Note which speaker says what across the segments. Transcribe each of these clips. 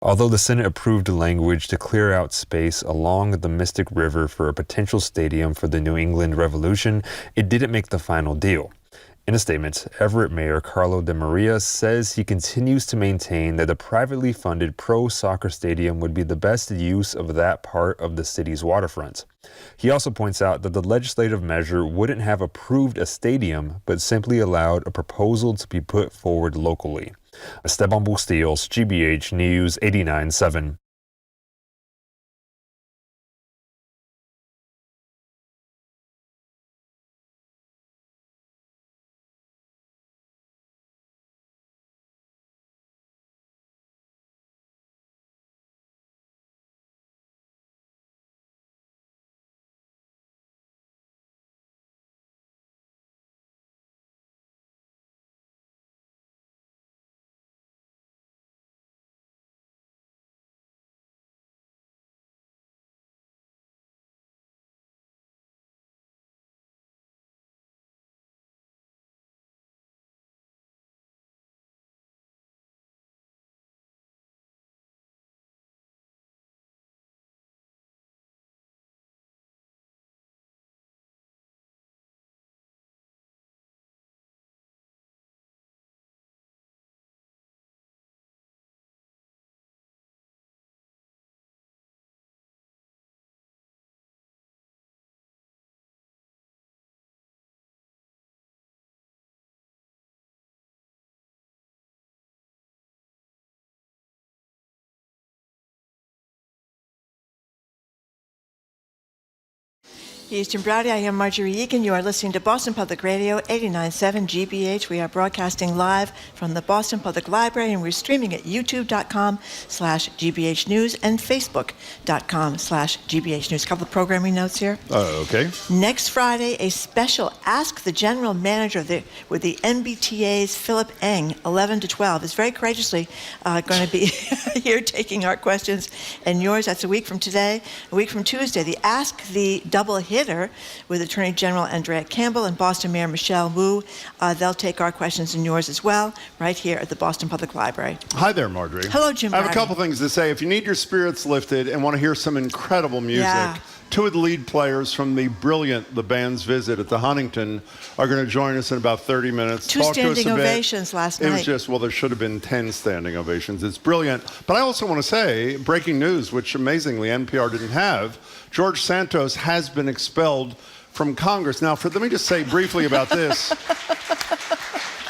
Speaker 1: Although the Senate approved language to clear out space along the Mystic River for a potential stadium for the New England Revolution, it didn't make the final deal. In a statement, Everett Mayor Carlo De Maria says he continues to maintain that a privately funded pro-soccer stadium would be the best use of that part of the city's waterfront. He also points out that the legislative measure wouldn't have approved a stadium, but simply allowed a proposal to be put forward locally. Esteban Bustillos, GBH News 89.7.
Speaker 2: He's Jim Browdy. I am Marjorie Egan. You are listening to Boston Public Radio, 89.7 GBH. We are broadcasting live from the Boston Public Library, and we're streaming at youtube.com/GBH News and facebook.com/GBH News. A couple of programming notes here.
Speaker 3: Okay.
Speaker 2: Next Friday, a special Ask the General Manager with the NBTA's Philip Eng, 11 to 12, is very courageously going to be here taking our questions and yours. That's a week from today. A week from Tuesday, the Ask the Double Hitter with Attorney General Andrea Campbell and Boston Mayor Michelle Wu. They'll take our questions and yours as well, right here at the Boston Public Library.
Speaker 3: Hi there, Marjorie.
Speaker 2: Hello, Jim.
Speaker 3: I have a couple things to say. If you need your spirits lifted and want to hear some incredible music, two of the lead players from the band's visit at the Huntington are going to join us in about 30 minutes.
Speaker 2: Two standing ovations last night.
Speaker 3: It was just, well, there should have been 10 standing ovations. It's brilliant. But I also want to say, breaking news, which amazingly NPR didn't have, George Santos has been expelled from Congress. Now, let me just say briefly about this.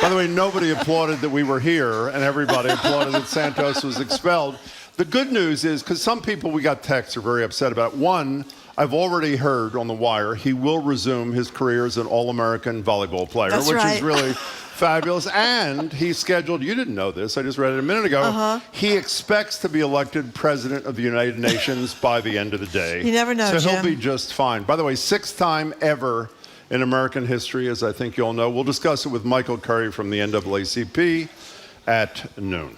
Speaker 3: By the way, nobody applauded that we were here, and everybody applauded that Santos was expelled. The good news is, because some people we got texts are very upset about. One, I've already heard on the wire he will resume his career as an All-American volleyball player,
Speaker 2: That's
Speaker 3: which
Speaker 2: right.
Speaker 3: is really fabulous. And he's scheduled, you didn't know this, I just read it a minute ago, he expects to be elected president of the United Nations by the end of the day.
Speaker 2: You never know,
Speaker 3: So
Speaker 2: Jim.
Speaker 3: he'll be just fine. By the way, 6th time ever in American history, as I think you all know. We'll discuss it with Michael Curry from the NAACP at noon.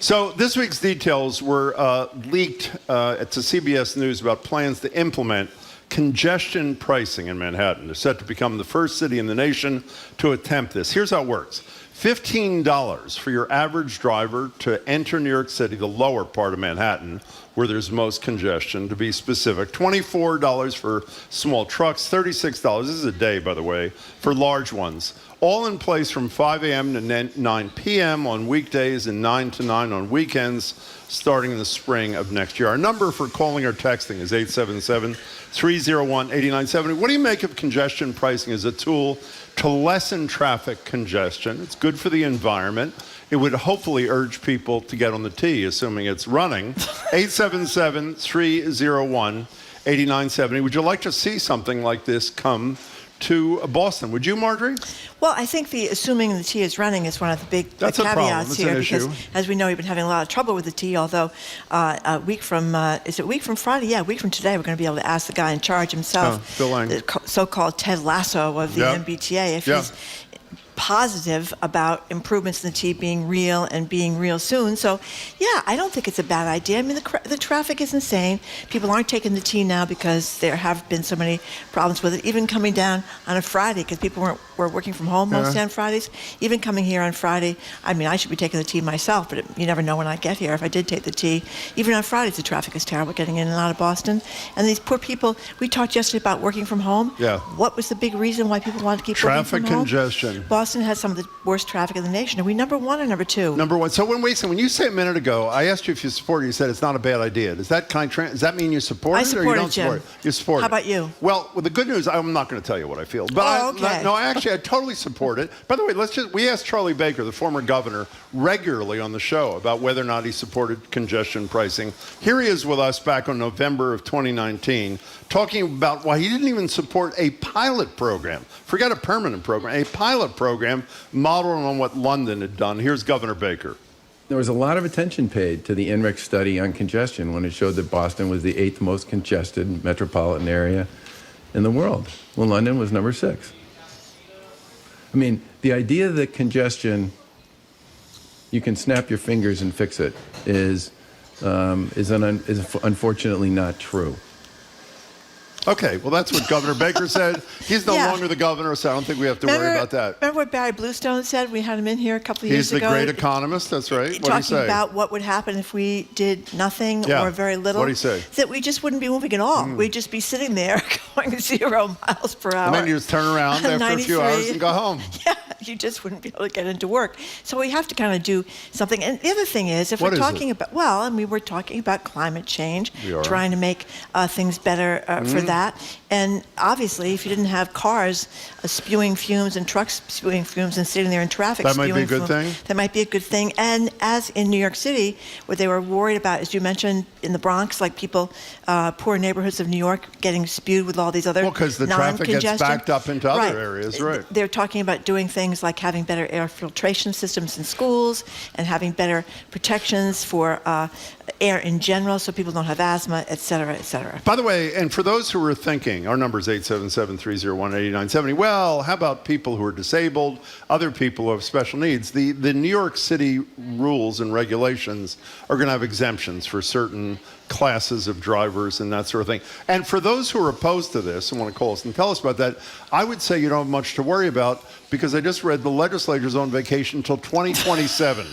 Speaker 3: So this week's details were leaked to CBS News about plans to implement congestion pricing in Manhattan. They're set to become the first city in the nation to attempt this. Here's how it works. $15 for your average driver to enter New York City, the lower part of Manhattan, where there's most congestion, to be specific. $24 for small trucks, $36, this is a day, by the way, for large ones. All in place from 5 a.m. to 9 p.m. on weekdays and 9 to 9 on weekends, starting in the spring of next year. Our number for calling or texting is 877-301-8970. What do you make of congestion pricing as a tool to lessen traffic congestion? It's good for the environment. It would hopefully urge people to get on the T, assuming it's running. 877-301-8970. Would you like to see something like this come to Boston? Would you, Marjorie?
Speaker 2: Well, I think assuming the T is running is one of the big
Speaker 3: That's a problem.
Speaker 2: caveats
Speaker 3: It's
Speaker 2: here,
Speaker 3: an
Speaker 2: because
Speaker 3: issue.
Speaker 2: as we know, we've been having a lot of trouble with the T, although a week from Friday? Yeah, a week from today, we're going to be able to ask the guy in charge himself,
Speaker 3: Phil Lang,
Speaker 2: the so-called Ted Lasso of the MBTA, if he's positive about improvements in the T being real and being real soon. So, yeah, I don't think it's a bad idea. I mean, the traffic is insane. People aren't taking the T now because there have been so many problems with it. Even coming down on a Friday, because people were working from home mostly on Fridays. Even coming here on Friday, I mean, I should be taking the T myself, but you never know when I get here. If I did take the T, even on Fridays, the traffic is terrible getting in and out of Boston. And these poor people, we talked yesterday about working from home.
Speaker 3: Yeah.
Speaker 2: What was the big reason why people wanted to keep working from home?
Speaker 3: Traffic congestion.
Speaker 2: Boston has some of the worst traffic in the nation. Are we number one or number two?
Speaker 3: Number one. So when you say a minute ago, I asked you if you support it. You said it's not a bad idea. Does that mean you support it or you don't support it? You support it.
Speaker 2: How about you?
Speaker 3: Well, the good news, I'm not going to tell you what I feel. But
Speaker 2: okay.
Speaker 3: I totally support it. By the way, we asked Charlie Baker, the former governor, regularly on the show about whether or not he supported congestion pricing. Here he is with us back on November of 2019, talking about why he didn't even support a pilot program. Forget a permanent program, a pilot program modeled on what London had done. Here's Governor Baker.
Speaker 4: There was a lot of attention paid to the INRIC study on congestion when it showed that Boston was the 8th most congested metropolitan area in the world, when London was number 6. I mean, the idea that congestion, you can snap your fingers and fix it, is unfortunately not true.
Speaker 3: Okay, well, that's what Governor Baker said. He's no longer the governor, so I don't think we have to worry about that.
Speaker 2: Remember what Barry Bluestone said? We had him in here a couple of years ago.
Speaker 3: He's the great economist, that's right. What did he say?
Speaker 2: Talking about what would happen if we did nothing or very little.
Speaker 3: What did he say?
Speaker 2: That we just wouldn't be moving at all. We'd just be sitting there going 0 miles per hour.
Speaker 3: And then you just turn around after a few hours and go home.
Speaker 2: Yeah, you just wouldn't be able to get into work. So we have to kind of do something. And the other thing is, if we're talking about, we're talking about climate change, trying to make things better for that. And obviously, if you didn't have cars spewing fumes and trucks spewing fumes and sitting there in traffic
Speaker 3: that might be a
Speaker 2: spewing
Speaker 3: good
Speaker 2: fumes,
Speaker 3: thing?
Speaker 2: that might be a good thing. And as in New York City, what they were worried about, as you mentioned, in the Bronx, like people, poor neighborhoods of New York getting spewed with all these other
Speaker 3: because the traffic gets backed up into other areas, right?
Speaker 2: They're talking about doing things like having better air filtration systems in schools and having better protections for air in general so people don't have asthma, et cetera, et cetera.
Speaker 3: By the way, and for those who are thinking, our number is 877-301-8970. Well, how about people who are disabled, other people who have special needs? The New York City rules and regulations are going to have exemptions for certain classes of drivers and that sort of thing. And for those who are opposed to this and want to call us and tell us about that, I would say you don't have much to worry about because I just read the legislature's on vacation until 2027.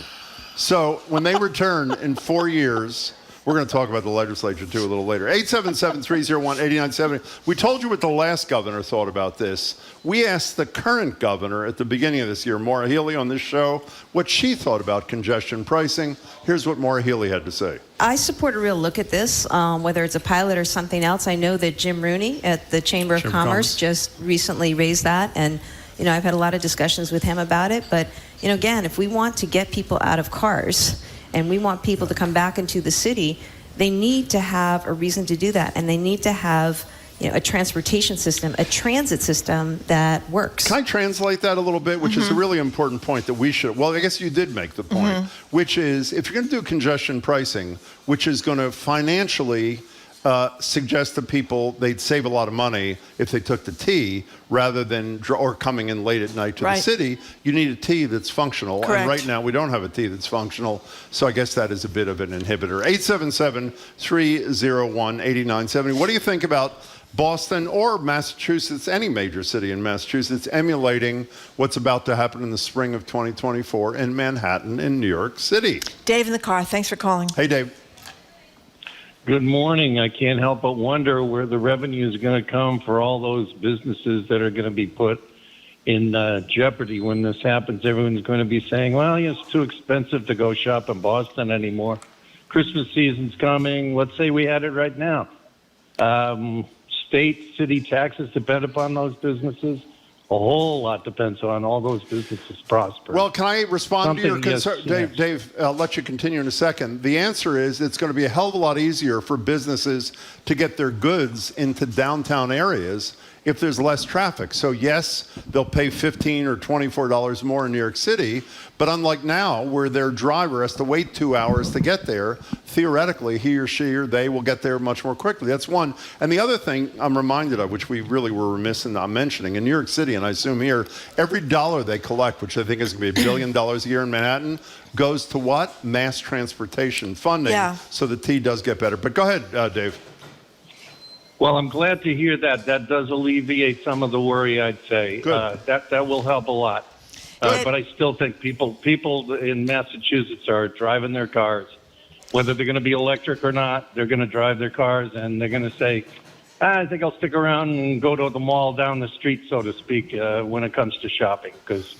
Speaker 3: So when they return in 4 years, we're going to talk about the legislature, too, a little later. 877-301-8970. We told you what the last governor thought about this. We asked the current governor at the beginning of this year, Maura Healey, on this show, what she thought about congestion pricing. Here's what Maura Healey had to say.
Speaker 5: I support a real look at this, whether it's a pilot or something else. I know that Jim Rooney at the Chamber of Commerce just recently raised that, and I've had a lot of discussions with him about it. But, again, if we want to get people out of cars and we want people to come back into the city, they need to have a reason to do that. And they need to have a transportation system, a transit system that works. Can
Speaker 3: I translate that a little bit, which is a really important point that we should, well, I guess you did make the point, which is if you're going to do congestion pricing, which is going to financially suggest to people they'd save a lot of money if they took the T rather than or coming in late at night to the city. You need a T that's functional.
Speaker 2: Correct.
Speaker 3: And right now we don't have a T that's functional. So I guess that is a bit of an inhibitor. 877-301-8970. What do you think about Boston or Massachusetts, any major city in Massachusetts, emulating what's about to happen in the spring of 2024 in Manhattan in New York City?
Speaker 2: Dave in the car. Thanks for calling.
Speaker 3: Hey, Dave.
Speaker 6: Good morning. I can't help but wonder where the revenue is going to come for all those businesses that are going to be put in jeopardy when this happens. Everyone's going to be saying, well, it's too expensive to go shop in Boston anymore. Christmas season's coming. Let's say we had it right now. State, city taxes depend upon those businesses. A whole lot depends on all those businesses prospering.
Speaker 3: Well, can I respond to your concern? Dave, I'll let you continue in a second. The answer is it's going to be a hell of a lot easier for businesses to get their goods into downtown areas if there's less traffic. So yes, they'll pay $15 or $24 more in New York City, but unlike now, where their driver has to wait 2 hours to get there, theoretically, he or she or they will get there much more quickly. That's one. And the other thing I'm reminded of, which we really were remiss in not mentioning, in New York City, and I assume here, every dollar they collect, which I think is going to be $1 billion a year in Manhattan, goes to what? Mass transportation funding.
Speaker 2: Yeah.
Speaker 3: So the T does get better. But go ahead, Dave.
Speaker 6: Well, I'm glad to hear that. That does alleviate some of the worry, I'd say.
Speaker 3: Good.
Speaker 6: That will help a lot. But I still think people in Massachusetts are driving their cars. Whether they're going to be electric or not, they're going to drive their cars, and they're going to say, I think I'll stick around and go to the mall down the street, so to speak, when it comes to shopping, because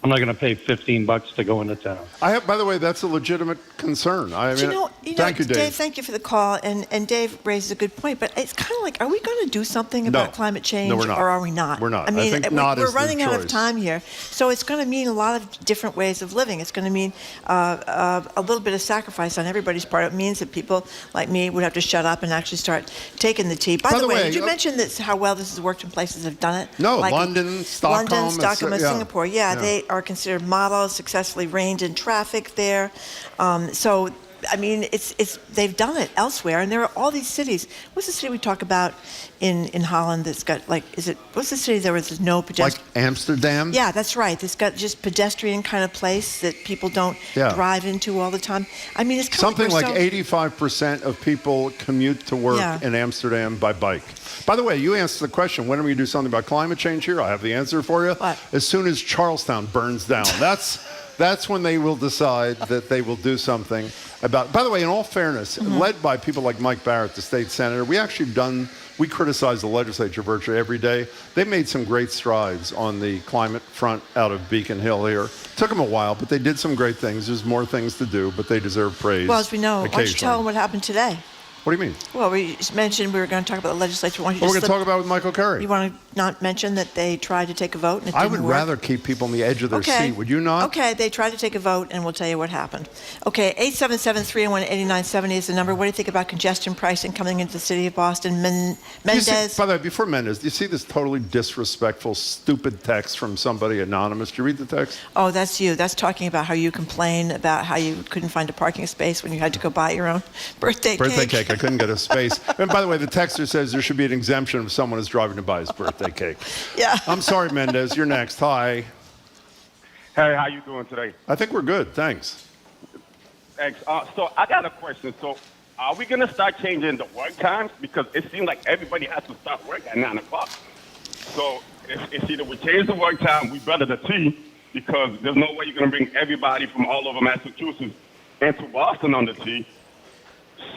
Speaker 6: I'm not going to pay $15 to go into town.
Speaker 3: By the way, that's a legitimate concern. Thank you, Dave.
Speaker 2: Dave, thank you for the call. And Dave raises a good point, but it's kind of like, are we going to do something about climate change,
Speaker 3: No, we're not.
Speaker 2: or are we not?
Speaker 3: We're not.
Speaker 2: I mean,
Speaker 3: I think not
Speaker 2: we're
Speaker 3: is the
Speaker 2: running out of
Speaker 3: choice.
Speaker 2: time here, so it's going to mean a lot of different ways of living. It's going to mean a little bit of sacrifice on everybody's part. It means that people like me would have to shut up and actually start taking the tea. By the way, did you mention how well this has worked in places that have done it?
Speaker 3: No,
Speaker 2: like
Speaker 3: London, Stockholm,
Speaker 2: and Singapore. Yeah, they are considered models, successfully reined in traffic there. So, I mean, they've done it elsewhere, and there are all these cities. What's the city we talk about in Holland that's got, like, what's the city there where there's no pedestrian?
Speaker 3: Like Amsterdam?
Speaker 2: Yeah, that's right. It's got just pedestrian kind of place that people don't drive into all the time. I mean, it's kind
Speaker 3: something
Speaker 2: of
Speaker 3: like 85% of people commute to work in Amsterdam by bike. By the way, you answered the question, when are we going to do something about climate change here? I have the answer for you.
Speaker 2: What?
Speaker 3: As soon as Charlestown burns down. That's when they will decide that they will do something about. By the way, in all fairness, led by people like Mike Barrett, the state senator, we criticize the legislature virtually every day. They've made some great strides on the climate front out of Beacon Hill here. Took them a while, but they did some great things. There's more things to do, but they deserve praise.
Speaker 2: Well, as we know, why don't you tell them what happened today?
Speaker 3: What do you mean?
Speaker 2: Well, we mentioned we were going to talk about the legislature. Why don't you
Speaker 3: We're going to talk about it with Michael Curry.
Speaker 2: You want to not mention that they tried to take a vote and it
Speaker 3: I
Speaker 2: didn't
Speaker 3: would
Speaker 2: work?
Speaker 3: rather keep people on the edge of their seat. Would you not?
Speaker 2: Okay, they tried to take a vote, and we'll tell you what happened. Okay, 877-301-8970 is the number. What do you think about congestion pricing coming into the city of Boston? Mendez?
Speaker 3: By the way, before Mendez, do you see this totally disrespectful, stupid text from somebody anonymous? Did you read the text?
Speaker 2: Oh, that's you. That's talking about how you complain about how you couldn't find a parking space when you had to go buy your own birthday cake.
Speaker 3: I couldn't get a space. And by the way, the texter says there should be an exemption if someone is driving to buy his birthday cake.
Speaker 2: Yeah.
Speaker 3: I'm sorry, Mendez. You're next. Hi.
Speaker 7: Hey, how you doing today?
Speaker 3: I think we're good. Thanks.
Speaker 7: Thanks. So I got a question. So are we going to start changing the work times? Because it seems like everybody has to start work at 9 o'clock. So if either we change the work time, we better the T, because there's no way you're going to bring everybody from all over Massachusetts into Boston on the T.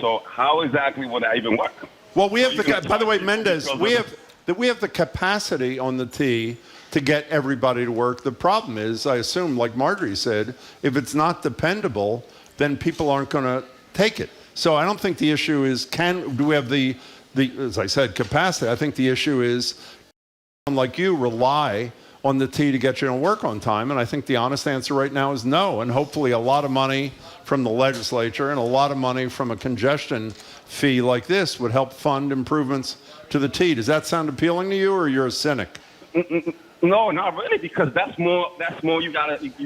Speaker 7: So how exactly will that even work?
Speaker 3: Well, we have by the way, Mendez, we have the capacity on the T to get everybody to work. The problem is, I assume, like Marjorie said, if it's not dependable, then people aren't going to take it. So I don't think the issue is do we have the as I said, capacity. I think the issue is, like you, rely on the T to get you to work on time. And I think the honest answer right now is no. And hopefully a lot of money from the legislature and a lot of money from a congestion fee like this would help fund improvements to the T. Does that sound appealing to you, or you're a cynic?
Speaker 7: No, not really, because that's more you're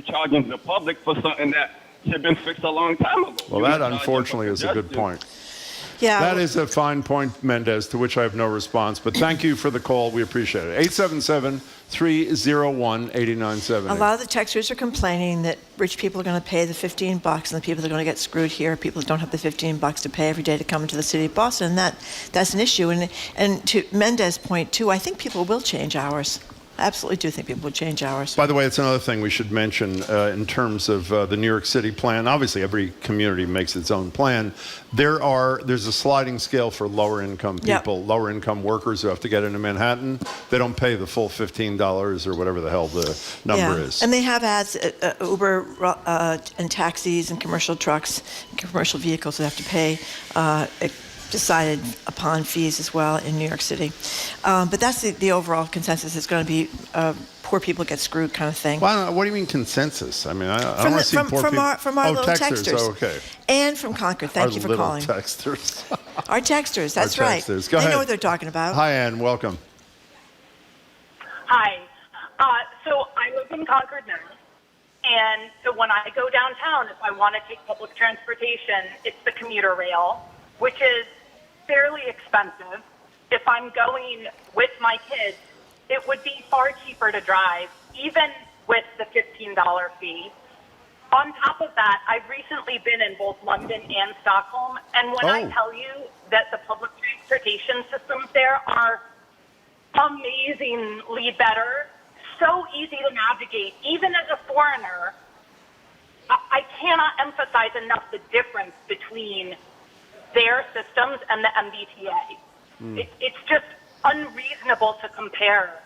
Speaker 7: charging the public for something that should have been fixed a long time ago.
Speaker 3: Well, that unfortunately is a good point.
Speaker 2: Yeah.
Speaker 3: That is a fine point, Mendez, to which I have no response. But thank you for the call. We appreciate it. 877-301-8970.
Speaker 2: A lot of the texters are complaining that rich people are going to pay the $15, and the people that are going to get screwed here are people who don't have the $15 to pay every day to come into the city of Boston. And that's an issue. And to Mendez's point, too, I think people will change hours. I absolutely do think people would change hours.
Speaker 3: By the way, it's another thing we should mention in terms of the New York City plan. Obviously, every community makes its own plan. There's a sliding scale for lower-income people, lower-income workers who have to get into Manhattan. They don't pay the full $15 or whatever the hell the number is.
Speaker 2: And they have ads, Uber and taxis and commercial trucks, and commercial vehicles that have to pay decided upon fees as well in New York City. But that's the overall consensus. It's going to be poor people get screwed kind of thing.
Speaker 3: Well, what do you mean consensus? I mean, I don't want to see poor people.
Speaker 2: From our little texters.
Speaker 3: Oh, okay.
Speaker 2: And from Concord. Thank you for calling.
Speaker 3: Our little texters.
Speaker 2: Our texters, that's
Speaker 3: Our
Speaker 2: right.
Speaker 3: texters. Go ahead.
Speaker 2: They know what they're talking about.
Speaker 3: Hi, Ann. Welcome.
Speaker 8: Hi. So I live in Concord, Mass. And so when I go downtown, if I want to take public transportation, it's the commuter rail, which is fairly expensive. If I'm going with my kids, it would be far cheaper to drive, even with the $15 fee. On top of that, I've recently been in both London and Stockholm, and when I tell you that the public transportation systems there are amazingly better, so easy to navigate, even as a foreigner, I cannot emphasize enough the difference between their systems and the MBTA. It's just unreasonable to compare.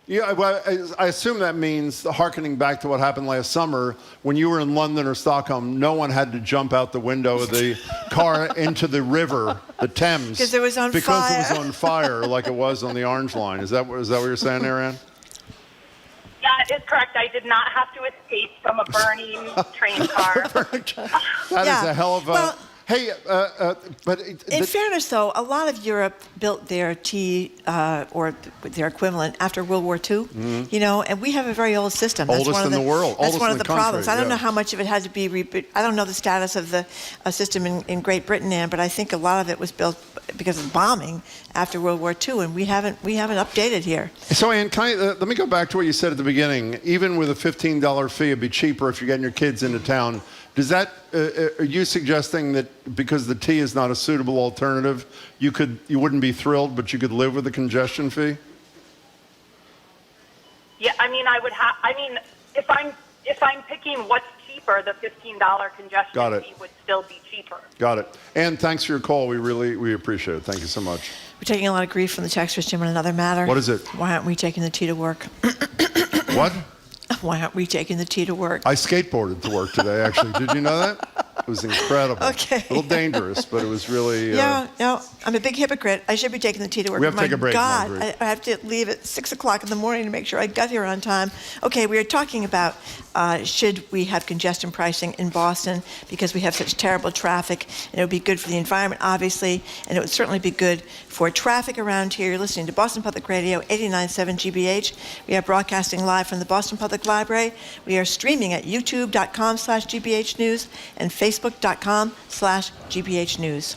Speaker 3: Yeah, well, I assume that means, hearkening back to what happened last summer, when you were in London or Stockholm, no one had to jump out the window of the car into the river, the Thames.
Speaker 2: Because it was on fire.
Speaker 3: Because it was on fire, like it was on the Orange Line. Is that what you're saying, Ariane?
Speaker 8: Yeah, it's correct. I did not have to escape from a burning train car.
Speaker 3: That is a hell of a...
Speaker 2: Well,
Speaker 3: hey, but...
Speaker 2: In fairness, though, a lot of Europe built their T or their equivalent after World War II, you know, and we have a very old system. That's
Speaker 3: Oldest
Speaker 2: one of
Speaker 3: in the world.
Speaker 2: That's
Speaker 3: Oldest
Speaker 2: one
Speaker 3: in
Speaker 2: of the
Speaker 3: the country,
Speaker 2: problems. I don't
Speaker 3: yeah.
Speaker 2: know how much of it had to be I don't know the status of the system in Great Britain, Ann, but I think a lot of it was built because of bombing after World War II, and we haven't updated here.
Speaker 3: So, Ann, let me go back to what you said at the beginning. Even with a $15 fee, it'd be cheaper if you're getting your kids into town. Does that, are you suggesting that because the T is not a suitable alternative, you wouldn't be thrilled, but you could live with the congestion fee?
Speaker 8: Yeah, I mean, if I'm picking what's cheaper, the $15 congestion fee would still be cheaper.
Speaker 3: Got it. Ann, thanks for your call. We appreciate it. Thank you so much.
Speaker 2: We're taking a lot of grief from the texters, Jim, on another matter.
Speaker 3: What is it?
Speaker 2: Why aren't we taking the T to work?
Speaker 3: What?
Speaker 2: Why aren't we taking the T to work?
Speaker 3: I skateboarded to work today, actually. Did you know that? It was incredible.
Speaker 2: Okay.
Speaker 3: A little dangerous, but it was really...
Speaker 2: Yeah, no, I'm a big hypocrite. I should be taking the T to work.
Speaker 3: We have to
Speaker 2: My
Speaker 3: take a break,
Speaker 2: God,
Speaker 3: Marguerite.
Speaker 2: I have to leave at 6 o'clock in the morning to make sure I got here on time. Okay, we are talking about should we have congestion pricing in Boston because we have such terrible traffic, and it would be good for the environment, obviously, and it would certainly be good for traffic around here. You're listening to Boston Public Radio, 89.7 GBH. We are broadcasting live from the Boston Public Library. We are streaming at youtube.com/GBH News and facebook.com/GBH News.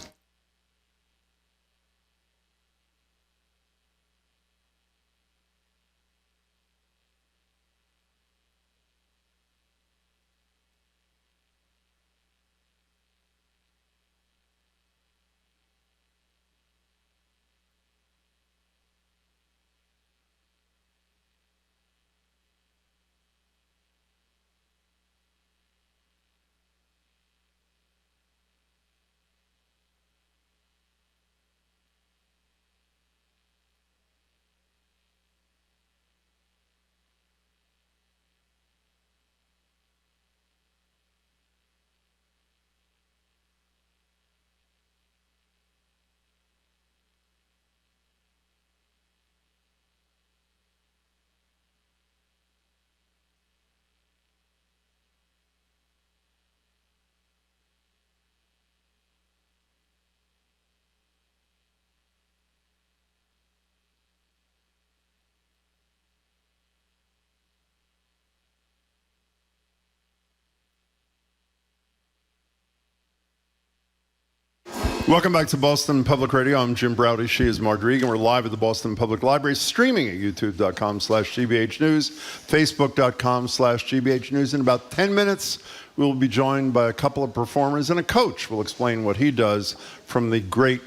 Speaker 3: Welcome back to Boston Public Radio. I'm Jim Browdy. She is Marguerite, and we're live at the Boston Public Library, streaming at youtube.com/GBH News, facebook.com/GBH News. In about 10 minutes, we'll be joined by a couple of performers and a coach. We'll explain what he does from the great,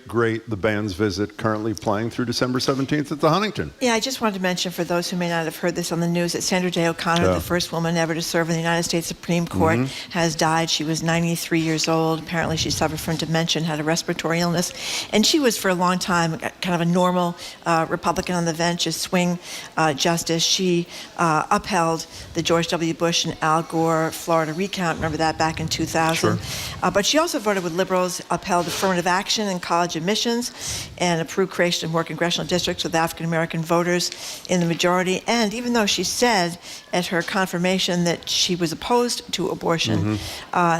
Speaker 3: The Band's Visit, currently playing through December 17th at the Huntington.
Speaker 2: Yeah, I just wanted to mention, for those who may not have heard this on the news, that Sandra Day O'Connor, the first woman ever to serve in the United States Supreme Court, has died. She was 93 years old. Apparently, she suffered from dementia and had a respiratory illness. And she was, for a long time, kind of a normal Republican on the bench, a swing justice. She upheld the George W. Bush and Al Gore Florida recount. Remember that back in 2000. Sure. But she also voted with liberals, upheld affirmative action in college admissions, and approved creation of more congressional districts with African-American voters in the majority. And even though she said at her confirmation that she was opposed to abortion,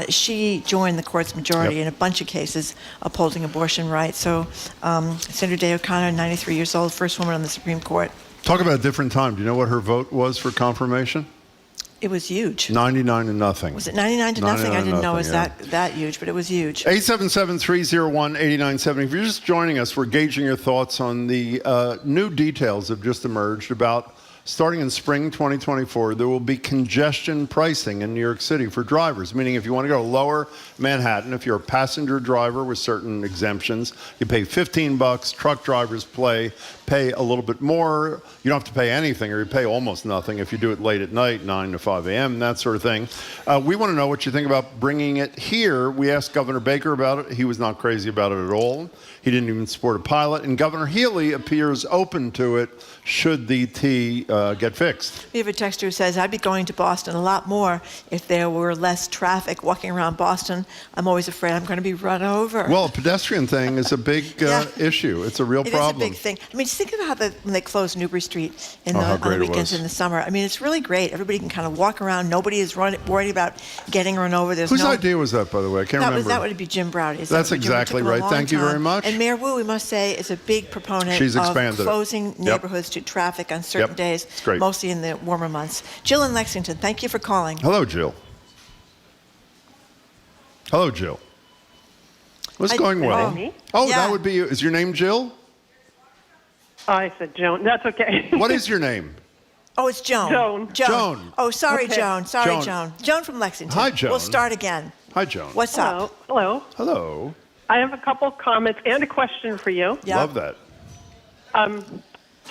Speaker 2: she joined the court's majority in a bunch of cases upholding abortion rights. So Sandra Day O'Connor, 93 years old, first woman on the Supreme Court.
Speaker 3: Talk about a different time. Do you know what her vote was for confirmation?
Speaker 2: It was huge.
Speaker 3: 99-0.
Speaker 2: Was it 99 to nothing? I didn't know it was that huge, but it was huge.
Speaker 3: 877-301-8970. If you're just joining us, we're gauging your thoughts on the new details that have just emerged about starting in spring 2024, there will be congestion pricing in New York City for drivers, meaning if you want to go to lower Manhattan, if you're a passenger driver with certain exemptions, you pay $15. Truck drivers pay a little bit more. You don't have to pay anything, or you pay almost nothing if you do it late at night, 9 to 5 a.m., that sort of thing. We want to know what you think about bringing it here. We asked Governor Baker about it. He was not crazy about it at all. He didn't even support a pilot. And Governor Healy appears open to it should the T get fixed.
Speaker 2: We have a texter who says, I'd be going to Boston a lot more if there were less traffic walking around Boston. I'm always afraid I'm going to be run over.
Speaker 3: Well, a pedestrian thing is a big issue. It's a real problem.
Speaker 2: It is a big thing. I mean, just think about when they close Newbury Street on the weekends in the summer. I mean, it's really great. Everybody can kind of walk around. Nobody is worried about getting run over.
Speaker 3: Whose idea was that, by the way? I can't remember.
Speaker 2: That would be Jim Browdy's.
Speaker 3: That's exactly right. Thank you very much.
Speaker 2: And Mayor Wu, we must say, is a big proponent of closing neighborhoods to traffic on certain days, mostly in the warmer months. Jill in Lexington, thank you for calling.
Speaker 3: Hello, Jill. Hello, Jill. What's going well? That would be you. Is your name Jill?
Speaker 9: I said Joan. That's okay.
Speaker 3: What is your name?
Speaker 2: Oh, it's Joan.
Speaker 3: Joan.
Speaker 2: Oh, sorry, okay. Joan. Sorry, Joan. Joan from Lexington.
Speaker 3: Hi, Joan.
Speaker 2: We'll start again.
Speaker 3: Hi, Joan.
Speaker 2: What's up?
Speaker 9: Hello.
Speaker 3: Hello.
Speaker 9: I have a couple comments and a question for you.
Speaker 2: Yeah.
Speaker 3: Love that.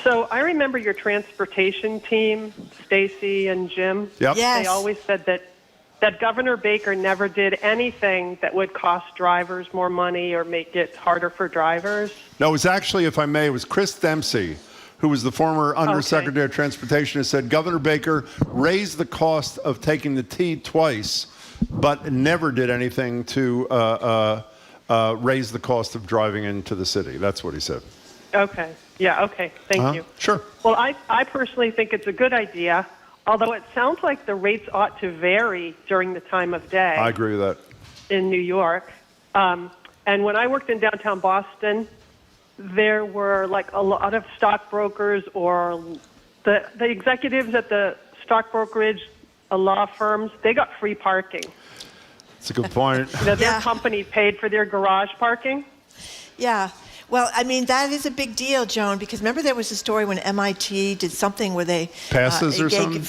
Speaker 9: So I remember your transportation team, Stacy and Jim.
Speaker 3: Yep.
Speaker 2: Yes.
Speaker 9: They always said that Governor Baker never did anything that would cost drivers more money or make it harder for drivers.
Speaker 3: No, it was actually, if I may, it was Chris Dempsey, who was the former Undersecretary of Transportation, who said Governor Baker raised the cost of taking the T twice, but never did anything to raise the cost of driving into the city. That's what he said.
Speaker 9: Okay. Yeah, okay. Thank you.
Speaker 3: Sure.
Speaker 9: Well, I personally think it's a good idea, although it sounds like the rates ought to vary during the time of day.
Speaker 3: I agree with that.
Speaker 9: In New York. And when I worked in downtown Boston, there were like a lot of stockbrokers or the executives at the stockbrokerage law firms, they got free parking.
Speaker 3: That's a good point.
Speaker 9: Their company paid for their garage parking.
Speaker 2: Yeah. Well, I mean, that is a big deal, Joan, because remember there was a story when MIT did something where they gave passes or free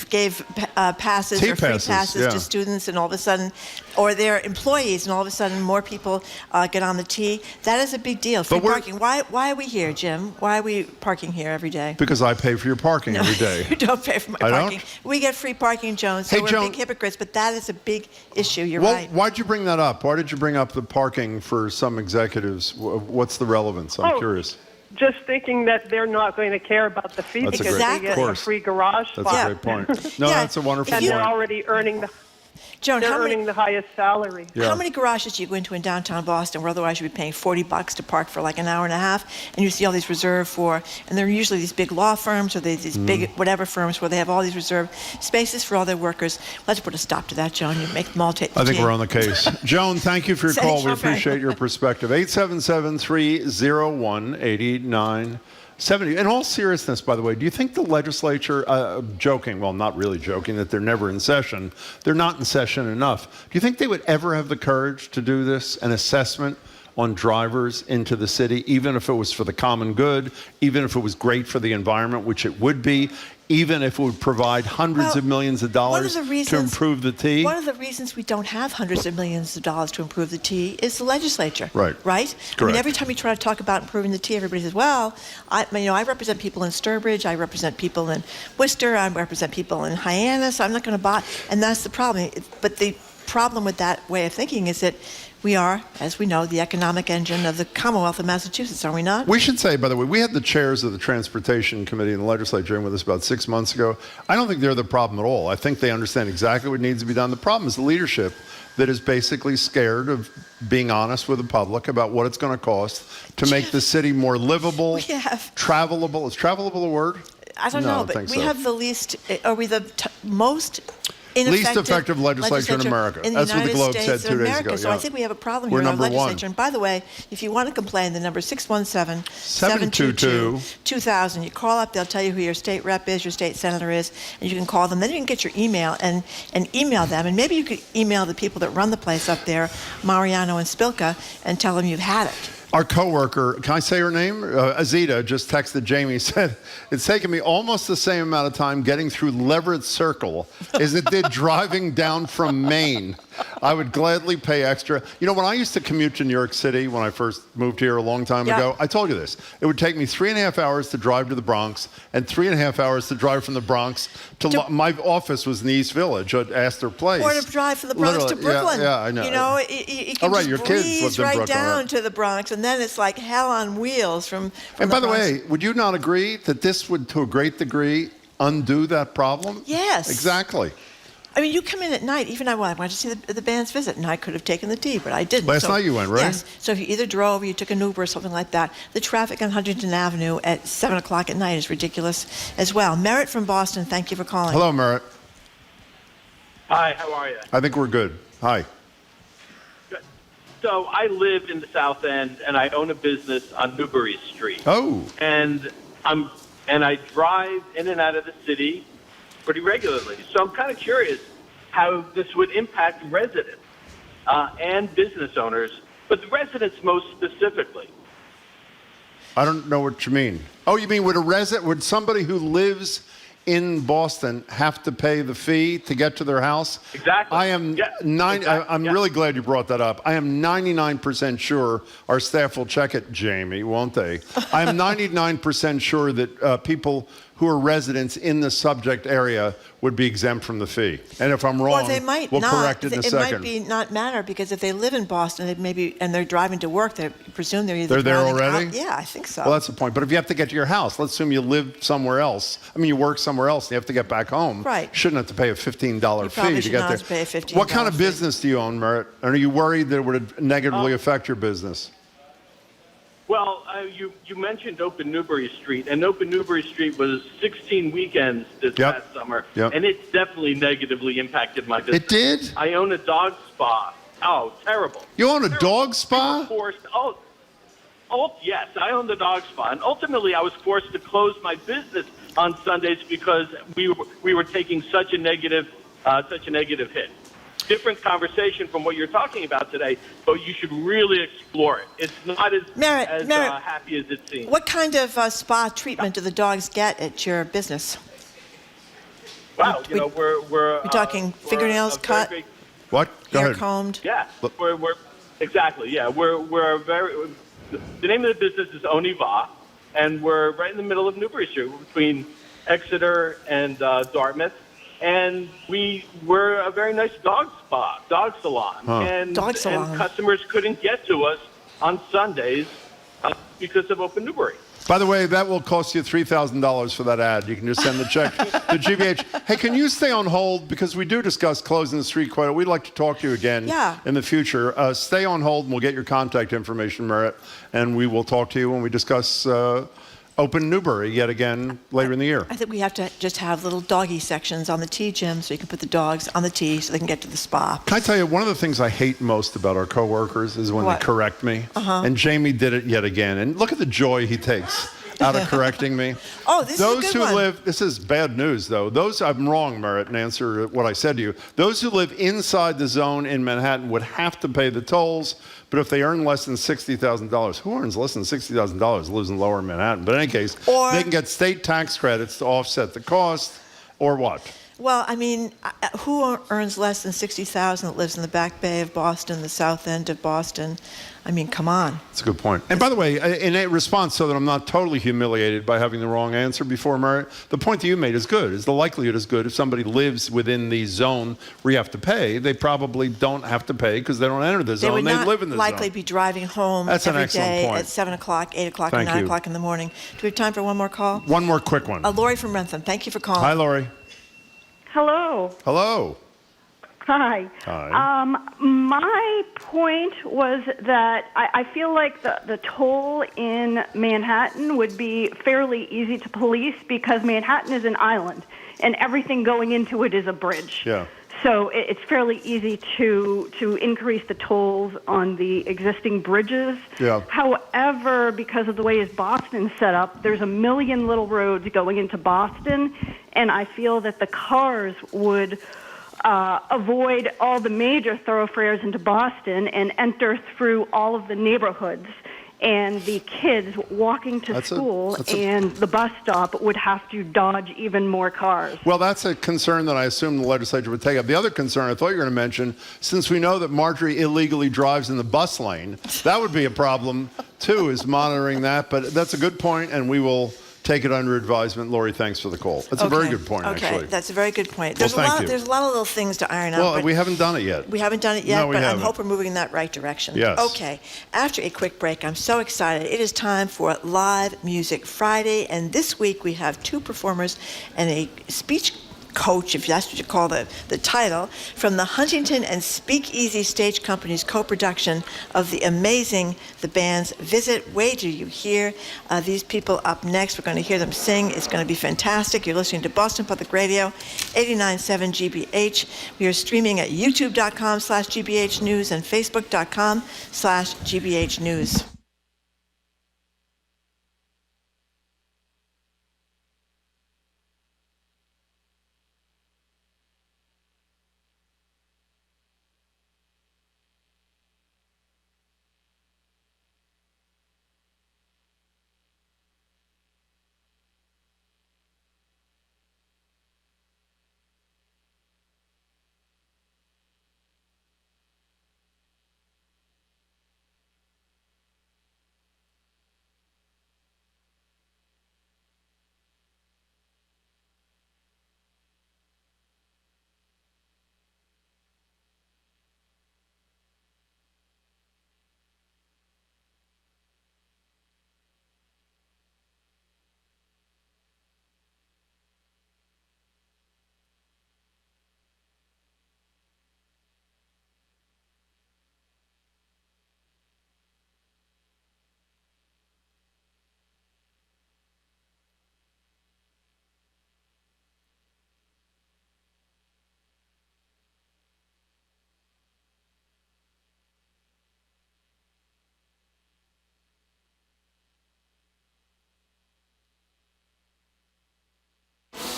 Speaker 2: passes to students, and all of a sudden, or their employees, and all of a sudden more people get on the T. That is a big deal. Free parking. Why are we here, Jim? Why are we parking here every day?
Speaker 3: Because I pay for your parking every day.
Speaker 2: You don't pay for my parking.
Speaker 3: Don't?
Speaker 2: We get free parking, Joan, so we're big hypocrites, but that is a big issue. You're right.
Speaker 3: Why'd you bring that up? Why did you bring up the parking for some executives? What's the relevance? I'm curious.
Speaker 9: Just thinking that they're not going to care about the fee because they get a free garage spot.
Speaker 3: That's a great point. No, that's a wonderful point.
Speaker 9: And they're already earning the highest salary.
Speaker 2: Yeah. How many garages do you go into in downtown Boston where otherwise you'd be paying $40 to park for like an hour and a half, and you see all these reserved for, and they're usually these big law firms or these big whatever firms where they have all these reserved spaces for all their workers. Let's put a stop to that, Joan. You make them all take the
Speaker 3: I think
Speaker 2: tea.
Speaker 3: We're on the case. Joan, thank you for your call. We appreciate your perspective. 877-301-8970. In all seriousness, by the way, do you think the legislature, joking, well, not really joking, that they're never in session, they're not in session enough. Do you think they would ever have the courage to do this, an assessment on drivers into the city, even if it was for the common good, even if it was great for the environment, which it would be, even if it would provide hundreds of millions of dollars to improve the T?
Speaker 2: One of the reasons we don't have hundreds of millions of dollars to improve the T is the legislature.
Speaker 3: Right.
Speaker 2: Right? I mean, every time you try to talk about improving the T, everybody says, well, I represent people in Sturbridge, I represent people in Worcester, I represent people in Hyannis, so I'm not going to buy, and that's the problem. But the problem with that way of thinking is that we are, as we know, the economic engine of the Commonwealth of Massachusetts, are we not?
Speaker 3: We should say, by the way, we had the chairs of the Transportation Committee in the legislature in with us about 6 months ago. I don't think they're the problem at all. I think they understand exactly what needs to be done. The problem is the leadership that is basically scared of being honest with the public about what it's going to cost to make the city more livable, travelable. Is travelable a word?
Speaker 2: I don't know, but we have the least, are we the most
Speaker 3: Least effective legislature in America.
Speaker 2: In
Speaker 3: That's what the
Speaker 2: United
Speaker 3: Globe
Speaker 2: States
Speaker 3: said 2
Speaker 2: of
Speaker 3: days
Speaker 2: America.
Speaker 3: ago.
Speaker 2: So
Speaker 3: yeah.
Speaker 2: I think we have a problem
Speaker 3: We're
Speaker 2: here in our
Speaker 3: number one.
Speaker 2: legislature. And by the way, if you want to complain, the number is 617-722-2000. You call up, they'll tell you who your state rep is, your state senator is, and you can call them. Then you can get your email and email them. And maybe you could email the people that run the place up there, Mariano and Spilka, and tell them you've had it.
Speaker 3: Our coworker, can I say her name? Azita just texted Jamie, said, it's taken me almost the same amount of time getting through Leverett Circle as it did driving down from Maine. I would gladly pay extra. You know, when I used to commute to New York City when I first moved here a long time ago, I told you this. It would take me 3.5 hours to drive to the Bronx and 3.5 hours to drive from the Bronx to my office was in the East Village at Astor Place.
Speaker 2: Or to drive from the Bronx to Brooklyn.
Speaker 3: Yeah, I know.
Speaker 2: You know, you can
Speaker 3: your
Speaker 2: just
Speaker 3: kids
Speaker 2: breeze
Speaker 3: lived in
Speaker 2: right
Speaker 3: Brooklyn,
Speaker 2: down to the Bronx, and then it's like hell on wheels from
Speaker 3: And by the
Speaker 2: Bronx.
Speaker 3: way, would you not agree that this would, to a great degree, undo that problem?
Speaker 2: Yes.
Speaker 3: Exactly.
Speaker 2: I mean, you come in at night. Even I wanted to see the band's visit, and I could have taken the T, but I didn't.
Speaker 3: Last night you went, right?
Speaker 2: Yes. So if you either drove or you took an Uber or something like that, the traffic on Huntington Avenue at 7 o'clock at night is ridiculous as well. Merritt from Boston, thank you for calling.
Speaker 3: Hello, Merritt.
Speaker 10: Hi, how are you?
Speaker 3: I think we're good. Hi.
Speaker 10: Good. So I live in the South End, and I own a business on Newbury Street.
Speaker 3: Oh.
Speaker 10: And I drive in and out of the city pretty regularly. So I'm kind of curious how this would impact residents and business owners, but the residents most specifically.
Speaker 3: I don't know what you mean. Oh, you mean would somebody who lives in Boston have to pay the fee to get to their house?
Speaker 10: Exactly.
Speaker 3: I'm really glad you brought that up. I am 99% sure our staff will check it, Jamie, won't they? I am 99% sure that people who are residents in the subject area would be exempt from the fee. And if I'm wrong,
Speaker 2: Well, they might
Speaker 3: we'll
Speaker 2: not.
Speaker 3: correct it in a second.
Speaker 2: It might not matter because if they live in Boston, and they're driving to work, they presume they're either
Speaker 3: They're there
Speaker 2: driving
Speaker 3: already?
Speaker 2: out- Yeah, I think so.
Speaker 3: Well, that's the point. But if you have to get to your house, let's assume you live somewhere else. I mean, you work somewhere else and you have to get back home.
Speaker 2: Right.
Speaker 3: You shouldn't have to pay a $15
Speaker 2: You
Speaker 3: fee
Speaker 2: probably
Speaker 3: to
Speaker 2: should
Speaker 3: get
Speaker 2: not
Speaker 3: there.
Speaker 2: have to pay a $15
Speaker 3: What kind of
Speaker 2: fee.
Speaker 3: business do you own, Merritt? And are you worried that it would negatively affect your business?
Speaker 10: Well, you mentioned Open Newbury Street, and Open Newbury Street was 16 weekends this past summer, and it definitely negatively impacted my business.
Speaker 3: It did?
Speaker 10: I own a dog spa. Oh, terrible.
Speaker 3: You own a dog spa?
Speaker 10: Yes, I own the dog spa, and ultimately I was forced to close my business on Sundays because we were taking such a negative hit. Different conversation from what you're talking about today, but you should really explore it. It's not as
Speaker 2: Merritt,
Speaker 10: happy as it seems.
Speaker 2: What kind of spa treatment do the dogs get at your business?
Speaker 10: Wow, we're
Speaker 2: talking fingernails cut,
Speaker 3: What? Go
Speaker 2: hair
Speaker 3: ahead.
Speaker 2: combed.
Speaker 10: Yeah, we're exactly. Yeah, we're very. The name of the business is Oniva, and we're right in the middle of Newbury Street, between Exeter and Dartmouth. And we're a very nice dog salon. And customers couldn't get to us on Sundays because of Open Newbury.
Speaker 3: By the way, that will cost you $3,000 for that ad. You can just send the check to GBH. Hey, can you stay on hold? Because we do discuss closing the street quite a bit. We'd like to talk to you again in the future. Stay on hold and we'll get your contact information, Merritt, and we will talk to you when we discuss Open Newbury yet again later in the year.
Speaker 2: I think we have to just have little doggy sections on the T, Jim, so you can put the dogs on the T so they can get to the spa.
Speaker 3: Can I tell you, one of the things I hate most about our coworkers is when they correct me. And Jamie did it yet again. And look at the joy he takes out of correcting me.
Speaker 2: Oh, this
Speaker 3: those
Speaker 2: is a good
Speaker 3: who
Speaker 2: one.
Speaker 3: this is bad news, though. I'm wrong, Merritt, in answer to what I said to you. Those who live inside the zone in Manhattan would have to pay the tolls, but if they earn less than $60,000, who earns less than $60,000 lives in lower Manhattan? But in any case, they can get state tax credits to offset the cost, or what?
Speaker 2: Well, I mean, who earns less than $60,000 that lives in the Back Bay of Boston, the South End of Boston? I mean, come on.
Speaker 3: That's a good point. And by the way, in a response so that I'm not totally humiliated by having the wrong answer before, Merritt, the point that you made is good. The likelihood is good. If somebody lives within the zone where you have to pay, they probably don't have to pay because they don't enter the zone. They live in the zone.
Speaker 2: They would not likely be driving home every day at 7 o'clock, 8 o'clock, and 9 o'clock in the morning. Do we have time for one more call?
Speaker 3: One more quick one.
Speaker 2: Lori from Rentham. Thank you for calling.
Speaker 3: Hi, Lori.
Speaker 11: Hello.
Speaker 3: Hello.
Speaker 11: Hi.
Speaker 3: Hi.
Speaker 11: My point was that I feel like the toll in Manhattan would be fairly easy to police because Manhattan is an island and everything going into it is a bridge.
Speaker 3: Yeah.
Speaker 11: So it's fairly easy to increase the tolls on the existing bridges.
Speaker 3: Yeah.
Speaker 11: However, because of the way Boston's set up, there's a million little roads going into Boston, and I feel that the cars would avoid all the major thoroughfares into Boston and enter through all of the neighborhoods. And the kids walking to school and the bus stop would have to dodge even more cars.
Speaker 3: Well, that's a concern that I assume the legislature would take up. The other concern I thought you were going to mention, since we know that Marjorie illegally drives in the bus lane, that would be a problem, too, is monitoring that. But that's a good point, and we will take it under advisement. Lori, thanks for the call. That's a very good point, actually.
Speaker 2: Okay, that's a very good point.
Speaker 3: Well,
Speaker 2: There's a lot of little things to iron out.
Speaker 3: Well, we haven't done it yet.
Speaker 2: We haven't done it yet,
Speaker 3: No, we
Speaker 2: but I
Speaker 3: haven't.
Speaker 2: hope we're moving in that right direction.
Speaker 3: Yes.
Speaker 2: Okay, after a quick break, I'm so excited. It is time for Live Music Friday, and this week we have two performers and a speech coach, if that's what you call the title, from the Huntington and Speakeasy Stage Company's co-production of the amazing The Band's Visit. Wait till you hear these people up next. We're going to hear them sing. It's going to be fantastic. You're listening to Boston Public Radio, 89.7 GBH. We are streaming at youtube.com/GBH News and facebook.com/GBH News.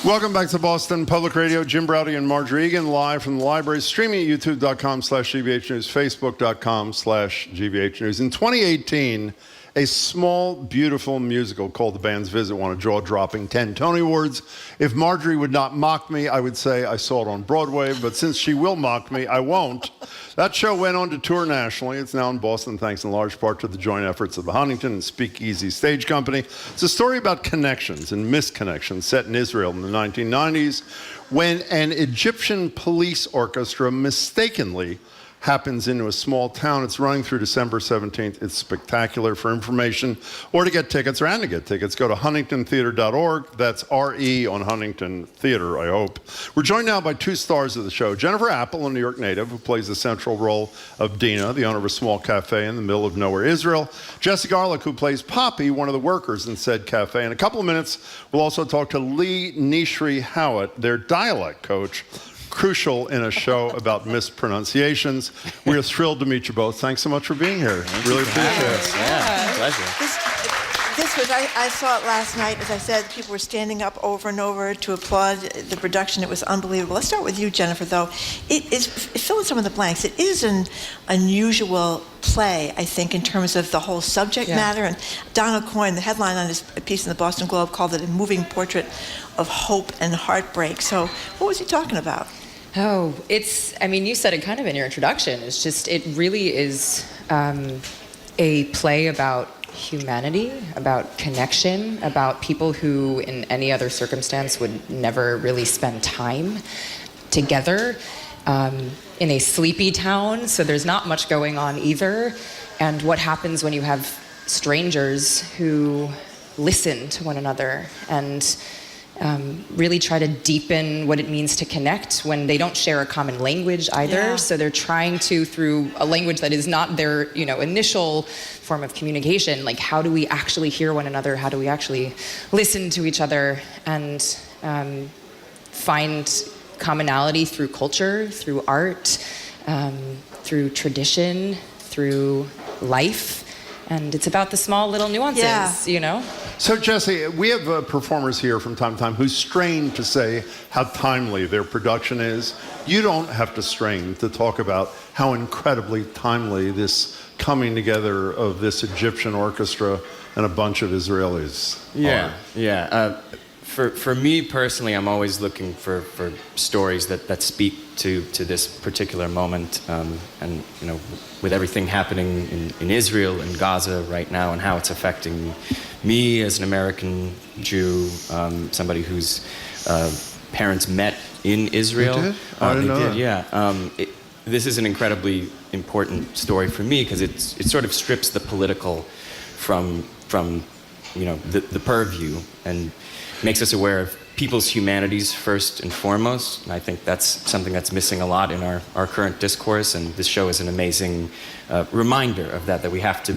Speaker 3: Welcome back to Boston Public Radio. Jim Browdy and Marjorie Egan live from the library, streaming at youtube.com/GBH News, facebook.com/GBH News. In 2018, a small, beautiful musical called The Band's Visit won a jaw-dropping 10 Tony Awards. If Marjorie would not mock me, I would say I saw it on Broadway, but since she will mock me, I won't. That show went on to tour nationally. It's now in Boston, thanks in large part to the joint efforts of the Huntington and Speakeasy Stage Company. It's a story about connections and misconnections set in Israel in the 1990s when an Egyptian police orchestra mistakenly happens into a small town. It's running through December 17th. It's spectacular. For information or to get tickets, or and to get tickets, go to huntingtontheater.org. That's R-E on Huntington Theater, I hope. We're joined now by two stars of the show. Jennifer Apple, a New York native who plays the central role of Dina, the owner of a small cafe in the middle of nowhere, Israel. Jesse Garlick, who plays Poppy, one of the workers in said cafe. In a couple of minutes, we'll also talk to Lee Nishri Howitt, their dialect coach, crucial in a show about mispronunciations. We are thrilled to meet you both. Thanks so much for being here. Really appreciate it.
Speaker 12: Yeah, pleasure.
Speaker 2: This was, I saw it last night. As I said, people were standing up over and over to applaud the production. It was unbelievable. Let's start with you, Jennifer, though. Fill in some of the blanks. It is an unusual play, I think, in terms of the whole subject matter. And Donald Coyne, the headline on his piece in the Boston Globe, called it a moving portrait of hope and heartbreak. So what was he talking about?
Speaker 12: Oh, I mean, you said it kind of in your introduction. It's just, it really is a play about humanity, about connection, about people who in any other circumstance would never really spend time together in a sleepy town, so there's not much going on either. And what happens when you have strangers who listen to one another and really try to deepen what it means to connect when they don't share a common language either.
Speaker 2: Yeah.
Speaker 12: So they're trying to, through a language that is not their, initial form of communication, like how do we actually hear one another? How do we actually listen to each other and find commonality through culture, through art, through tradition, through life. And it's about the small little nuances, you know?
Speaker 3: So, Jesse, we have performers here from time to time who strain to say how timely their production is. You don't have to strain to talk about how incredibly timely this coming together of this Egyptian orchestra and a bunch of Israelis are.
Speaker 13: Yeah. For me personally, I'm always looking for stories that speak to this particular moment, and you know, with everything happening in Israel and Gaza right now, and how it's affecting me as an American Jew, somebody whose parents met in Israel.
Speaker 3: They did? I didn't know that.
Speaker 13: Yeah. This is an incredibly important story for me because it sort of strips the political from you know the purview and makes us aware of people's humanities first and foremost. And I think that's something that's missing a lot in our current discourse. And this show is an amazing reminder of that we have to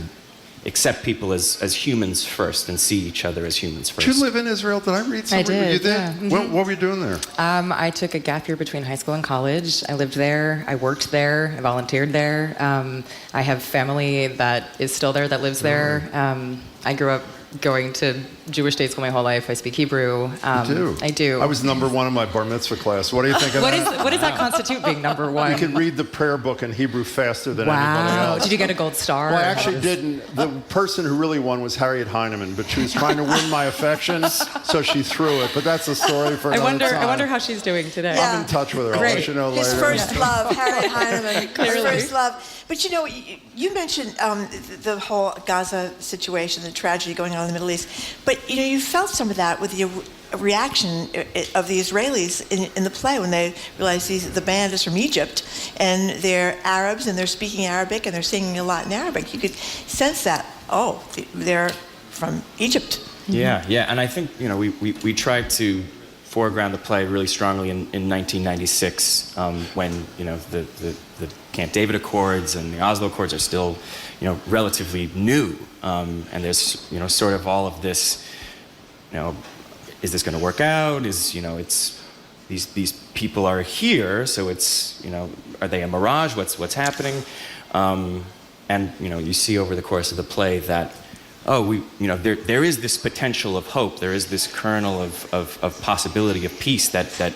Speaker 13: accept people as humans first and see each other as humans first.
Speaker 3: Did you live in Israel? Did I read somewhere?
Speaker 12: I did,
Speaker 3: You did?
Speaker 12: yeah. Mm-hmm.
Speaker 3: What were you doing there?
Speaker 12: I took a gap year between high school and college. I lived there. I worked there. I volunteered there. I have family that is still there, that lives there. I grew up going to Jewish day school my whole life. I speak Hebrew.
Speaker 3: You do?
Speaker 12: I do.
Speaker 3: I was number one in my bar mitzvah class. What do you think of that?
Speaker 12: What does that constitute, being number one?
Speaker 3: You could read the prayer book in Hebrew faster than anybody else.
Speaker 12: Did you get a gold star?
Speaker 3: Well, I actually didn't. The person who really won was Harriet Heinemann, but she was trying to win my affections, so she threw it. But that's a story for another time.
Speaker 12: I wonder how she's doing today.
Speaker 3: I'm in touch with her. I'll let you know later.
Speaker 2: His first love, Harriet Heinemann.
Speaker 12: Clearly.
Speaker 2: His first love. But you know, you mentioned the whole Gaza situation, the tragedy going on in the Middle East. But you know, you felt some of that with the reaction of the Israelis in the play when they realized the band is from Egypt and they're Arabs and they're speaking Arabic and they're singing a lot in Arabic. You could sense that. Oh, they're from Egypt.
Speaker 13: Yeah, and I think you know we tried to foreground the play really strongly in 1996 when you know the Camp David Accords and the Oslo Accords are still you know relatively new, and there's you know sort of all of this you know, is this going to work out? Is you know it's these people are here, so it's you know are they a mirage? What's happening? And you know you see over the course of the play that there is this potential of hope. There is this kernel of possibility of peace that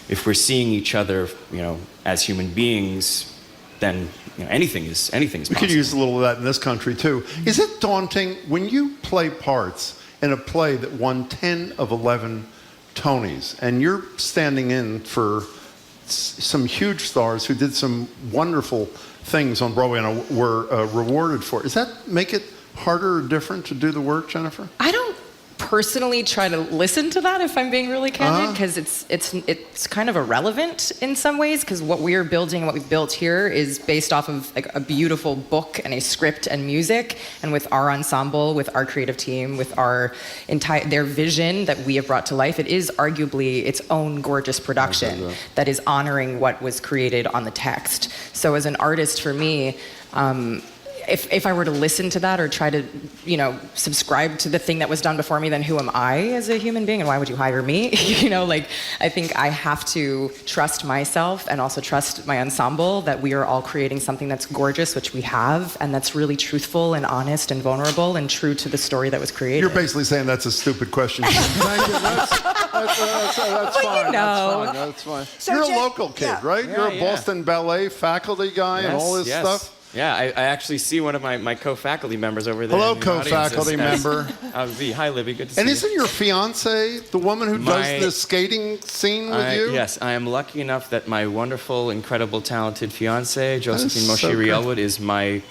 Speaker 13: if we're seeing each other, you know, as human beings, then you know, anything is possible.
Speaker 3: We could use a little of that in this country too. Is it daunting when you play parts in a play that won 10 of 11 Tonys, and you're standing in for some huge stars who did some wonderful things on Broadway and were rewarded for it? Does that make it harder or different to do the work, Jennifer?
Speaker 12: I don't personally try to listen to that, if I'm being really candid, because it's kind of irrelevant in some ways, because what we're building and what we've built here is based off of like a beautiful book and a script and music, and with our ensemble, with our creative team, with their vision that we have brought to life, it is arguably its own gorgeous production that is honoring what was created on the text. So as an artist, for me, if I were to listen to that or try to, you know, subscribe to the thing that was done before me, then who am I as a human being and why would you hire me? You know, like, I think I have to trust myself and also trust my ensemble that we are all creating something that's gorgeous, which we have, and that's really truthful and honest and vulnerable and true to the story that was created.
Speaker 3: You're basically saying that's a stupid question. Thank you. That's fine.
Speaker 12: You know.
Speaker 3: That's fine.
Speaker 2: So
Speaker 3: you're a local kid, right?
Speaker 13: Yeah,
Speaker 3: You're a Boston Ballet faculty guy and all this stuff?
Speaker 13: Yeah, I actually see one of my co-faculty members over there.
Speaker 3: Hello, co-faculty member.
Speaker 13: Hi, Libby. Good to see you.
Speaker 3: And isn't your fiance the woman who does the skating scene with you?
Speaker 13: Yes, I am lucky enough that my wonderful, incredible, talented fiance, Josephine Moshiri Elwood, is my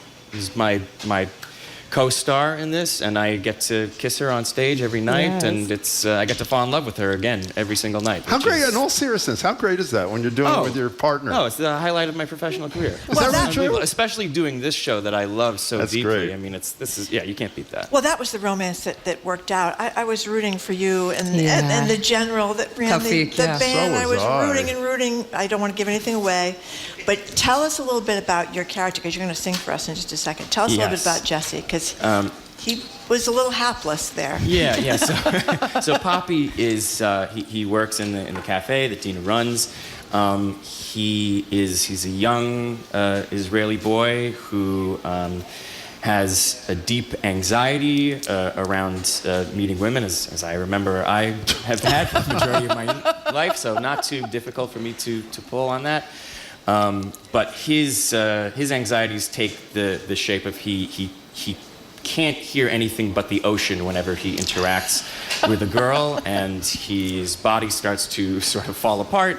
Speaker 13: co-star in this, and I get to kiss her on stage every night, and it's I get to fall in love with her again every single night.
Speaker 3: How great, in all seriousness, how great is that when you're doing it with your partner?
Speaker 13: Oh, it's the highlight of my professional career.
Speaker 3: Is that really true?
Speaker 13: Especially doing this show that I love so deeply.
Speaker 3: Great.
Speaker 13: I mean, you can't beat that.
Speaker 2: Well, that was the romance that worked out. I was rooting for you and the general that ran the band.
Speaker 3: So
Speaker 2: I was rooting. I don't want to give anything away, but tell us a little bit about your character, because you're going to sing for us in just a second. Tell us a little bit about Jesse, because he was a little hapless there.
Speaker 13: Yeah. So Poppy is he works in the cafe that Dina runs. He's a young Israeli boy who has a deep anxiety around meeting women, as I remember I have had for the majority of my life. So not too difficult for me to pull on that. But his anxieties take the shape of he can't hear anything but the ocean whenever he interacts with a girl, and his body starts to sort of fall apart.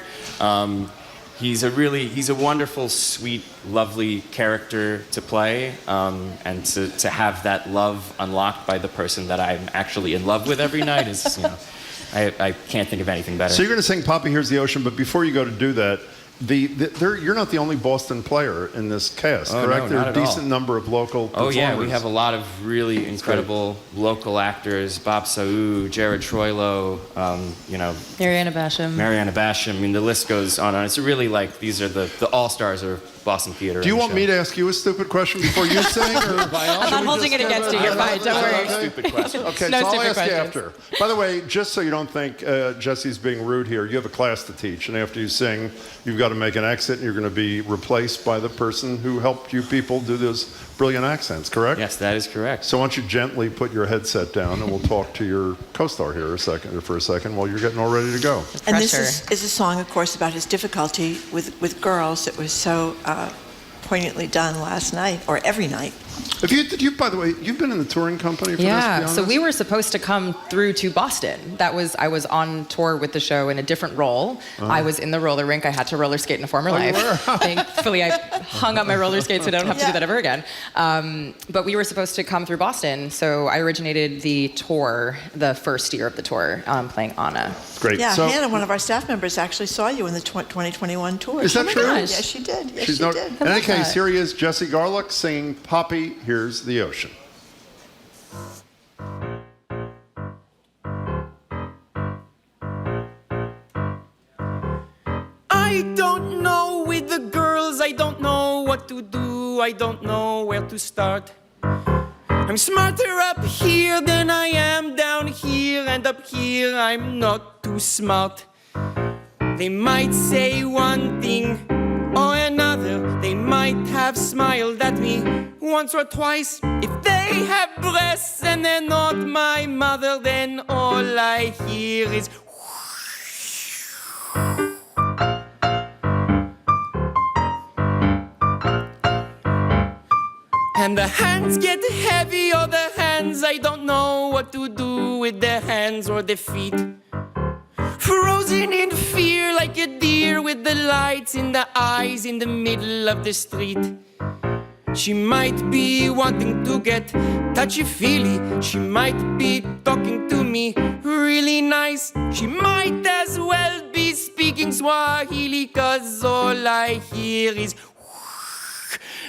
Speaker 13: He's a wonderful, sweet, lovely character to play, and to have that love unlocked by the person that I'm actually in love with every night is, I can't think of anything better.
Speaker 3: So you're going to sing Poppy Here's the Ocean, but before you go to do that, you're not the only Boston player in this cast, correct?
Speaker 13: No,
Speaker 3: there are
Speaker 13: not
Speaker 3: a
Speaker 13: at all.
Speaker 3: decent number of local performers.
Speaker 13: Oh yeah, we have a lot of really incredible local actors: Bob Saou, Jared Troilo,
Speaker 12: Mariana Basham.
Speaker 13: I mean, the list goes on. It's really like these are the all-stars of Boston theater.
Speaker 3: Do you want me to ask you a stupid question before you sing? Or
Speaker 12: I'm not holding it against you. You're fine. Don't worry.
Speaker 13: Stupid question.
Speaker 3: Okay,
Speaker 12: No
Speaker 3: so I'll
Speaker 12: stupid
Speaker 3: ask you
Speaker 12: questions.
Speaker 3: after. By the way, just so you don't think Jesse's being rude here, you have a class to teach, and after you sing, you've got to make an exit, and you're going to be replaced by the person who helped you people do those brilliant accents, correct?
Speaker 13: Yes, that is correct.
Speaker 3: So why don't you gently put your headset down, and we'll talk to your co-star here for a second while you're getting all ready to go.
Speaker 2: And this is a song, of course, about his difficulty with girls. It was so poignantly done last night, or every night.
Speaker 3: By the way, you've been in the touring company for this, to be honest?
Speaker 12: So we were supposed to come through to Boston. I was on tour with the show in a different role. I was in the roller rink. I had to roller skate in a former life. Thankfully, I hung up my roller skates so I don't have to do that ever again. But we were supposed to come through Boston, so I originated the tour, the first year of the tour, playing Anna.
Speaker 3: Great.
Speaker 2: Yeah,
Speaker 3: So,
Speaker 2: Hannah, one of our staff members, actually saw you in the 2021 tour.
Speaker 3: Is that true?
Speaker 2: Yes, she did. Yes, she did.
Speaker 3: In any case, here he is, Jesse Garlick, singing Poppy Here's the Ocean.
Speaker 14: I don't know with the girls, I don't know what to do, I don't know where to start. I'm smarter up here than I am down here, and up here I'm not too smart. They might say one thing or another, they might have smiled at me once or twice. If they have breasts and they're not my mother, then all I hear is and the hands get heavy, or the hands, I don't know what to do with their hands or their feet. Frozen in fear like a deer with the lights in the eyes in the middle of the street. She might be wanting to get touchy-feely. She might be talking to me really nice. She might as well be speaking Swahili, 'cause all I hear is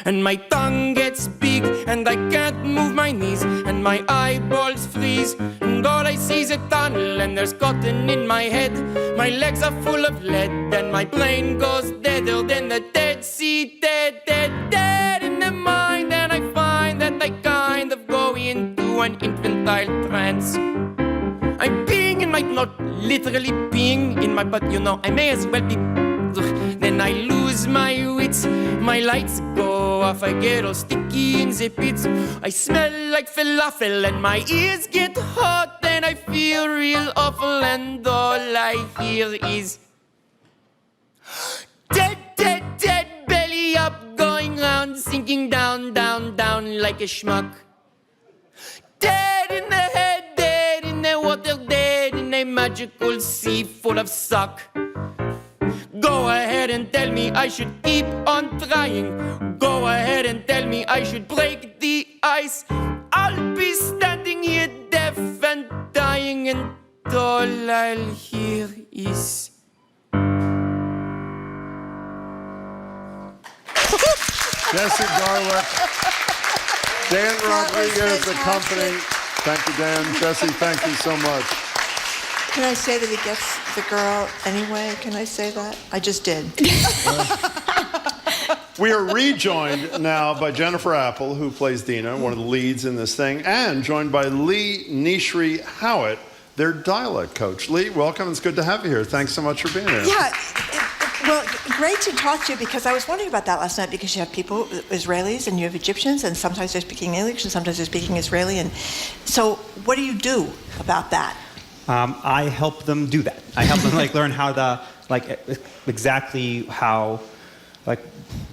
Speaker 14: and my tongue gets big, and I can't move my knees, and my eyeballs freeze, and all I see is a tunnel, and there's cotton in my head. My legs are full of lead, and my brain goes deader than the Dead Sea. Dead, dead, dead in the mind, and I find that I kind of go into an infantile trance. I'm peeing in my, not literally peeing in my, but you know, I may as well be. Then I lose my wits, my lights go off, I get all sticky in the pits. I smell like falafel and my ears get hot, and I feel real awful, and all I hear is dead, dead, dead, belly up, going round, sinking down, down, down like a schmuck. Dead in the head, dead in the water, dead in a magical sea full of suck. Go ahead and tell me I should keep on trying. Go ahead and tell me I should break the ice. I'll be standing here deaf and dying, and all I'll hear is
Speaker 3: Jesse Garlick, Dan Rodriguez, the company. Thank you, Dan. Jesse, thank you so much.
Speaker 2: Can I say that he gets the girl anyway? Can I say that? I just did.
Speaker 3: We are rejoined now by Jennifer Apple, who plays Dina, one of the leads in this thing, and joined by Lee Nishri Howitt, their dialect coach. Lee, welcome. It's good to have you here. Thanks so much for being here.
Speaker 2: Yeah. Well, great to talk to you, because I was wondering about that last night, because you have people, Israelis, and you have Egyptians, and sometimes they're speaking English and sometimes they're speaking Israeli. And so what do you do about that?
Speaker 15: I help them do that. I help them learn how to, exactly how,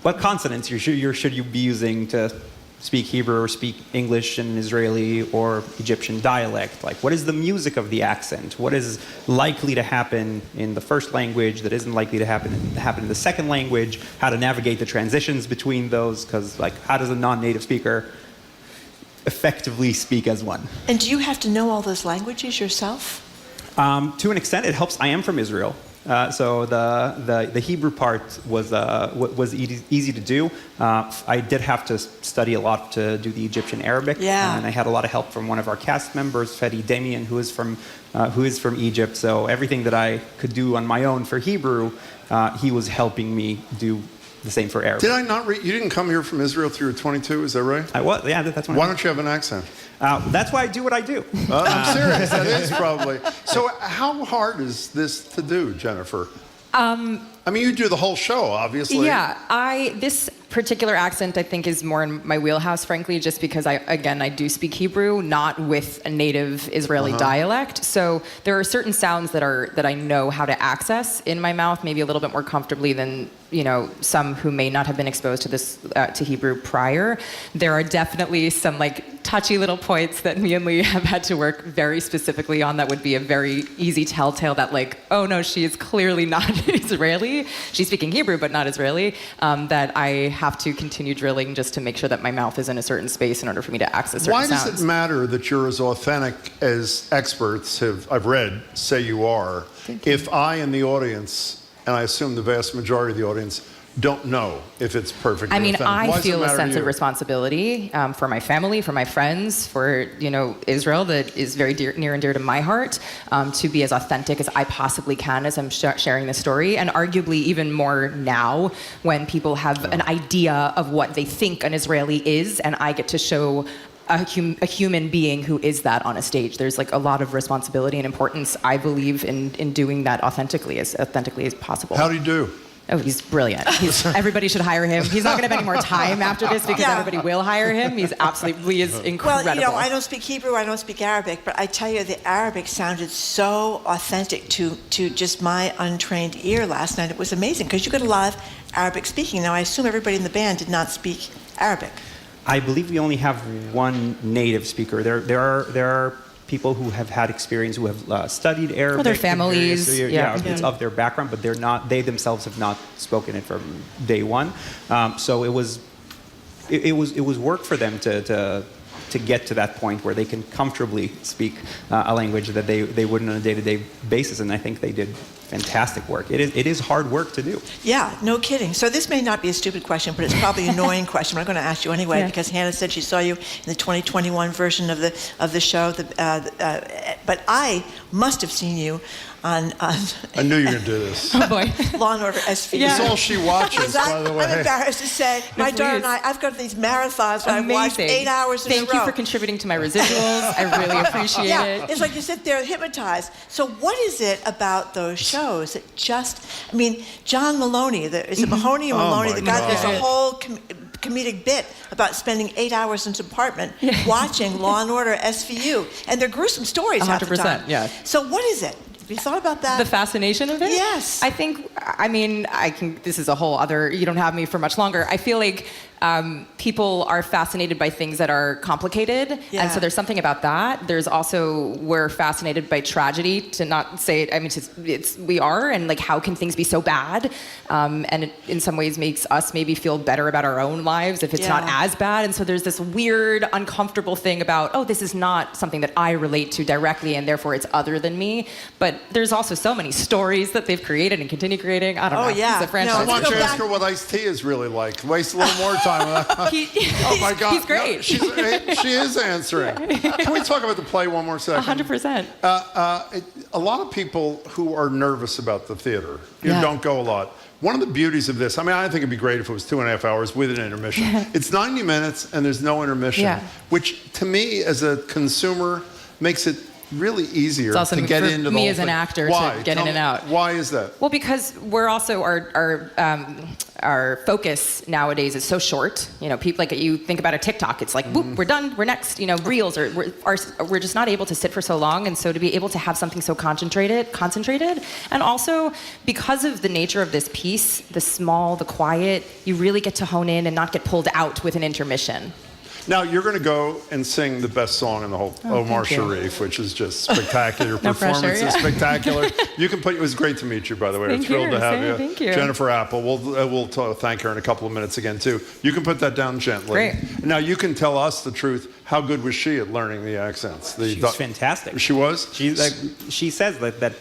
Speaker 15: what consonants should you be using to speak Hebrew or speak English and Israeli or Egyptian dialect? What is the music of the accent? What is likely to happen in the first language that isn't likely to happen in the second language? How to navigate the transitions between those? Because how does a non-native speaker effectively speak as one?
Speaker 2: And do you have to know all those languages yourself?
Speaker 15: To an extent, it helps. I am from Israel. So the Hebrew part was easy to do. I did have to study a lot to do the Egyptian Arabic, and I had a lot of help from one of our cast members, Fedi Damian, who is from Egypt. So everything that I could do on my own for Hebrew, he was helping me do the same for Arabic.
Speaker 3: Did I not read? You didn't come here from Israel till you were 22, is that right?
Speaker 15: I was, yeah, that's when.
Speaker 3: Why don't you have an accent?
Speaker 15: That's why I do what I do.
Speaker 3: I'm serious, that is probably. So how hard is this to do, Jennifer? I mean, you do the whole show, obviously.
Speaker 12: Yeah, this particular accent, I think, is more in my wheelhouse, frankly, just because I do speak Hebrew, not with a native Israeli dialect. So there are certain sounds that I know how to access in my mouth, maybe a little bit more comfortably than some who may not have been exposed to this to Hebrew prior. There are definitely some touchy little points that me and Lee have had to work very specifically on. That would be a very easy telltale that oh no, she is clearly not Israeli. She's speaking Hebrew but not Israeli. That I have to continue drilling just to make sure that my mouth is in a certain space in order for me to access certain sounds.
Speaker 3: Why does it matter that you're as authentic as experts I've read say you are? If I in the audience, and I assume the vast majority of the audience, don't know if it's perfectly authentic.
Speaker 12: I feel a sense of responsibility for my family, for my friends, for Israel, that is very near and dear to my heart, to be as authentic as I possibly can as I'm sharing this story, and arguably even more now when people have an idea of what they think an Israeli is, and I get to show a human being who is that on a stage. There's a lot of responsibility and importance, I believe, in doing that authentically as possible.
Speaker 3: How do you do?
Speaker 12: Oh, he's brilliant. Everybody should hire him. He's not going to have any more time after this because everybody will hire him. He is incredible.
Speaker 2: Well, I don't speak Hebrew, I don't speak Arabic, but I tell you, the Arabic sounded so authentic to just my untrained ear last night. It was amazing because you got a lot of Arabic speaking. Now, I assume everybody in the band did not speak Arabic.
Speaker 15: I believe we only have one native speaker. There are people who have had experience, who have studied Arabic.
Speaker 12: Or their families.
Speaker 15: It's of their background, but they themselves have not spoken it from day one. So it was work for them to get to that point where they can comfortably speak a language that they wouldn't on a day-to-day basis, and I think they did fantastic work. It is hard work to do.
Speaker 2: Yeah, no kidding. So this may not be a stupid question, but it's probably an annoying question. I'm going to ask you anyway because Hannah said she saw you in the 2021 version of the show. But I must have seen you on
Speaker 3: I knew you were going to do this.
Speaker 12: Oh boy.
Speaker 2: Law and Order SVU.
Speaker 3: It's all she watches, by the way.
Speaker 2: I'm embarrassed to say, my daughter and I've got these marathons where I've watched 8 hours in a row.
Speaker 12: Thank you for contributing to my residuals. I really appreciate it.
Speaker 2: It's like you sit there hypnotized. So what is it about those shows that John Maloney, is it Mahoney or Maloney? The guy, there's a whole comedic bit about spending 8 hours in his apartment watching Law and Order SVU. And they're gruesome stories 100%, half the time.
Speaker 12: Yeah.
Speaker 2: So what is it? Have you thought about that?
Speaker 12: The fascination of it?
Speaker 2: Yes.
Speaker 12: This is a whole other, you don't have me for much longer. I feel like people are fascinated by things that are complicated.
Speaker 2: Yeah.
Speaker 12: And so there's something about that. There's also, we're fascinated by tragedy, to not say it, we are, and how can things be so bad? And it in some ways makes us maybe feel better about our own lives if it's not as bad. And so there's this weird, uncomfortable thing about, this is not something that I relate to directly, and therefore it's other than me. But there's also so many stories that they've created and continue creating. I don't know.
Speaker 2: yeah.
Speaker 12: It's a franchise.
Speaker 3: I want you to ask her what iced tea is really like. Waste a little more time on that. Oh my God.
Speaker 12: He's great.
Speaker 3: No, she is answering. Can we talk about the play one more second?
Speaker 12: 100%.
Speaker 3: A lot of people who are nervous about the theater, don't go a lot. One of the beauties of this, I mean, I think it'd be great if it was 2.5 hours with an intermission. It's 90 minutes and there's no intermission, which to me as a consumer makes it really easier to get into the whole thing.
Speaker 12: me as an actor to get in and out.
Speaker 3: Why is that?
Speaker 12: Well, because we're also our focus nowadays is so short. You know, people like you think about a TikTok, it's like, boop, we're done, we're next. You know, reels or we're just not able to sit for so long, and so to be able to have something so concentrated, and also because of the nature of this piece, the small, the quiet, you really get to hone in and not get pulled out with an intermission.
Speaker 3: Now, you're going to go and sing the best song in the whole Omar Sharif, which is just spectacular.
Speaker 12: No
Speaker 3: Performance
Speaker 12: pressure,
Speaker 3: is spectacular. You can put. It was great to meet you, by the way. We're thrilled to have you.
Speaker 12: Thank you.
Speaker 3: Jennifer Apple. We'll thank her in a couple of minutes again, too. You can put that down gently.
Speaker 12: Great.
Speaker 3: Now, you can tell us the truth. How good was she at learning the accents?
Speaker 15: She was fantastic.
Speaker 3: She was?
Speaker 15: She says that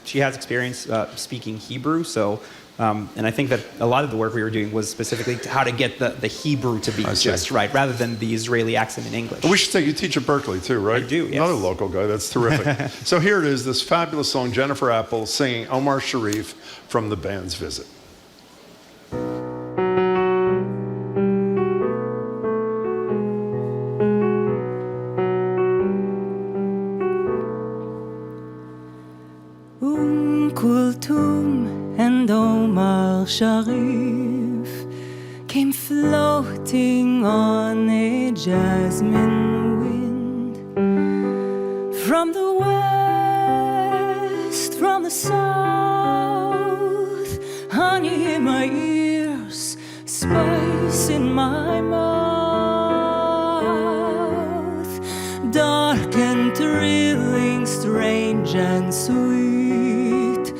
Speaker 15: she has experience speaking Hebrew, so... and I think that a lot of the work we were doing was specifically how to get the Hebrew to be just right, rather than the Israeli accent in English.
Speaker 3: We should say you teach at Berkeley too, right?
Speaker 15: I do, yes.
Speaker 3: Another local guy. That's terrific. So here it is, this fabulous song, Jennifer Apple singing Omar Sharif from the band's Visit.
Speaker 16: Kultum and Omar Sharif came floating on a jasmine wind from the west, from the south, honey in my ears, spice in my mouth, dark and thrilling, strange and sweet,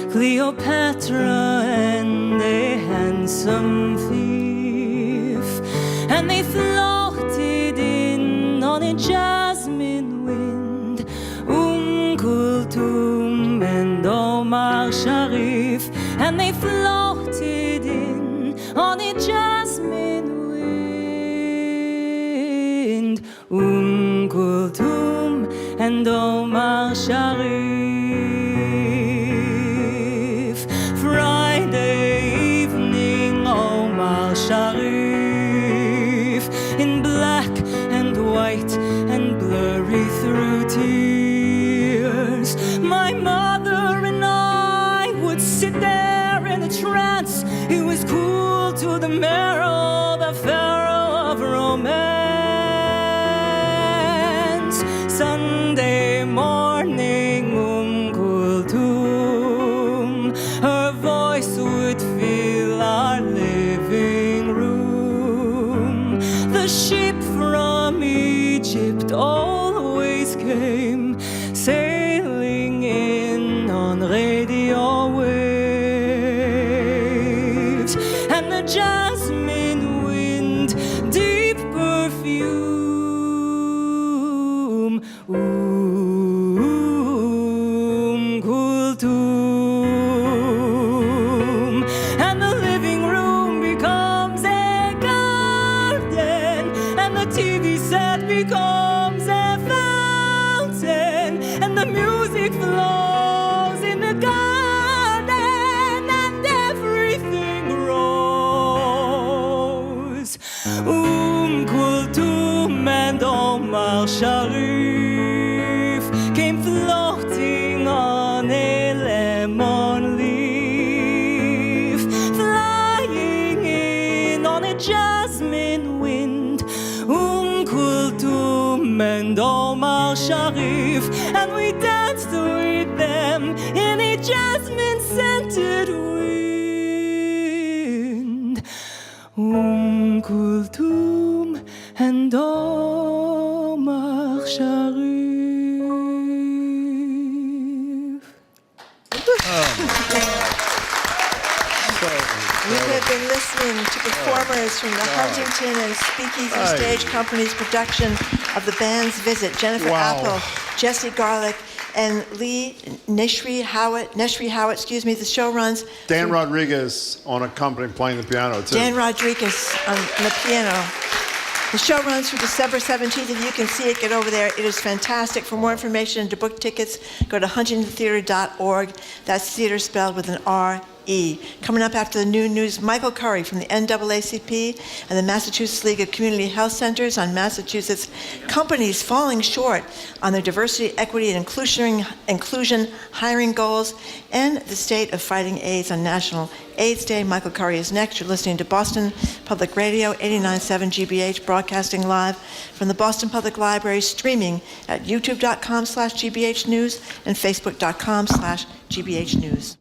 Speaker 16: Cleopatra and a handsome thief, and they floated in on a jasmine wind, Kulthum and Omar Sharif, and they floated in on a jasmine wind, Kulthum and Omar Sharif. Sharif in black and white and blurry through tears. My mother and I would sit there in a trance. It was cool to the marrow, the pharaoh of romance. Sunday morning, Kulthum, her voice would fill our living room. The ship from Egypt always came sailing in on radio waves, and the jasmine wind, deep perfume, Kulthum, and the living room becomes a garden, and the TV set becomes a fountain, and the music flows in the garden, and everything grows. Kulthum and Omar Sharif came floating on a lemon leaf, flying in on a jasmine wind, Kulthum and Omar Sharif, and we danced with them in a jasmine-scented wind, Kulthum and Omar Sharif.
Speaker 2: We have been listening to performers from the Huntington and Speakeasy Stage Company's production of the band's Visit. Jennifer Apple, Jesse Garlick, and Lee Neshri Howitt, the show runs.
Speaker 3: Dan Rodriguez on accompanying playing the piano, too.
Speaker 2: Dan Rodriguez on the piano. The show runs through December 17th. If you can see it, get over there. It is fantastic. For more information and to book tickets, go to huntingtontheater.org. That's theater spelled with an R-E. Coming up after the noon news, Michael Curry from the NAACP and the Massachusetts League of Community Health Centers on Massachusetts companies falling short on their diversity, equity, and inclusion hiring goals, and the state of fighting AIDS on National AIDS Day. Michael Curry is next. You're listening to Boston Public Radio, 89.7 GBH, broadcasting live from the Boston Public Library, streaming at youtube.com/GBH News and facebook.com/GBH News.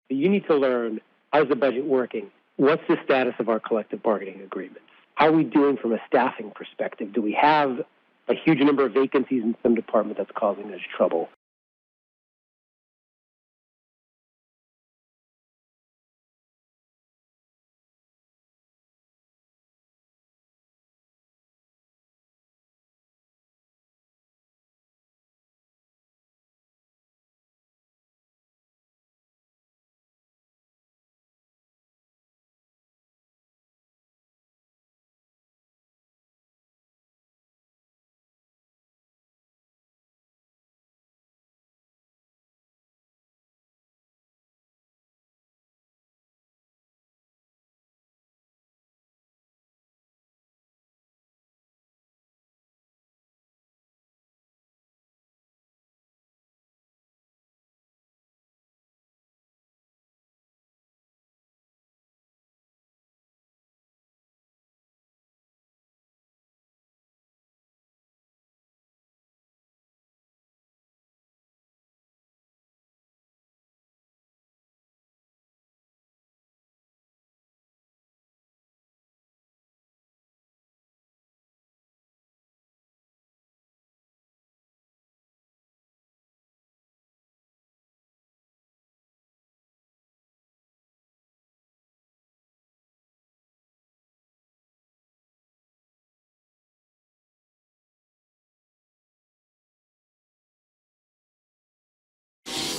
Speaker 17: You need to learn, how's the budget working? What's the status of our collective bargaining agreements? How are we doing from a staffing perspective? Do we have a huge number of vacancies in some department that's causing us trouble?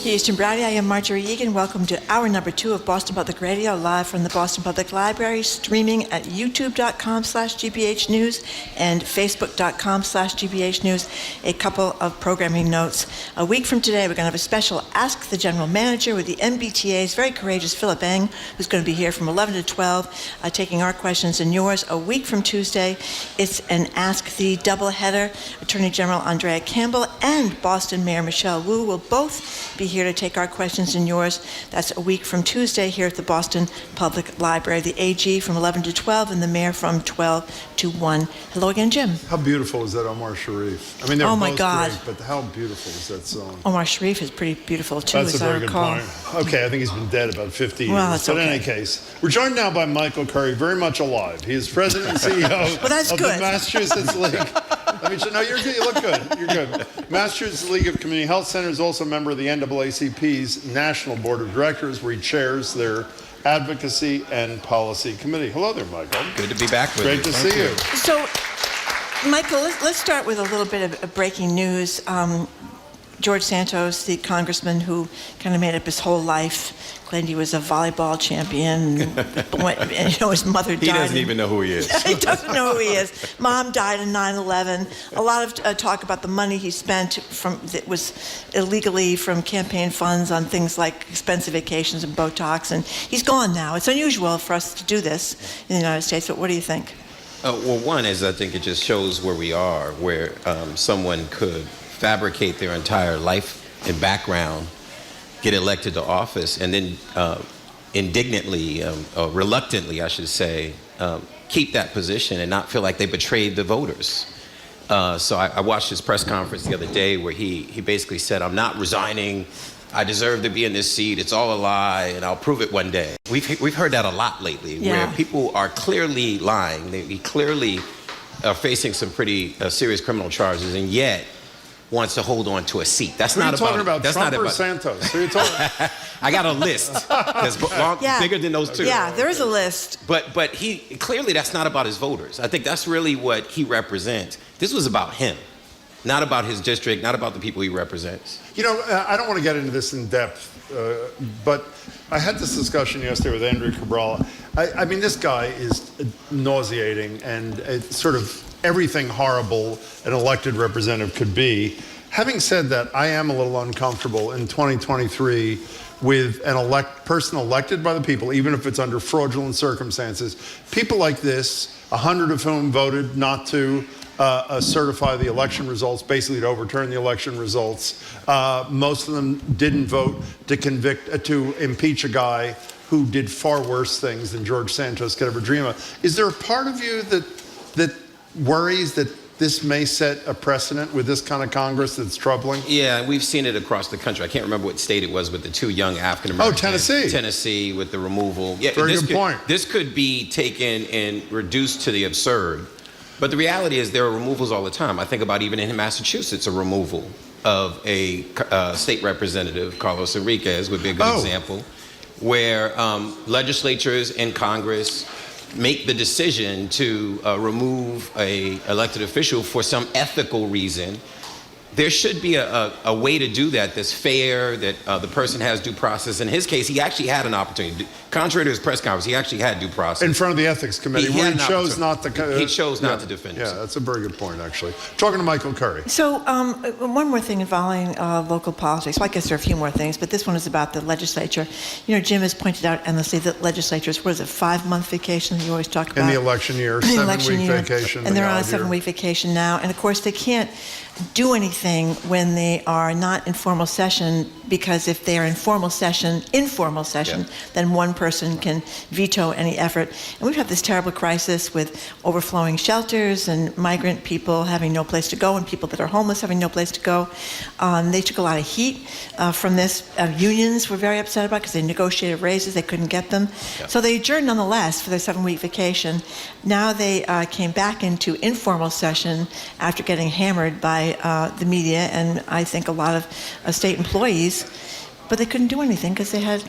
Speaker 2: Houston Browdy, I am Marjorie Egan. Welcome to hour number 2 of Boston Public Radio, live from the Boston Public Library, streaming at youtube.com/GBH News and facebook.com/GBH News. A couple of programming notes. A week from today, we're going to have a special Ask the General Manager with the MBTA's very courageous Philip Eng, who's going to be here from 11 to 12, taking our questions and yours. A week from Tuesday, it's an Ask the doubleheader. Attorney General Andrea Campbell and Boston Mayor Michelle Wu will both be here to take our questions and yours. That's a week from Tuesday here at the Boston Public Library. The AG from 11 to 12 and the mayor from 12 to 1. Hello again, Jim.
Speaker 3: How beautiful is that Omar Sharif? I mean, they're
Speaker 2: oh my
Speaker 3: both
Speaker 2: God.
Speaker 3: great, but how beautiful is that song?
Speaker 2: Omar Sharif is pretty beautiful too,
Speaker 3: That's
Speaker 2: as
Speaker 3: a
Speaker 2: I
Speaker 3: very good
Speaker 2: recall.
Speaker 3: point. Okay, I think he's been dead about 50 years.
Speaker 2: Well, that's
Speaker 3: but in
Speaker 2: okay.
Speaker 3: any case, we're joined now by Michael Curry, very much alive. He is president and CEO
Speaker 2: Well, that's
Speaker 3: of
Speaker 2: good.
Speaker 3: the Massachusetts League. I mean, no, you're good. You look good. You're good. Massachusetts League of Community Health Centers, also a member of the NAACP's National Board of Directors, where he chairs their Advocacy and Policy Committee. Hello there, Michael.
Speaker 18: Good to be back with you.
Speaker 3: Great to see you.
Speaker 2: So, Michael, let's start with a little bit of breaking news. George Santos, the congressman who kind of made up his whole life, claimed he was a volleyball champion, and his mother died.
Speaker 18: He doesn't even know who he is.
Speaker 2: He doesn't know who he is. Mom died in 9/11. A lot of talk about the money he spent that was illegally from campaign funds on things like expensive vacations and Botox, and he's gone now. It's unusual for us to do this in the United States, but what do you think?
Speaker 18: Well, one is I think it just shows where we are, where someone could fabricate their entire life and background, get elected to office, and then indignantly, or reluctantly, I should say, keep that position and not feel like they betrayed the voters. So I watched his press conference the other day where he basically said, I'm not resigning. I deserve to be in this seat. It's all a lie, and I'll prove it one day. We've heard that a lot lately, where people are clearly lying. They clearly are facing some pretty serious criminal charges, and yet wants to hold on to a seat. That's
Speaker 3: What
Speaker 18: not
Speaker 3: are you talking about,
Speaker 18: that's
Speaker 3: Trump
Speaker 18: not
Speaker 3: or
Speaker 18: about
Speaker 3: Santos? Who are you talking
Speaker 18: I got a list that's bigger than those two.
Speaker 2: Yeah, there is a list.
Speaker 18: But he clearly that's not about his voters. I think that's really what he represents. This was about him, not about his district, not about the people he represents.
Speaker 3: You know, I don't want to get into this in depth, but I had this discussion yesterday with Andrew Cabral. I mean, this guy is nauseating and it's sort of everything horrible an elected representative could be. Having said that, I am a little uncomfortable in 2023 with an person elected by the people, even if it's under fraudulent circumstances. People like this, 100 of whom voted not to certify the election results, basically to overturn the election results. Most of them didn't vote to impeach a guy who did far worse things than George Santos could ever dream of. Is there a part of you that worries that this may set a precedent with this kind of Congress that's troubling?
Speaker 18: Yeah, we've seen it across the country. I can't remember what state it was with the 2 young African Americans.
Speaker 3: Oh, Tennessee.
Speaker 18: Tennessee with the removal. Yeah,
Speaker 3: Very good point.
Speaker 18: This could be taken and reduced to the absurd. But the reality is there are removals all the time. I think about even in Massachusetts, a removal of a state representative, Carlos Enriquez would be a good example, where legislatures and Congress make the decision to remove a elected official for some ethical reason. There should be a way to do that that's fair, that the person has due process. In his case, he actually had an opportunity. Contrary to his press conference, he actually had due process.
Speaker 3: In front of the Ethics Committee, where he chose not to...
Speaker 18: he chose not to defend himself.
Speaker 3: Yeah, that's a very good point, actually. Talking to Michael Curry.
Speaker 2: So one more thing involving local politics. Well, I guess there are a few more things, but this one is about the legislature. You know, Jim has pointed out endlessly that legislatures, what is it, 5-month vacation you always talk about?
Speaker 3: In the election year, 7-week vacation.
Speaker 2: And they're on a 7-week vacation now. And of course, they can't do anything when they are not in formal session, because if they are in informal session, then one person can veto any effort. And we've had this terrible crisis with overflowing shelters and migrant people having no place to go and people that are homeless having no place to go. They took a lot of heat from this. Unions were very upset about it because they negotiated raises, they couldn't get them. So they adjourned nonetheless for their 7-week vacation. Now they came back into informal session after getting hammered by the media and I think a lot of state employees, but they couldn't do anything because they had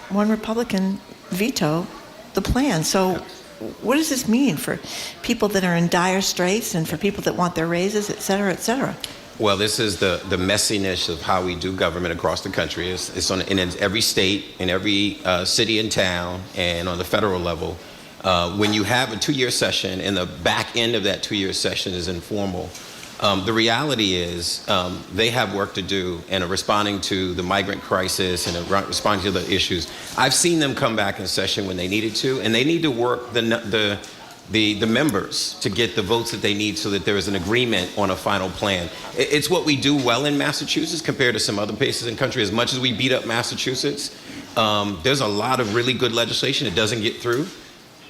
Speaker 2: one Republican veto the plan. So what does this mean for people that are in dire straits and for people that want their raises, et cetera, et cetera?
Speaker 18: Well, this is the messiness of how we do government across the country. It's in every state, in every city and town, and on the federal level. When you have a 2-year session and the back end of that 2-year session is informal, the reality is they have work to do and are responding to the migrant crisis and are responding to the issues. I've seen them come back in session when they needed to, and they need to work the members to get the votes that they need so that there is an agreement on a final plan. It's what we do well in Massachusetts compared to some other places in the country. As much as we beat up Massachusetts, there's a lot of really good legislation that doesn't get through.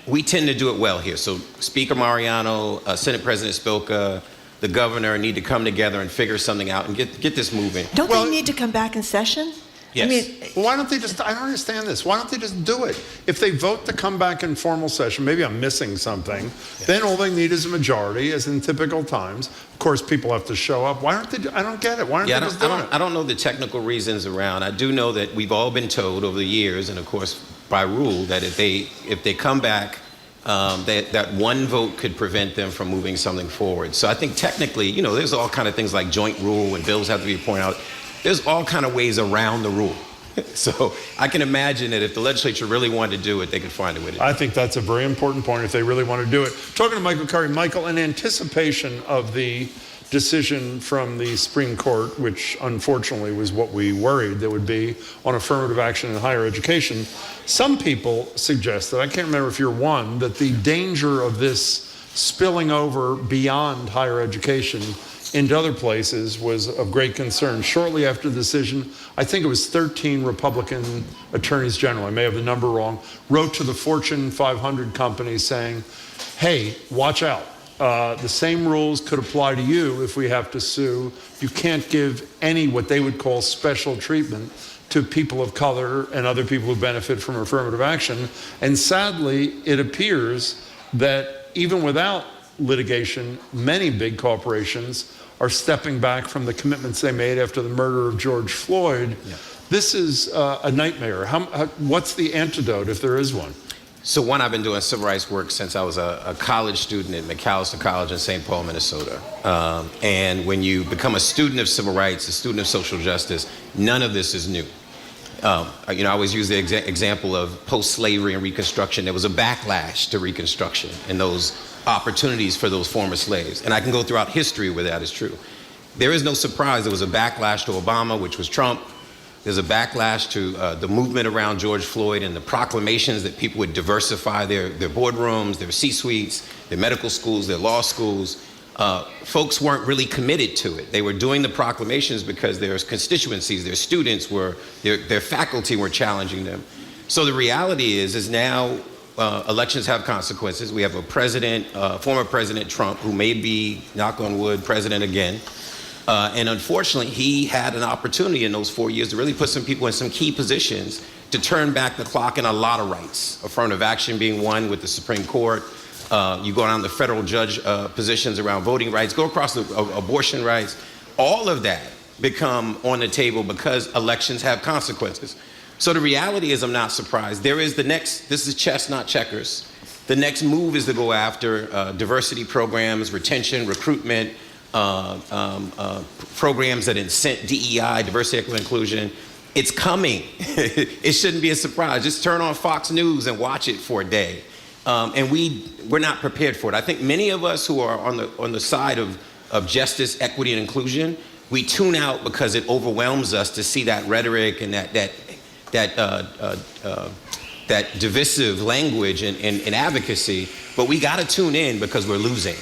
Speaker 18: We tend to do it well here. So Speaker Mariano, Senate President Spilka, the governor need to come together and figure something out and get this moving.
Speaker 2: Don't they need to come back in session?
Speaker 18: Yes.
Speaker 2: I mean,
Speaker 3: well, why don't they just, I don't understand this. Why don't they just do it? If they vote to come back in formal session, maybe I'm missing something, then all they need is a majority, as in typical times. Of course, people have to show up. Why aren't they, I don't get it. Why aren't they just doing it?
Speaker 18: I don't know the technical reasons around. I do know that we've all been told over the years, and of course, by rule, that if they come back, that one vote could prevent them from moving something forward. So I think technically, you know, there's all kind of things like joint rule and bills have to be pointed out. There's all kind of ways around the rule. So I can imagine that if the legislature really wanted to do it, they could find a way to do it.
Speaker 3: I think that's a very important point if they really want to do it. Talking to Michael Curry. Michael, in anticipation of the decision from the Supreme Court, which unfortunately was what we worried there would be on affirmative action in higher education, some people suggested, I can't remember if you're one, that the danger of this spilling over beyond higher education into other places was of great concern. Shortly after the decision, I think it was 13 Republican attorneys general, I may have the number wrong, wrote to the Fortune 500 companies saying, hey, watch out. The same rules could apply to you if we have to sue. You can't give any what they would call special treatment to people of color and other people who benefit from affirmative action. And sadly, it appears that even without litigation, many big corporations are stepping back from the commitments they made after the murder of George Floyd. Yeah. This is a nightmare. What's the antidote, if there is one?
Speaker 18: So one, I've been doing civil rights work since I was a college student at McAllister College in St. Paul, Minnesota. And when you become a student of civil rights, a student of social justice, none of this is new. I always use the example of post-slavery and Reconstruction. There was a backlash to Reconstruction and those opportunities for those former slaves. And I can go throughout history where that is true. There is no surprise there was a backlash to Obama, which was Trump. There's a backlash to the movement around George Floyd and the proclamations that people would diversify their boardrooms, their C-suites, their medical schools, their law schools. Folks weren't really committed to it. They were doing the proclamations because their constituencies, their students their faculty were challenging them. So the reality is now elections have consequences. We have a president, former President Trump, who may be, knock on wood, president again. And unfortunately, he had an opportunity in those 4 years to really put some people in some key positions to turn back the clock in a lot of rights. Affirmative action being one with the Supreme Court. You go down the federal judge positions around voting rights, go across the abortion rights. All of that become on the table because elections have consequences. So the reality is, I'm not surprised. There is the next, this is chess, not checkers. The next move is to go after diversity programs, retention, recruitment, programs that incent DEI, diversity, equity, inclusion. It's coming. It shouldn't be a surprise. Just turn on Fox News and watch it for a day. And we're not prepared for it. I think many of us who are on the side of justice, equity, and inclusion, we tune out because it overwhelms us to see that rhetoric and that divisive language and advocacy. But we got to tune in because we're losing.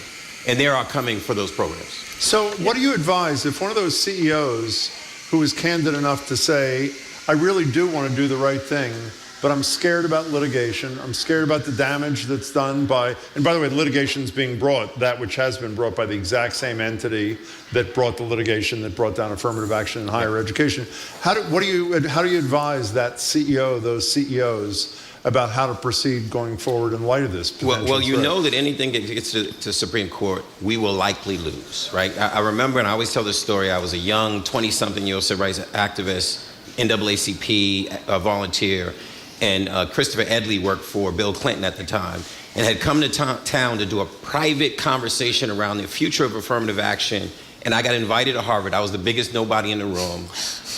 Speaker 18: And they are coming for those programs.
Speaker 3: So what do you advise if one of those CEOs who is candid enough to say, I really do want to do the right thing, but I'm scared about litigation. I'm scared about the damage that's done by, and by the way, litigation is being brought, that which has been brought by the exact same entity that brought the litigation that brought down affirmative action in higher education. How do you advise that CEO, those CEOs, about how to proceed going forward in light of this potential
Speaker 18: Well, you
Speaker 3: threat?
Speaker 18: know that anything that gets to Supreme Court, we will likely lose, right? I remember, and I always tell this story, I was a young 20-something-year-old civil rights activist, NAACP volunteer, and Christopher Edley worked for Bill Clinton at the time, and had come to town to do a private conversation around the future of affirmative action, and I got invited to Harvard. I was the biggest nobody in the room.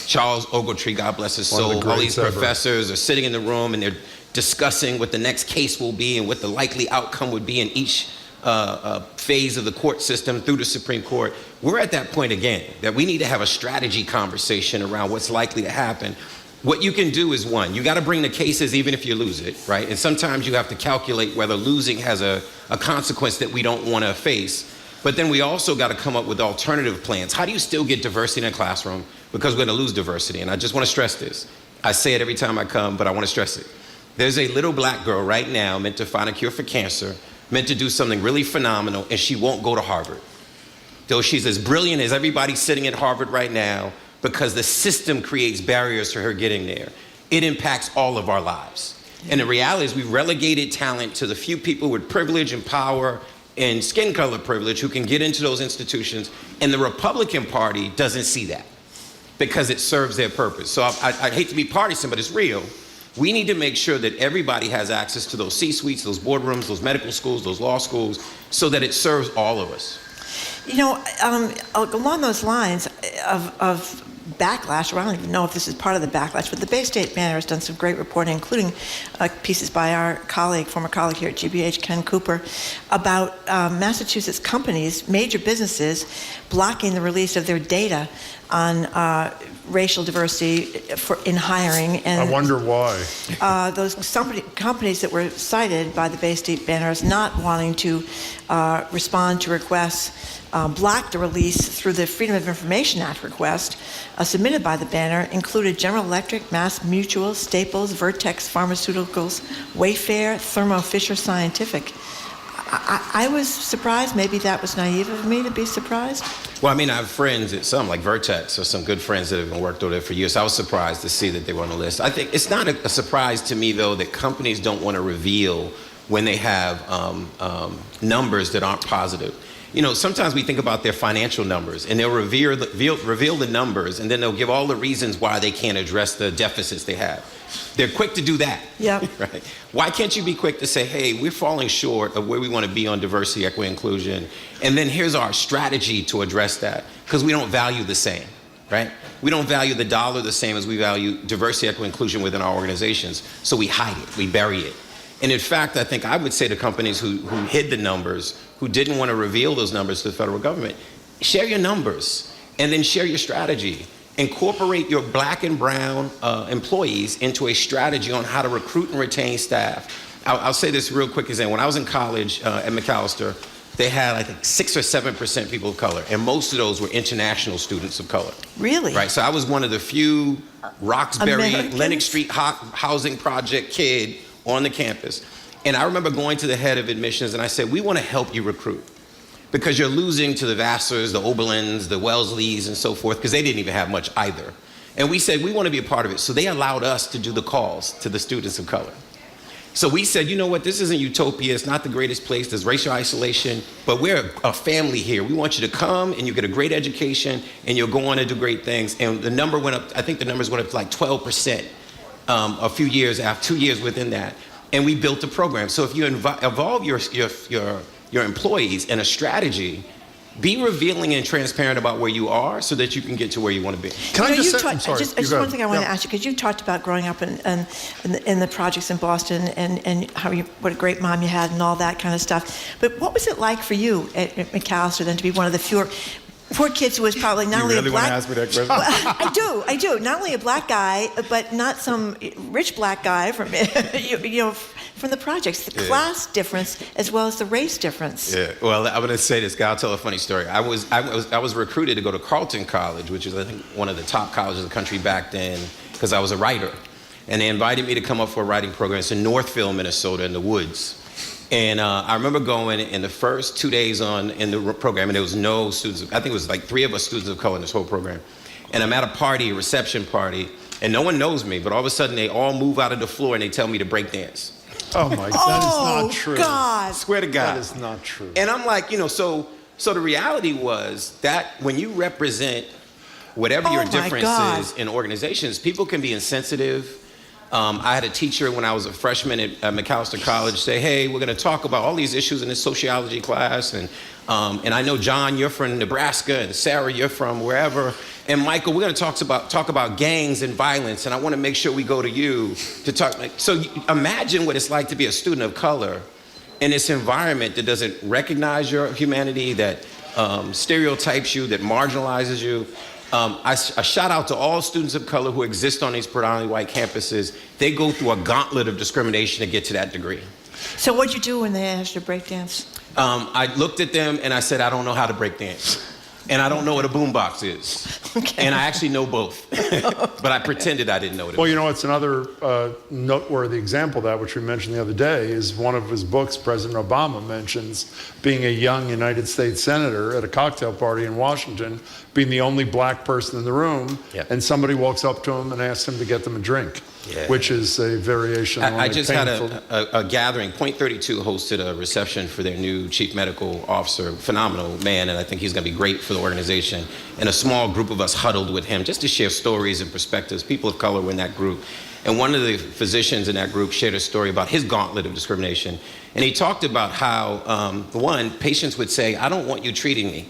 Speaker 18: Charles Ogletree, God bless his soul, all these professors are sitting in the room, and they're discussing what the next case will be and what the likely outcome would be in each phase of the court system through the Supreme Court. We're at that point again, that we need to have a strategy conversation around what's likely to happen. What you can do is, one, you got to bring the cases even if you lose it, right? And sometimes you have to calculate whether losing has a consequence that we don't want to face. But then we also got to come up with alternative plans. How do you still get diversity in a classroom? Because we're going to lose diversity. And I just want to stress this. I say it every time I come, but I want to stress it. There's a little black girl right now meant to find a cure for cancer, meant to do something really phenomenal, and she won't go to Harvard. Though she's as brilliant as everybody sitting at Harvard right now, because the system creates barriers for her getting there. It impacts all of our lives. And the reality is we've relegated talent to the few people with privilege and power and skin color privilege who can get into those institutions, and the Republican Party doesn't see that because it serves their purpose. So I hate to be partisan, but it's real. We need to make sure that everybody has access to those C-suites, those boardrooms, those medical schools, those law schools, so that it serves all of us.
Speaker 2: You know, along those lines of backlash, or I don't even know if this is part of the backlash, but the Bay State Banner has done some great reporting, including pieces by our colleague, former colleague here at GBH, Ken Cooper, about Massachusetts companies, major businesses, blocking the release of their data on racial diversity in hiring. And
Speaker 3: I wonder why.
Speaker 2: Those companies that were cited by the Bay State Banner as not wanting to respond to requests blocked the release through the Freedom of Information Act request submitted by the Banner included General Electric, Mass Mutual, Staples, Vertex Pharmaceuticals, Wayfair, Thermo Fisher Scientific. I was surprised. Maybe that was naive of me to be surprised.
Speaker 18: Well, I mean, I have friends at some, like Vertex, or some good friends that have been worked over there for years. So I was surprised to see that they were on the list. I think it's not a surprise to me, though, that companies don't want to reveal when they have numbers that aren't positive. You know, sometimes we think about their financial numbers, and they'll reveal the numbers, and then they'll give all the reasons why they can't address the deficits they have. They're quick to do that.
Speaker 2: Yeah.
Speaker 18: Right? Why can't you be quick to say, hey, we're falling short of where we want to be on diversity, equity, inclusion, and then here's our strategy to address that, because we don't value the same, right? We don't value the dollar the same as we value diversity, equity, inclusion within our organizations, so we hide it, we bury it. And in fact, I think I would say to companies who hid the numbers, who didn't want to reveal those numbers to the federal government, share your numbers and then share your strategy. Incorporate your black and brown employees into a strategy on how to recruit and retain staff. I'll say this real quick example. When I was in college at Macalester, they had, I think, 6 or 7% people of color, and most of those were international students of color.
Speaker 2: Really?
Speaker 18: Right, so I was one of the few Roxbury,
Speaker 2: Americans?
Speaker 18: Lenox Street housing project kid on the campus. And I remember going to the head of admissions and I said, we want to help you recruit because you're losing to the Vassars, the Oberlins, the Welsleys, and so forth, because they didn't even have much either. And we said, we want to be a part of it. So they allowed us to do the calls to the students of color. So we said, you know what, this isn't utopia. It's not the greatest place. There's racial isolation, but we're a family here. We want you to come and you get a great education and you'll go on and do great things. And the number went up, I think the numbers went up to like 12% a few years after, 2 years within that. And we built a program. So if you involve your employees in a strategy, be revealing and transparent about where you are so that you can get to where you want to be.
Speaker 2: Can I just say, just one thing I want to ask you, because you talked about growing up in the projects in Boston and how what a great mom you had and all that kind of stuff. But what was it like for you at Macalester then to be one of the four kids who was probably not only
Speaker 3: really
Speaker 2: a black.
Speaker 3: Want to ask me that question?
Speaker 2: Well, I do. Not only a black guy, but not some rich black guy from from the projects. The class difference as well as the race difference.
Speaker 18: Yeah. Well, I'm going to say this. I'll tell a funny story. I was recruited to go to Carleton College, which is I think one of the top colleges in the country back then, because I was a writer, and they invited me to come up for a writing program. It's in Northfield, Minnesota, in the woods. And I remember going in the first 2 days in the program, and there was no students. I think it was like 3 of us students of color in this whole program. And I'm at a party, a reception party, and no one knows me, but all of a sudden they all move out of the floor and they tell me to break dance.
Speaker 3: Oh my God, that is not true.
Speaker 2: God.
Speaker 18: Swear to God.
Speaker 3: That is not true.
Speaker 18: And I'm like, so the reality was that when you represent whatever your difference is in organizations, people can be insensitive. I had a teacher when I was a freshman at Macalester College say, hey, we're going to talk about all these issues in this sociology class. And I know, John, you're from Nebraska, and Sarah, you're from wherever. And Michael, we're going to talk about gangs and violence, and I want to make sure we go to you to talk. So imagine what it's like to be a student of color in this environment that doesn't recognize your humanity, that stereotypes you, that marginalizes you. I shout out to all students of color who exist on these predominantly white campuses. They go through a gauntlet of discrimination to get to that degree.
Speaker 2: So what'd you do when they asked you to break dance?
Speaker 18: I looked at them and I said, I don't know how to break dance. And I don't know what a boombox is. Okay. And I actually know both. But I pretended I didn't know it.
Speaker 3: Well, you know, it's another noteworthy example of that, which we mentioned the other day, is one of his books, President Obama mentions being a young United States senator at a cocktail party in Washington, being the only black person in the room, and somebody walks up to him and asks him to get them a drink. Yeah. Which is a variation on
Speaker 18: I just had a gathering. Point 32 hosted a reception for their new chief medical officer, phenomenal man, and I think he's going to be great for the organization. And a small group of us huddled with him just to share stories and perspectives. People of color were in that group. And one of the physicians in that group shared a story about his gauntlet of discrimination. And he talked about how, one, patients would say, I don't want you treating me,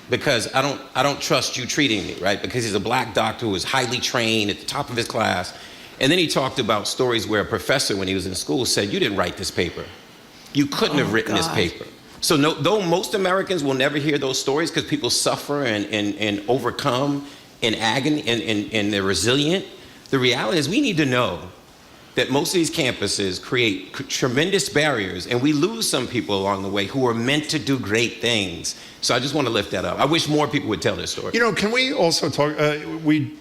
Speaker 18: because I don't trust you treating me, right? Because he's a black doctor who was highly trained at the top of his class. And then he talked about stories where a professor, when he was in school, said, you didn't write this paper. You couldn't have written this paper. So though most Americans will never hear those stories because people suffer and overcome in agony and they're resilient, the reality is we need to know that most of these campuses create tremendous barriers, and we lose some people along the way who are meant to do great things. So I just want to lift that up. I wish more people would tell this story.
Speaker 3: You know, can we also talk, we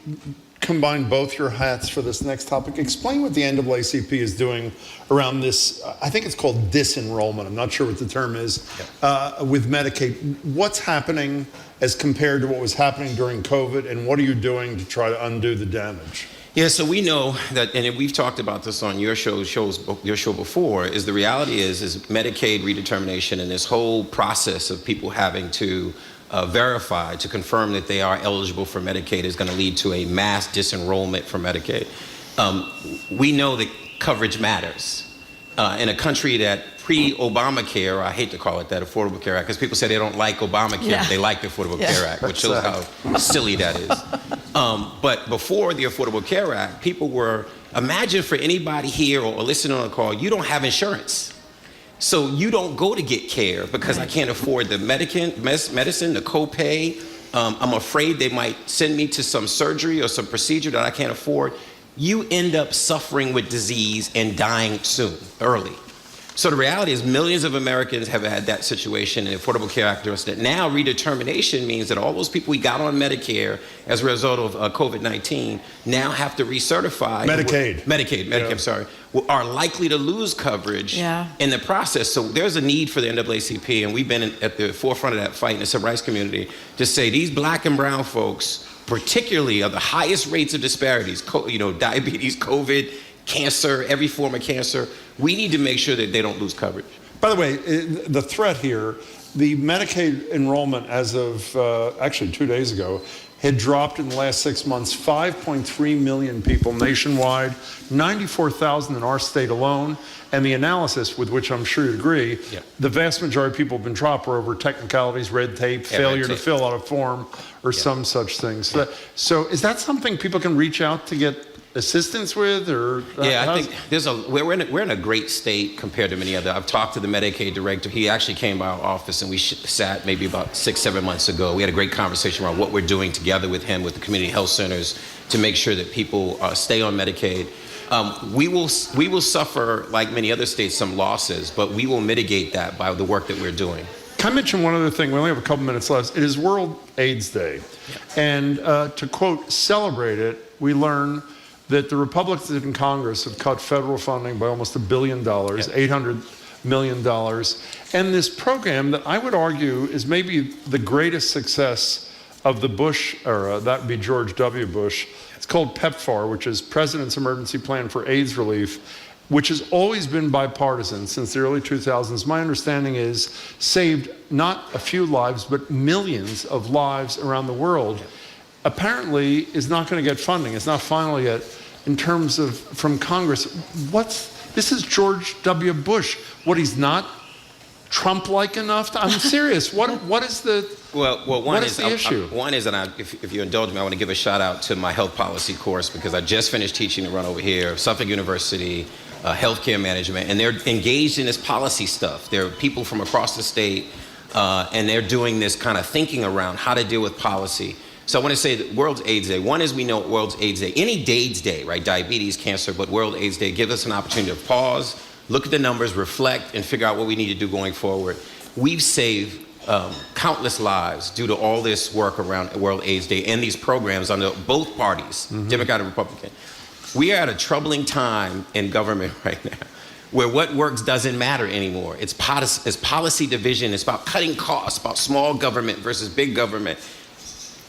Speaker 3: combine both your hats for this next topic. Explain what the NAACP is doing around this, I think it's called disenrollment. I'm not sure what the term is, with Medicaid. What's happening as compared to what was happening during COVID, and what are you doing to try to undo the damage?
Speaker 18: Yeah, so we know that, and we've talked about this on your show before, is the reality is Medicaid redetermination and this whole process of people having to verify to confirm that they are eligible for Medicaid is going to lead to a mass disenrollment from Medicaid. We know that coverage matters. In a country that pre-Obamacare, I hate to call it that, Affordable Care Act, because people say they don't like Obamacare, they like the Affordable Care Act, which shows how silly that is. But before the Affordable Care Act, people were, imagine for anybody here or listening on the call, you don't have insurance. So you don't go to get care because I can't afford the medicine, the copay. I'm afraid they might send me to some surgery or some procedure that I can't afford. You end up suffering with disease and dying soon, early. So the reality is millions of Americans have had that situation, and the Affordable Care Act addressed it. Now redetermination means that all those people we got on Medicare as a result of COVID-19 now have to recertify. Medicaid,
Speaker 3: Yeah.
Speaker 18: I'm sorry, are likely to lose coverage in the process. So there's a need for the NAACP, and we've been at the forefront of that fight in the civil rights community to say these black and brown folks particularly are the highest rates of disparities, diabetes, COVID, cancer, every form of cancer. We need to make sure that they don't lose coverage.
Speaker 3: By the way, the threat here, the Medicaid enrollment as of actually 2 days ago had dropped in the last 6 months, 5.3 million people nationwide, 94,000 in our state alone. And the analysis, with which I'm sure you'd agree, the vast majority of people have been dropped were over technicalities, red tape, failure to fill out a form, or some such things. So is that something people can reach out to get assistance with, or
Speaker 18: I think we're in a great state compared to many other. I've talked to the Medicaid director. He actually came by our office, and we sat maybe about 6-7 months ago. We had a great conversation around what we're doing together with him, with the community health centers, to make sure that people stay on Medicaid. We will suffer, like many other states, some losses, but we will mitigate that by the work that we're doing.
Speaker 3: Can I mention one other thing? We only have a couple minutes left. It is World AIDS Day. And to quote, celebrate it, we learn that the Republicans in Congress have cut federal funding by almost $1 billion, $800 million. And this program that I would argue is maybe the greatest success of the Bush era, that would be George W. Bush. It's called PEPFAR, which is President's Emergency Plan for AIDS Relief, which has always been bipartisan since the early 2000s. My understanding is saved not a few lives, but millions of lives around the world. Apparently is not going to get funding. It's not final yet in terms of from Congress. This is George W. Bush. What, he's not Trump-like enough? I'm serious. What is the
Speaker 18: one
Speaker 3: is the issue?
Speaker 18: One is, and if you indulge me, I want to give a shout out to my health policy course, because I just finished teaching to run over here, Suffolk University, healthcare management, and they're engaged in this policy stuff. There are people from across the state, and they're doing this kind of thinking around how to deal with policy. So I want to say that World AIDS Day, one is we know World AIDS Day, any AIDS Day, right, diabetes, cancer, but World AIDS Day gives us an opportunity to pause, look at the numbers, reflect, and figure out what we need to do going forward. We've saved countless lives due to all this work around World AIDS Day and these programs under both parties, Democrat and Republican. We are at a troubling time in government right now, where what works doesn't matter anymore. It's policy division. It's about cutting costs, about small government versus big government.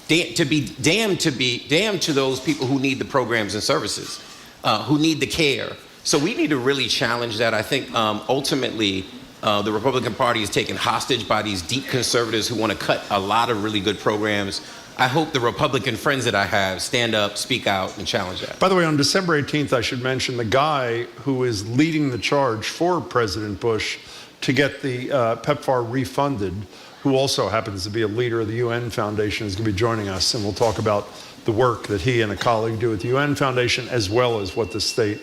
Speaker 18: Damn to those people who need the programs and services, who need the care. So we need to really challenge that. I think ultimately the Republican Party is taken hostage by these deep conservatives who want to cut a lot of really good programs. I hope the Republican friends that I have stand up, speak out, and challenge that.
Speaker 3: By the way, on December 18th, I should mention the guy who is leading the charge for President Bush to get the PEPFAR refunded, who also happens to be a leader of the UN Foundation, is going to be joining us, and we'll talk about the work that he and a colleague do at the UN Foundation, as well as what the state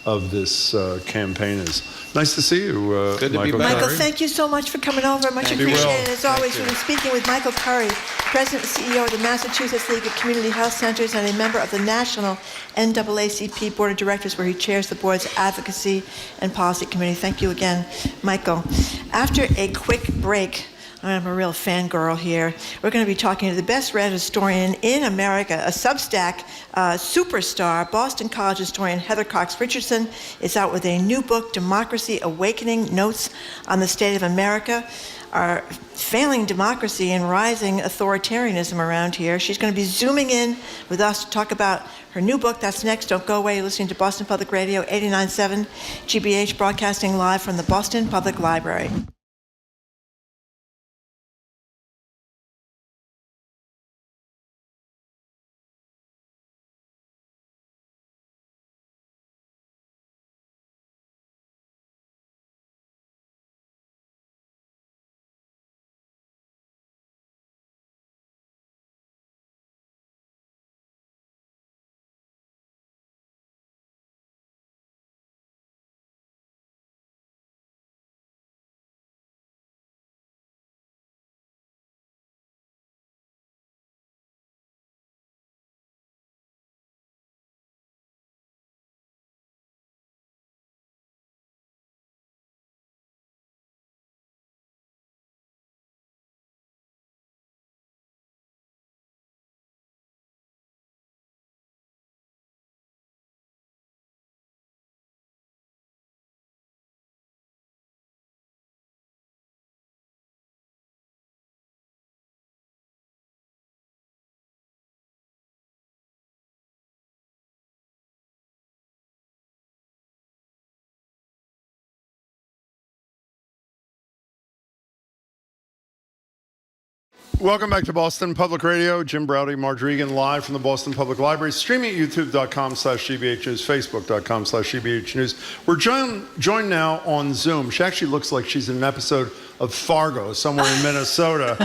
Speaker 3: of this campaign is. Nice to see you,
Speaker 18: Good to
Speaker 3: Michael.
Speaker 18: be back.
Speaker 2: Michael, thank you so much for coming over. Much appreciated. As always, we've been speaking with Michael Curry, President and CEO of the Massachusetts League of Community Health Centers and a member of the National NAACP Board of Directors, where he chairs the board's Advocacy and Policy Committee. Thank you again, Michael. After a quick break, I'm a real fangirl here. We're going to be talking to the best-read historian in America, a Substack superstar. Boston College historian Heather Cox Richardson is out with a new book, Democracy Awakening, Notes on the State of America, our failing democracy and rising authoritarianism around here. She's going to be zooming in with us to talk about her new book. That's next. Don't go away. You're listening to Boston Public Radio, 89.7 GBH, broadcasting live from the Boston Public Library.
Speaker 3: Welcome back to Boston Public Radio. Jim Browdy, Marge Regan, live from the Boston Public Library, streaming at youtube.com/GBH News, facebook.com/GBH News. We're joined now on Zoom. She actually looks like she's in an episode of Fargo, somewhere in Minnesota,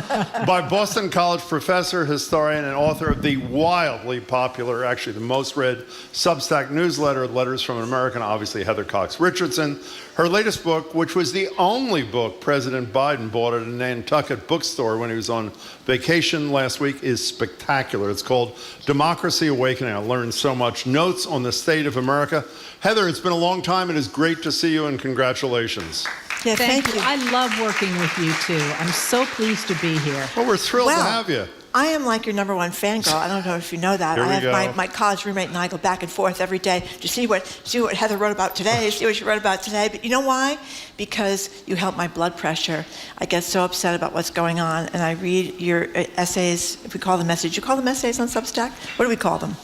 Speaker 3: by Boston College professor, historian, and author of the wildly popular, actually the most read Substack newsletter, Letters from an American, obviously Heather Cox Richardson. Her latest book, which was the only book President Biden bought at a Nantucket bookstore when he was on vacation last week, is spectacular. It's called Democracy Awakening. I learned so much. Notes on the State of America. Heather, it's been a long time. It is great to see you, and congratulations.
Speaker 2: Yeah, thank you.
Speaker 19: I love working with you, too. I'm so pleased to be here.
Speaker 3: Well, we're thrilled to have you.
Speaker 2: I am like your number one fangirl. I don't know if you know that.
Speaker 3: Here we go.
Speaker 2: My college roommate and I go back and forth every day to see what Heather wrote about today, see what she wrote about today. But you know why? Because you help my blood pressure. I get so upset about what's going on, and I read your essays. If we call them essays, you call them essays on Substack? What do we call them?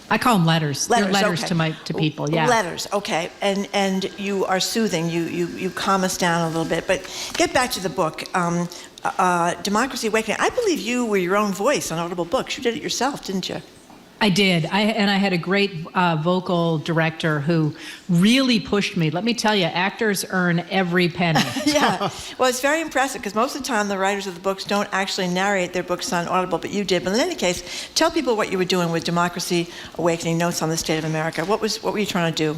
Speaker 19: I call them letters. They're letters
Speaker 2: okay.
Speaker 19: to people, yeah.
Speaker 2: Letters, okay. And you are soothing. You calm us down a little bit. But get back to the book, Democracy Awakening. I believe you were your own voice on Audible Books. You did it yourself, didn't you?
Speaker 19: I did. I had a great vocal director who really pushed me. Let me tell you, actors earn every penny.
Speaker 2: Yeah. Well, it's very impressive because most of the time the writers of the books don't actually narrate their books on Audible, but you did. But in any case, tell people what you were doing with Democracy Awakening, Notes on the State of America. What were you trying to do?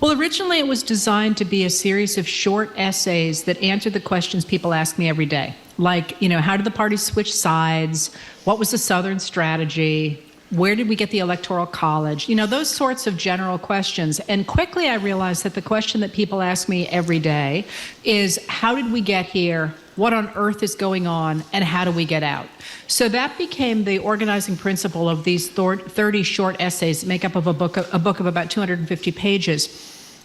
Speaker 19: Well, originally it was designed to be a series of short essays that answered the questions people ask me every day. Like, how did the parties switch sides? What was the Southern strategy? Where did we get the Electoral College? Those sorts of general questions. And quickly I realized that the question that people ask me every day is, how did we get here? What on earth is going on? And how do we get out? So that became the organizing principle of these 30 short essays that make up of a book of about 250 pages.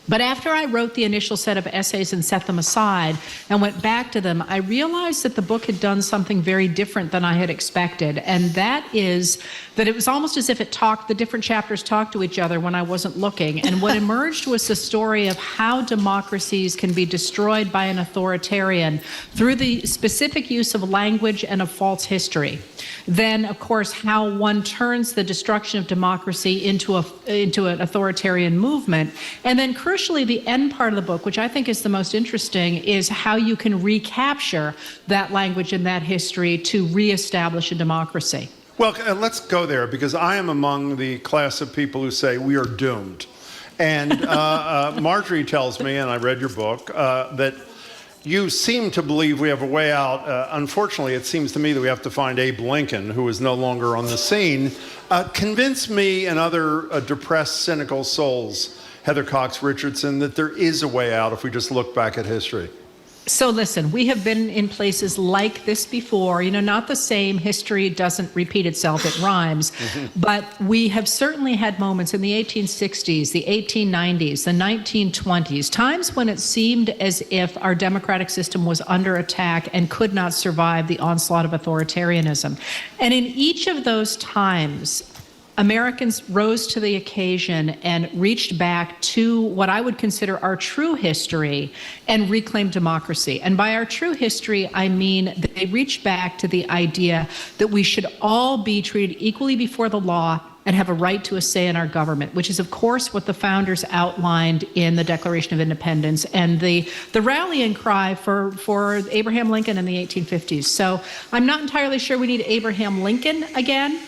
Speaker 19: But after I wrote the initial set of essays and set them aside and went back to them, I realized that the book had done something very different than I had expected. And that is that it was almost as if the different chapters talked to each other when I wasn't looking. And what emerged was the story of how democracies can be destroyed by an authoritarian through the specific use of language and of false history. Then, of course, how one turns the destruction of democracy into an authoritarian movement. And then, crucially, the end part of the book, which I think is the most interesting, is how you can recapture that language and that history to reestablish a democracy.
Speaker 3: Well, let's go there, because I am among the class of people who say we are doomed. And Marjorie tells me, and I read your book, that you seem to believe we have a way out. Unfortunately, it seems to me that we have to find Abe Lincoln, who is no longer on the scene. Convince me and other depressed, cynical souls, Heather Cox Richardson, that there is a way out if we just look back at history.
Speaker 19: So listen, we have been in places like this before, not the same. History doesn't repeat itself, it rhymes. But we have certainly had moments in the 1860s, the 1890s, the 1920s, times when it seemed as if our democratic system was under attack and could not survive the onslaught of authoritarianism. And in each of those times, Americans rose to the occasion and reached back to what I would consider our true history and reclaimed democracy. And by our true history, I mean that they reached back to the idea that we should all be treated equally before the law and have a right to a say in our government, which is, of course, what the founders outlined in the Declaration of Independence and the rallying cry for Abraham Lincoln in the 1850s. So I'm not entirely sure we need Abraham Lincoln again.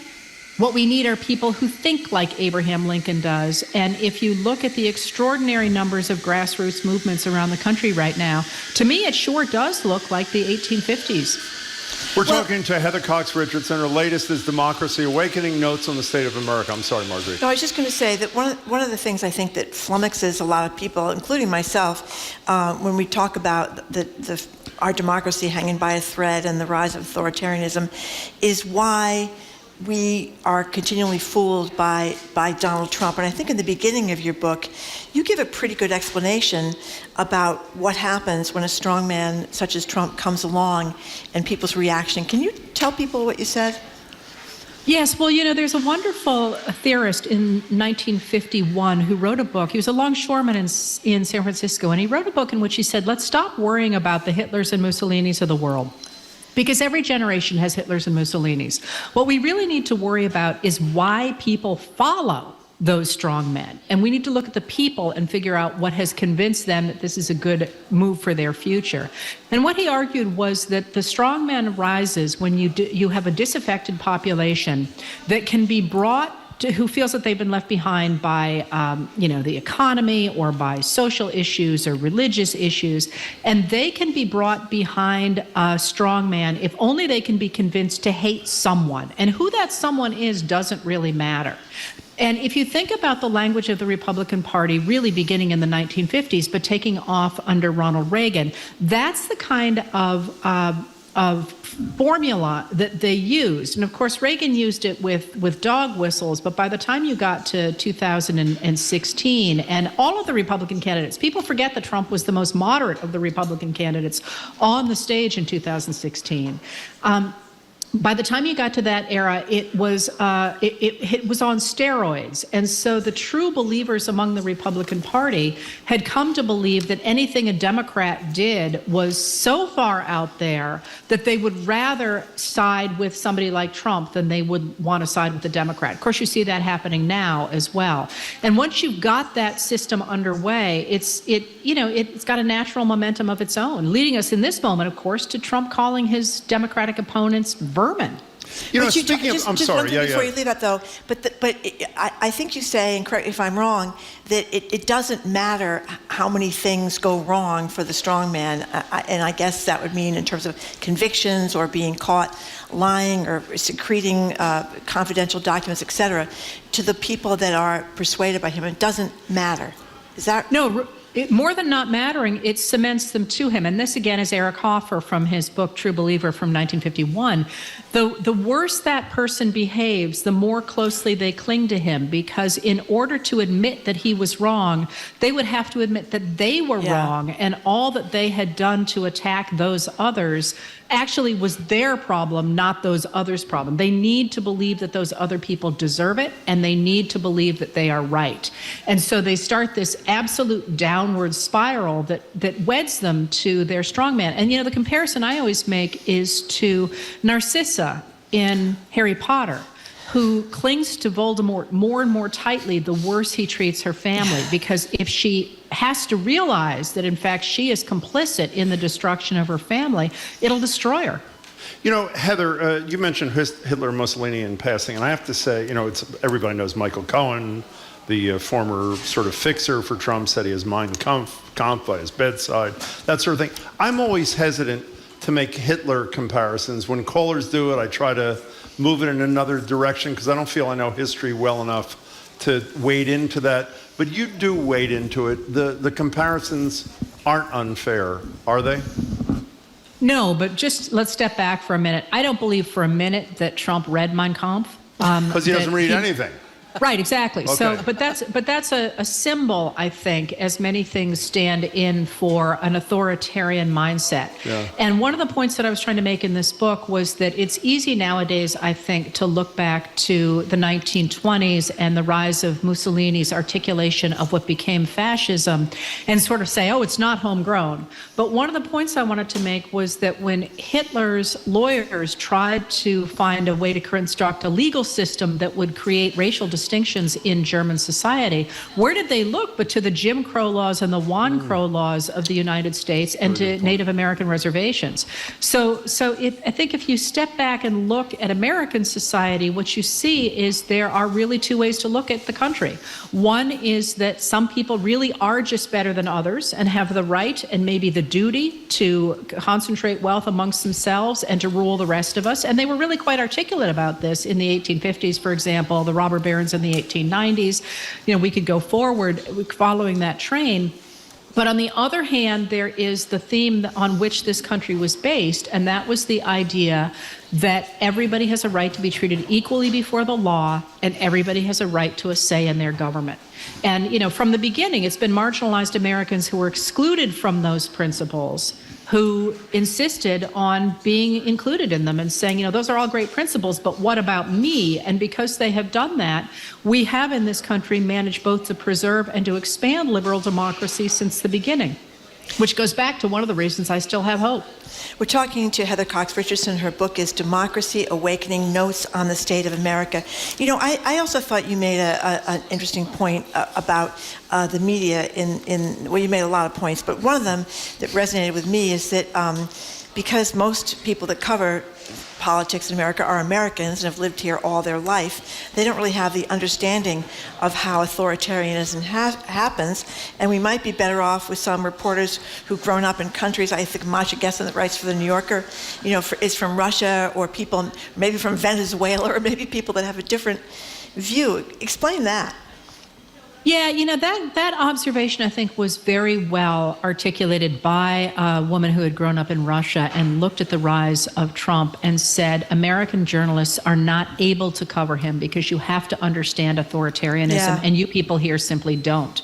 Speaker 19: What we need are people who think like Abraham Lincoln does. And if you look at the extraordinary numbers of grassroots movements around the country right now, to me, it sure does look like the 1850s.
Speaker 3: We're talking to Heather Cox Richardson. Her latest is Democracy Awakening, Notes on the State of America. I'm sorry, Marjorie.
Speaker 2: No, I was just going to say that one of the things I think that flummoxes a lot of people, including myself, when we talk about our democracy hanging by a thread and the rise of authoritarianism, is why we are continually fooled by Donald Trump. And I think in the beginning of your book, you give a pretty good explanation about what happens when a strong man such as Trump comes along and people's reaction. Can you tell people what you said?
Speaker 19: Yes, well, there's a wonderful theorist in 1951 who wrote a book. He was a longshoreman in San Francisco, and he wrote a book in which he said, let's stop worrying about the Hitlers and Mussolinis of the world. Because every generation has Hitlers and Mussolinis. What we really need to worry about is why people follow those strong men. And we need to look at the people and figure out what has convinced them that this is a good move for their future. And what he argued was that the strong man rises when you have a disaffected population that can be brought to, who feels that they've been left behind by, the economy or by social issues or religious issues, and they can be brought behind a strong man if only they can be convinced to hate someone. And who that someone is doesn't really matter. And if you think about the language of the Republican Party really beginning in the 1950s, but taking off under Ronald Reagan, that's the kind of formula that they used. And of course, Reagan used it with dog whistles, but by the time you got to 2016 and all of the Republican candidates, people forget that Trump was the most moderate of the Republican candidates on the stage in 2016. By the time you got to that era, it was on steroids. And so the true believers among the Republican Party had come to believe that anything a Democrat did was so far out there that they would rather side with somebody like Trump than they would want to side with the Democrat. Of course, you see that happening now as well. And once you've got that system underway, it's got a natural momentum of its own, leading us in this moment, of course, to Trump calling his Democratic opponents vermin.
Speaker 3: Speaking of, I'm sorry,
Speaker 2: before you leave that though, but I think you say, and correct me if I'm wrong, that it doesn't matter how many things go wrong for the strongman, and I guess that would mean in terms of convictions or being caught lying or secreting confidential documents, etc., to the people that are persuaded by him. It doesn't matter. Is that
Speaker 19: no? More than not mattering, it cements them to him. And this, again, is Eric Hoffer from his book, True Believer from 1951. The worse that person behaves, the more closely they cling to him, because in order to admit that he was wrong, they would have to admit that they were wrong, and all that they had done to attack those others actually was their problem, not those others' problem. They need to believe that those other people deserve it, and they need to believe that they are right. And so they start this absolute downward spiral that weds them to their strongman. And the comparison I always make is to Narcissa in Harry Potter, who clings to Voldemort more and more tightly the worse he treats her family, because if she has to realize that in fact she is complicit in the destruction of her family, it'll destroy her.
Speaker 3: Heather, you mentioned Hitler and Mussolini in passing, and I have to say, everybody knows Michael Cohen, the former sort of fixer for Trump, said he has Mein Kampf by his bedside, that sort of thing. I'm always hesitant to make Hitler comparisons. When callers do it, I try to move it in another direction because I don't feel I know history well enough to wade into that. But you do wade into it. The comparisons aren't unfair, are they?
Speaker 19: No, but just let's step back for a minute. I don't believe for a minute that Trump read Mein Kampf.
Speaker 3: Because he doesn't read anything.
Speaker 19: Right, exactly.
Speaker 3: Okay.
Speaker 19: So, but that's a symbol, I think, as many things stand in for an authoritarian mindset.
Speaker 3: Yeah.
Speaker 19: And one of the points that I was trying to make in this book was that it's easy nowadays, I think, to look back to the 1920s and the rise of Mussolini's articulation of what became fascism and sort of say, oh, it's not homegrown. But one of the points I wanted to make was that when Hitler's lawyers tried to find a way to construct a legal system that would create racial distinctions in German society, where did they look but to the Jim Crow laws and the Juan Crow laws of the United States and to Native American reservations? So I think if you step back and look at American society, what you see is there are really two ways to look at the country. One is that some people really are just better than others and have the right and maybe the duty to concentrate wealth amongst themselves and to rule the rest of us. And they were really quite articulate about this in the 1850s, for example, the robber barons in the 1890s. We could go forward following that train. But on the other hand, there is the theme on which this country was based, and that was the idea that everybody has a right to be treated equally before the law, and everybody has a right to a say in their government. And, from the beginning, it's been marginalized Americans who were excluded from those principles who insisted on being included in them and saying, those are all great principles, but what about me? And because they have done that, we have in this country managed both to preserve and to expand liberal democracy since the beginning. Which goes back to one of the reasons I still have hope.
Speaker 2: We're talking to Heather Cox Richardson. Her book is Democracy Awakening, Notes on the State of America. You know, I also thought you made an interesting point about the media well, you made a lot of points, but one of them that resonated with me is that because most people that cover politics in America are Americans and have lived here all their life, they don't really have the understanding of how authoritarianism happens, and we might be better off with some reporters who've grown up in countries. I think Masha Gessen, that writes for the New Yorker, you know, is from Russia, or people maybe from Venezuela, or maybe people that have a different view. Explain that.
Speaker 19: Yeah, you know, that observation, I think, was very well articulated by a woman who had grown up in Russia and looked at the rise of Trump and said, American journalists are not able to cover him because you have to understand authoritarianism, and you people here simply don't.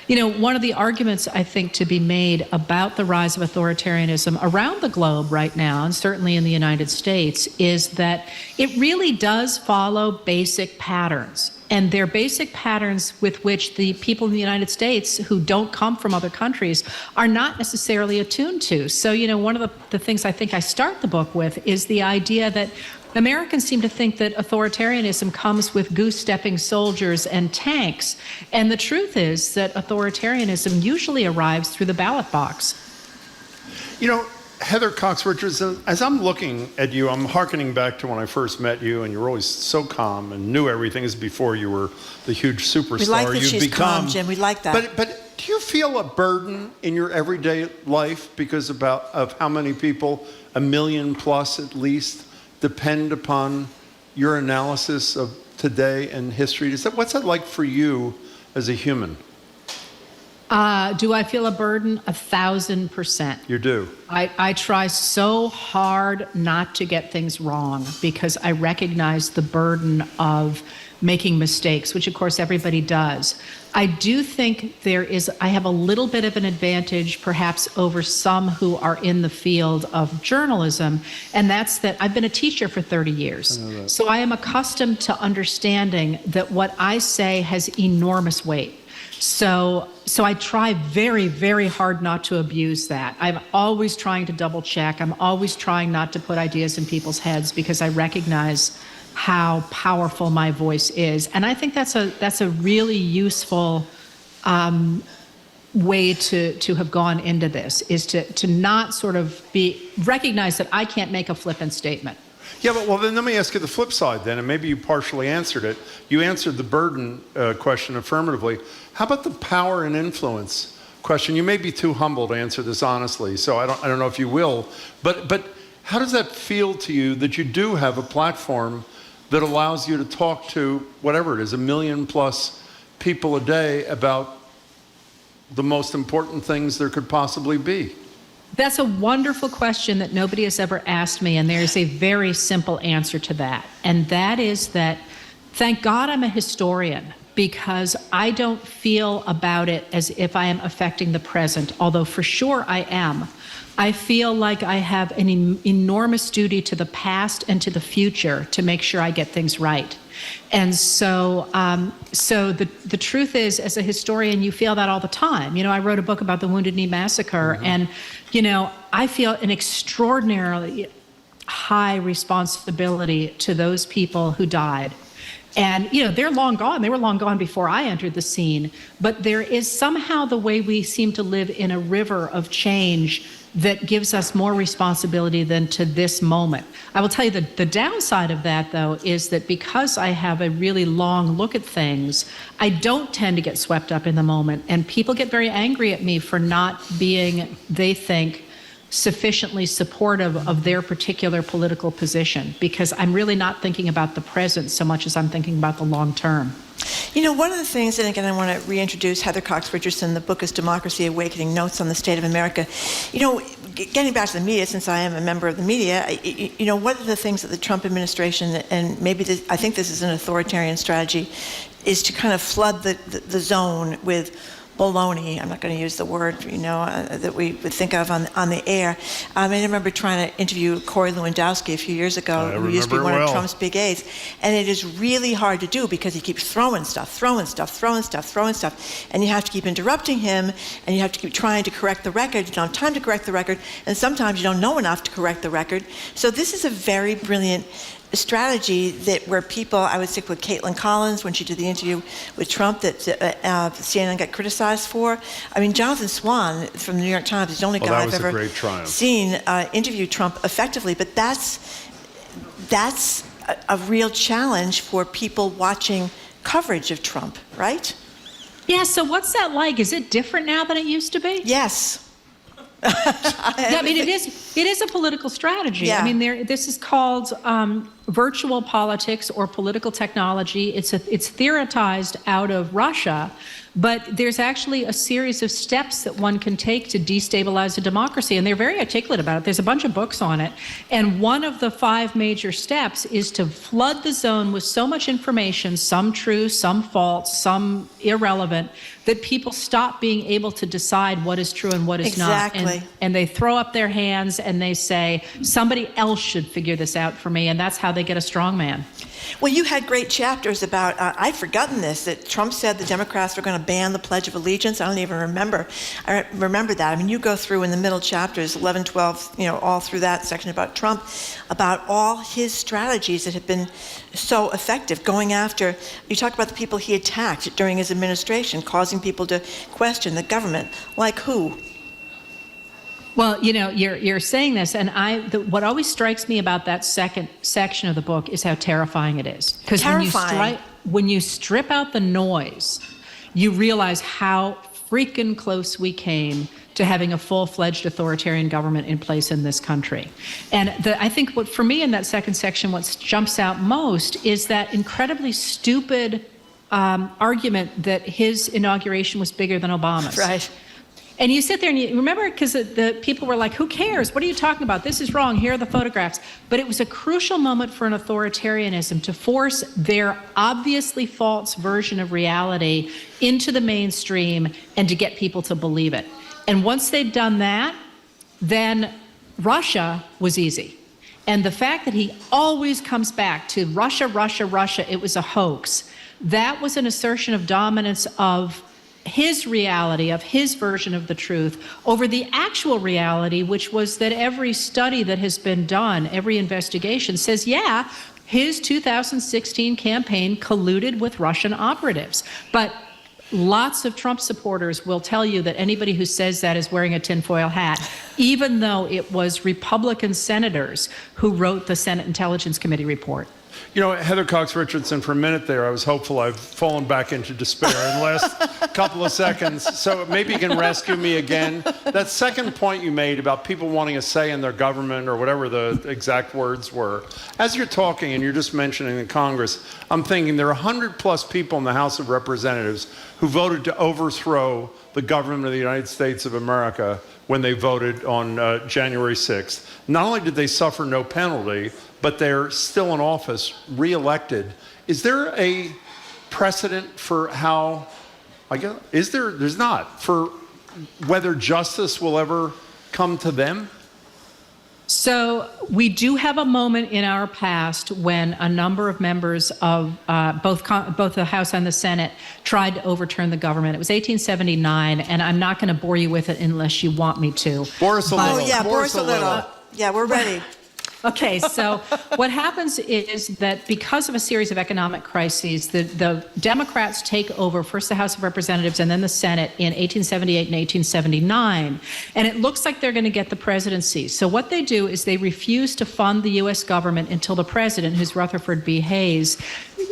Speaker 19: You know, one of the arguments, I think, to be made about the rise of authoritarianism around the globe right now, and certainly in the United States, is that it really does follow basic patterns. And they're basic patterns with which the people in the United States who don't come from other countries are not necessarily attuned to. So, you know, one of the things I think I start the book with is the idea that Americans seem to think that authoritarianism comes with goose-stepping soldiers and tanks. And the truth is that authoritarianism usually arrives through the ballot box.
Speaker 3: You know, Heather Cox Richardson, as I'm looking at you, I'm hearkening back to when I first met you, and you were always so calm and knew everything as before you were the huge superstar
Speaker 2: We like that
Speaker 3: you've
Speaker 2: she's
Speaker 3: become.
Speaker 2: calm, Jim. We like that.
Speaker 3: But do you feel a burden in your everyday life because of how many people, 1 million plus at least, depend upon your analysis of today and history? What's that like for you as a human?
Speaker 19: Do I feel a burden? 1,000%.
Speaker 3: You do.
Speaker 19: I try so hard not to get things wrong because I recognize the burden of making mistakes, which of course everybody does. I do think I have a little bit of an advantage perhaps over some who are in the field of journalism, and that's that I've been a teacher for 30 years. So I am accustomed to understanding that what I say has enormous weight. So I try very, very hard not to abuse that. I'm always trying to double check. I'm always trying not to put ideas in people's heads because I recognize how powerful my voice is. And I think that's a really useful way to have gone into this, is to not sort of recognize that I can't make a flippant statement.
Speaker 3: Yeah, but well, then let me ask you the flip side then, and maybe you partially answered it. You answered the burden question affirmatively. How about the power and influence question? You may be too humble to answer this honestly, so I don't know if you will. But how does that feel to you that you do have a platform that allows you to talk to whatever it is, 1 million plus people a day about the most important things there could possibly be?
Speaker 19: That's a wonderful question that nobody has ever asked me, and there's a very simple answer to that. And that is that, thank God I'm a historian, because I don't feel about it as if I am affecting the present, although for sure I am. I feel like I have an enormous duty to the past and to the future to make sure I get things right. And so the truth is, as a historian, you feel that all the time. You know, I wrote a book about the Wounded Knee Massacre, and, you know, I feel an extraordinarily high responsibility to those people who died. And, you know, they're long gone. They were long gone before I entered the scene. But there is somehow the way we seem to live in a river of change that gives us more responsibility than to this moment. I will tell you the downside of that, though, is that because I have a really long look at things, I don't tend to get swept up in the moment. And people get very angry at me for not being, they think, sufficiently supportive of their particular political position, because I'm really not thinking about the present so much as I'm thinking about the long term.
Speaker 2: You know, one of the things, and again, I want to reintroduce Heather Cox Richardson. The book is Democracy Awakening, Notes on the State of America. You know, getting back to the media, since I am a member of the media, you know, one of the things that the Trump administration, and maybe I think this is an authoritarian strategy, is to kind of flood the zone with baloney. I'm not going to use the word, that we would think of on the air. I remember trying to interview Corey Lewandowski a few years ago, who used to be one of Trump's big aides, and it is really hard to do because he keeps throwing stuff, and you have to keep interrupting him, and you have to keep trying to correct the record. You don't have time to correct the record, and sometimes you don't know enough to correct the record. So this is a very brilliant strategy where people, I would stick with Caitlin Collins when she did the interview with Trump that CNN got criticized for. I mean, Jonathan Swan from the New York Times is the only guy I've ever seen interview Trump effectively, but that's a real challenge for people watching coverage of Trump, right?
Speaker 19: Yeah, so what's that like? Is it different now than it used to be?
Speaker 2: Yes.
Speaker 19: I mean, it is a political strategy.
Speaker 2: Yeah.
Speaker 19: I mean, this is called virtual politics or political technology. It's theoretized out of Russia, but there's actually a series of steps that one can take to destabilize a democracy, and they're very articulate about it. There's a bunch of books on it, and one of the 5 major steps is to flood the zone with so much information, some true, some false, some irrelevant, that people stop being able to decide what is true and what is not. And they throw up their hands and they say, somebody else should figure this out for me, and that's how they get a strong man.
Speaker 2: Well, you had great chapters about, I'd forgotten this, that Trump said the Democrats were going to ban the Pledge of Allegiance. I don't even remember. I remember that. I mean, you go through in the middle chapters, 11, 12, all through that section about Trump, about all his strategies that have been so effective, going after, you talk about the people he attacked during his administration, causing people to question the government. Like who?
Speaker 19: Well, you're saying this, and what always strikes me about that second section of the book is how terrifying it is. Because when you strip out the noise, you realize how freaking close we came to having a full-fledged authoritarian government in place in this country. And I think for me in that second section, what jumps out most is that incredibly stupid argument that his inauguration was bigger than Obama's.
Speaker 2: Right.
Speaker 19: And you sit there and you remember, because the people were like, who cares? What are you talking about? This is wrong. Here are the photographs. But it was a crucial moment for an authoritarianism to force their obviously false version of reality into the mainstream and to get people to believe it. And once they'd done that, then Russia was easy. And the fact that he always comes back to Russia, Russia, Russia, it was a hoax. That was an assertion of dominance of his reality, of his version of the truth, over the actual reality, which was that every study that has been done, every investigation says, yeah, his 2016 campaign colluded with Russian operatives. But lots of Trump supporters will tell you that anybody who says that is wearing a tinfoil hat, even though it was Republican senators who wrote the Senate Intelligence Committee report.
Speaker 3: Heather Cox Richardson, for a minute there, I was hopeful. I've fallen back into despair in the last couple of seconds. So maybe you can rescue me again. That second point you made about people wanting a say in their government, or whatever the exact words were. As you're talking and you're just mentioning the Congress, I'm thinking there are 100+ people in the House of Representatives who voted to overthrow the government of the United States of America when they voted on January 6th. Not only did they suffer no penalty, but they're still in office, re-elected. Is there a precedent for how, there's not, for whether justice will ever come to them?
Speaker 19: So we do have a moment in our past when a number of members of both the House and the Senate tried to overturn the government. It was 1879, and I'm not going to bore you with it unless you want me to.
Speaker 3: Boris a little.
Speaker 2: Oh, yeah, Boris a little. Yeah, we're ready.
Speaker 19: Okay, so what happens is that because of a series of economic crises, the Democrats take over first the House of Representatives and then the Senate in 1878 and 1879, and it looks like they're going to get the presidency. So what they do is they refuse to fund the U.S. government until the president, who's Rutherford B. Hayes,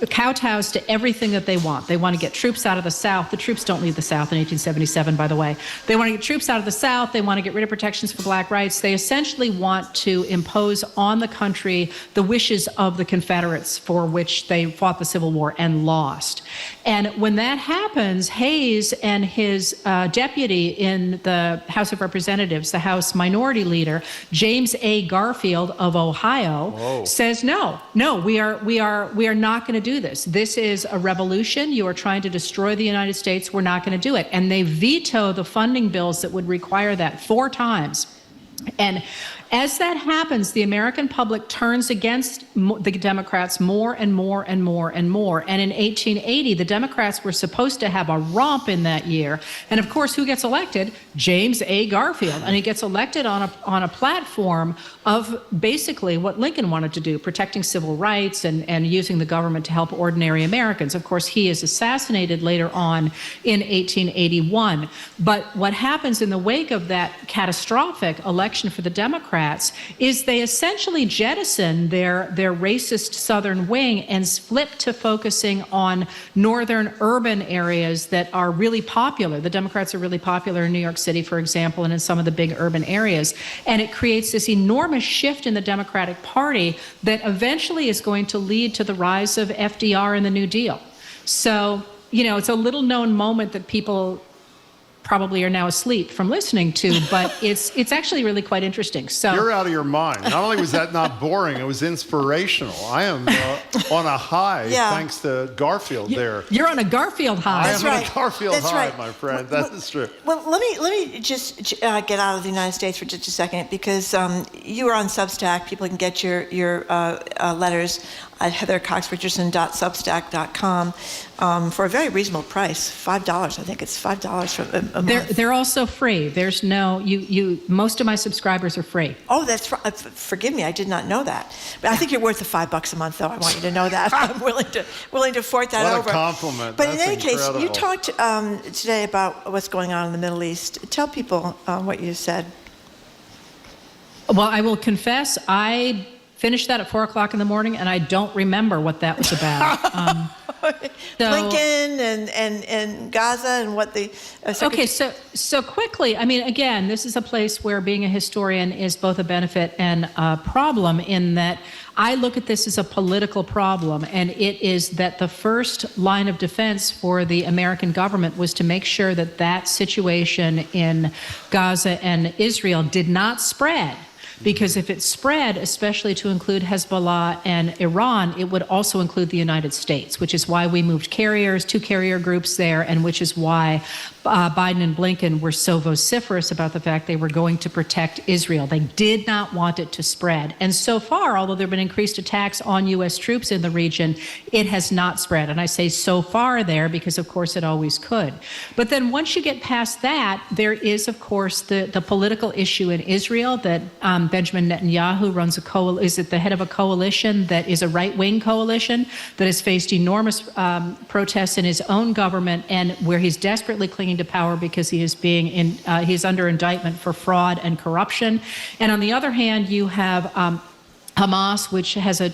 Speaker 19: kowtows to everything that they want. They want to get troops out of the South. The troops don't leave the South in 1877, by the way. They want to get troops out of the South. They want to get rid of protections for black rights. They essentially want to impose on the country the wishes of the Confederates, for which they fought the Civil War and lost. And when that happens, Hayes and his deputy in the House of Representatives, the House Minority Leader, James A. Garfield of Ohio, says, no, we are not going to do this. This is a revolution. You are trying to destroy the United States. We're not going to do it. And they veto the funding bills that would require that 4 times. And as that happens, the American public turns against the Democrats more and more and more and more. And in 1880, the Democrats were supposed to have a romp in that year. And of course, who gets elected? James A. Garfield. And he gets elected on a platform of basically what Lincoln wanted to do, protecting civil rights and using the government to help ordinary Americans. Of course, he is assassinated later on in 1881. But what happens in the wake of that catastrophic election for the Democrats is they essentially jettison their racist southern wing and flip to focusing on northern urban areas that are really popular. The Democrats are really popular in New York City, for example, and in some of the big urban areas. And it creates this enormous shift in the Democratic Party that eventually is going to lead to the rise of FDR and the New Deal. So, it's a little known moment that people probably are now asleep from listening to, but it's actually really quite interesting. So
Speaker 3: you're out of your mind. Not only was that not boring, it was inspirational. I am on a high thanks to Garfield there.
Speaker 19: You're on a Garfield high.
Speaker 3: I am on a Garfield high, my friend. That is true.
Speaker 2: Well, let me just get out of the United States for just a second, because you are on Substack. People can get your letters at heathercoxrichardson.substack.com for a very reasonable price, $5. I think it's $5 for a month.
Speaker 19: They're also free. There's no most of my subscribers are free.
Speaker 2: Oh, that's right. Forgive me, I did not know that. But I think you're worth the $5 a month, though. I want you to know that. I'm willing to fork that over.
Speaker 3: What a compliment.
Speaker 2: But
Speaker 3: that's
Speaker 2: in any
Speaker 3: incredible.
Speaker 2: case, you talked today about what's going on in the Middle East. Tell people what you said.
Speaker 19: Well, I will confess, I finished that at 4 o'clock in the morning, and I don't remember what that was about.
Speaker 2: Lincoln and Gaza and what the...
Speaker 19: Okay, so quickly, I mean, again, this is a place where being a historian is both a benefit and a problem, in that I look at this as a political problem, and it is that the first line of defense for the American government was to make sure that that situation in Gaza and Israel did not spread. Because if it spread, especially to include Hezbollah and Iran, it would also include the United States, which is why we moved 2 carrier groups there, and which is why Biden and Blinken were so vociferous about the fact they were going to protect Israel. They did not want it to spread. And so far, although there have been increased attacks on U.S. troops in the region, it has not spread. And I say so far there because, of course, it always could. But then once you get past that, there is, of course, the political issue in Israel that Benjamin Netanyahu is at the head of a coalition that is a right-wing coalition that has faced enormous protests in his own government, and where he's desperately clinging to power because he is he's under indictment for fraud and corruption. And on the other hand, you have Hamas, which has a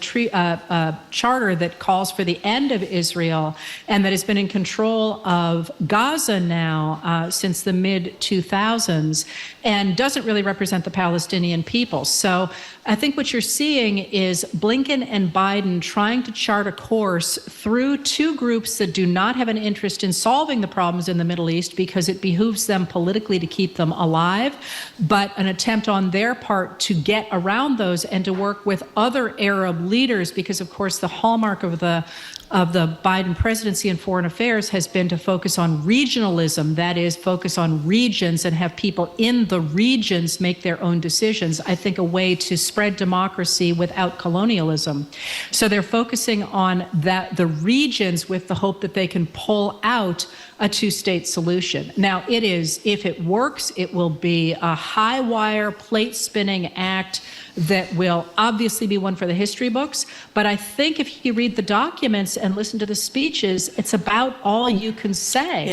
Speaker 19: charter that calls for the end of Israel, and that has been in control of Gaza now since the mid-2000s, and doesn't really represent the Palestinian people. So I think what you're seeing is Blinken and Biden trying to chart a course through 2 groups that do not have an interest in solving the problems in the Middle East because it behooves them politically to keep them alive, but an attempt on their part to get around those and to work with other Arab leaders, because, of course, the hallmark of the Biden presidency in foreign affairs has been to focus on regionalism, that is, focus on regions and have people in the regions make their own decisions. I think a way to spread democracy without colonialism. So they're focusing on the regions with the hope that they can pull out a 2-state solution. Now, if it works, it will be a high-wire, plate-spinning act that will obviously be one for the history books. But I think if you read the documents and listen to the speeches, it's about all you can say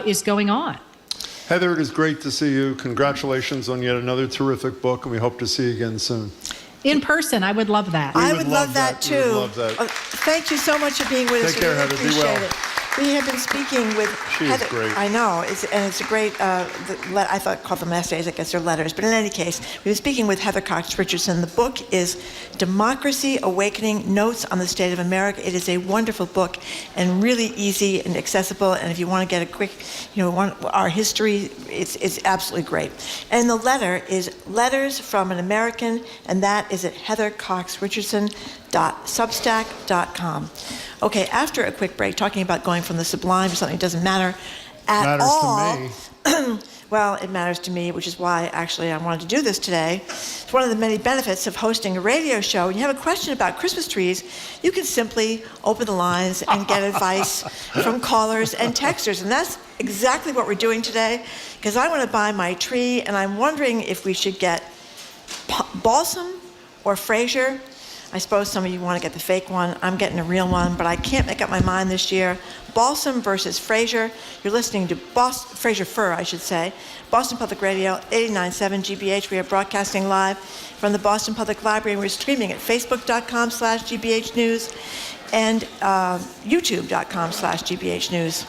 Speaker 19: is going on.
Speaker 3: Heather, it is great to see you. Congratulations on yet another terrific book, and we hope to see you again soon.
Speaker 19: In person, I would love that.
Speaker 2: I would love that too.
Speaker 3: We would love that.
Speaker 2: Thank you so much for being with us.
Speaker 3: Take care, Heather. Be well.
Speaker 2: Appreciate it. We have been speaking with
Speaker 3: She is great.
Speaker 2: I know, it's a great, I thought called them essays, I guess they're letters, but in any case, we've been speaking with Heather Cox Richardson. The book is Democracy Awakening, Notes on the State of America. It is a wonderful book and really easy and accessible, and if you want to get a quick, our history, it's absolutely great. And the letter is Letters from an American, and that is at heathercoxrichardson.substack.com. Okay, after a quick break, talking about going from the sublime to something that doesn't matter at all.
Speaker 3: Matters to me.
Speaker 2: Well, it matters to me, which is why actually I wanted to do this today. It's one of the many benefits of hosting a radio show. When you have a question about Christmas trees, you can simply open the lines and get advice from callers and texters. And that's exactly what we're doing today, because I want to buy my tree, and I'm wondering if we should get balsam or Fraser. I suppose some of you want to get the fake one. I'm getting a real one, but I can't make up my mind this year. Balsam versus Fraser. You're listening to Fraser Fir, I should say. Boston Public Radio, 89.7 GBH. We are broadcasting live from the Boston Public Library. We're streaming at facebook.com/GBH News and youtube.com/GBH News.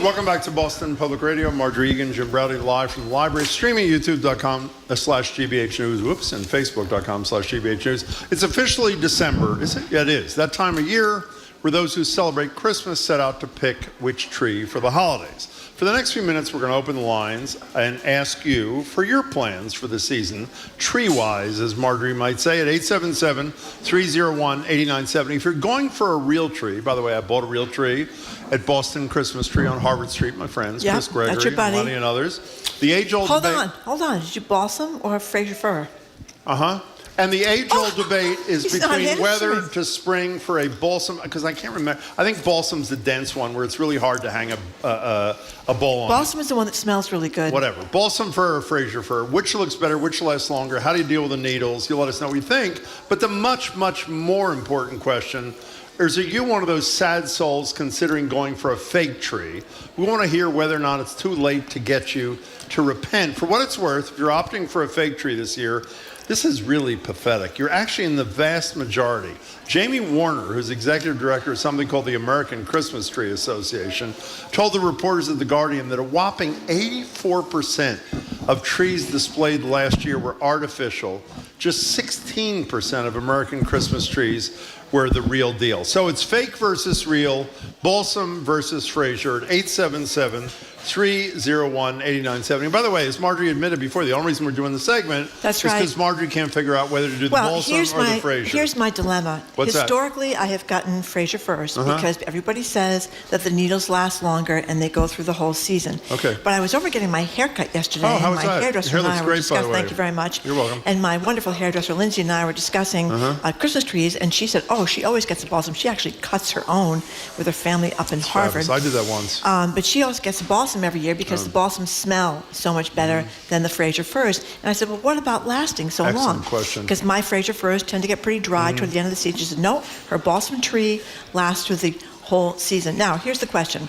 Speaker 3: Welcome back to Boston Public Radio. Marjorie Egan, Jim Browdy, live from the library, streaming youtube.com/GBH News, whoops, and facebook.com/GBH News. It's officially December, is it? Yeah, it is. That time of year where those who celebrate Christmas set out to pick which tree for the holidays. For the next few minutes, we're going to open the lines and ask you for your plans for the season, tree-wise, as Marjorie might say, at 877-301-8970. If you're going for a real tree, by the way, I bought a real tree at Boston Christmas Tree on Harvard Street, my friends,
Speaker 2: Yep,
Speaker 3: Chris Gregory,
Speaker 2: that's your buddy.
Speaker 3: Lenny, and others. The age-old debate.
Speaker 2: Hold on. Did you balsam or Fraser Fir?
Speaker 3: Uh-huh. And the age-old debate is
Speaker 2: he's not
Speaker 3: between whether
Speaker 2: answering.
Speaker 3: to spring for a balsam, because I can't remember. I think balsam's the dense one where it's really hard to hang a bowl on.
Speaker 2: Balsam is the one that smells really good.
Speaker 3: Whatever. Balsam fir or Fraser fir. Which looks better? Which lasts longer? How do you deal with the needles? You let us know what you think. But the much, much more important question is, are you one of those sad souls considering going for a fake tree? We want to hear whether or not it's too late to get you to repent. For what it's worth, if you're opting for a fake tree this year, this is really pathetic. You're actually in the vast majority. Jamie Warner, who's executive director of something called the American Christmas Tree Association, told the reporters of The Guardian that a whopping 84% of trees displayed last year were artificial. Just 16% of American Christmas trees were the real deal. So it's fake versus real, balsam versus Fraser at 877-301-8970. By the way, as Marjorie admitted before, the only reason we're doing the segment is because Marjorie can't figure out whether to do the balsam or the Fraser.
Speaker 2: Here's my dilemma.
Speaker 3: What's that?
Speaker 2: Historically, I have gotten Fraser first because everybody says that the needles last longer and they go through the whole season.
Speaker 3: Okay.
Speaker 2: But I was over getting my hair cut yesterday.
Speaker 3: Oh, how
Speaker 2: and
Speaker 3: was
Speaker 2: my
Speaker 3: that?
Speaker 2: hairdresser
Speaker 3: Your hair
Speaker 2: and I
Speaker 3: looks
Speaker 2: were
Speaker 3: great, by
Speaker 2: discussing.
Speaker 3: the way.
Speaker 2: Thank you very much.
Speaker 3: You're welcome.
Speaker 2: And my wonderful hairdresser Lindsay and I were discussing Christmas trees, and she said, "Oh, she always gets a balsam. She actually cuts her own with her family up in Harvard."
Speaker 3: I did that once.
Speaker 2: But she always gets a balsam every year because the balsams smell so much better than the Fraser firs. And I said, "Well, what about lasting so long?"
Speaker 3: Excellent question.
Speaker 2: Because my Fraser firs tend to get pretty dry toward the end of the season. She said, "No, her balsam tree lasts through the whole season. Now, here's the question.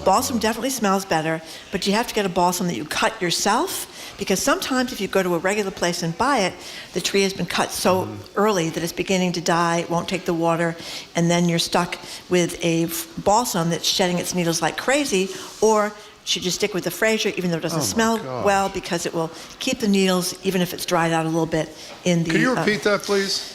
Speaker 2: Balsam definitely smells better, but you have to get a balsam that you cut yourself, because sometimes if you go to a regular place and buy it, the tree has been cut so early that it's beginning to die, it won't take the water, and then you're stuck with a balsam that's shedding its needles like crazy. Or should you stick with the Fraser, even though it doesn't smell well, because it will keep the needles, even if it's dried out a little bit in the...
Speaker 3: Can you repeat that, please?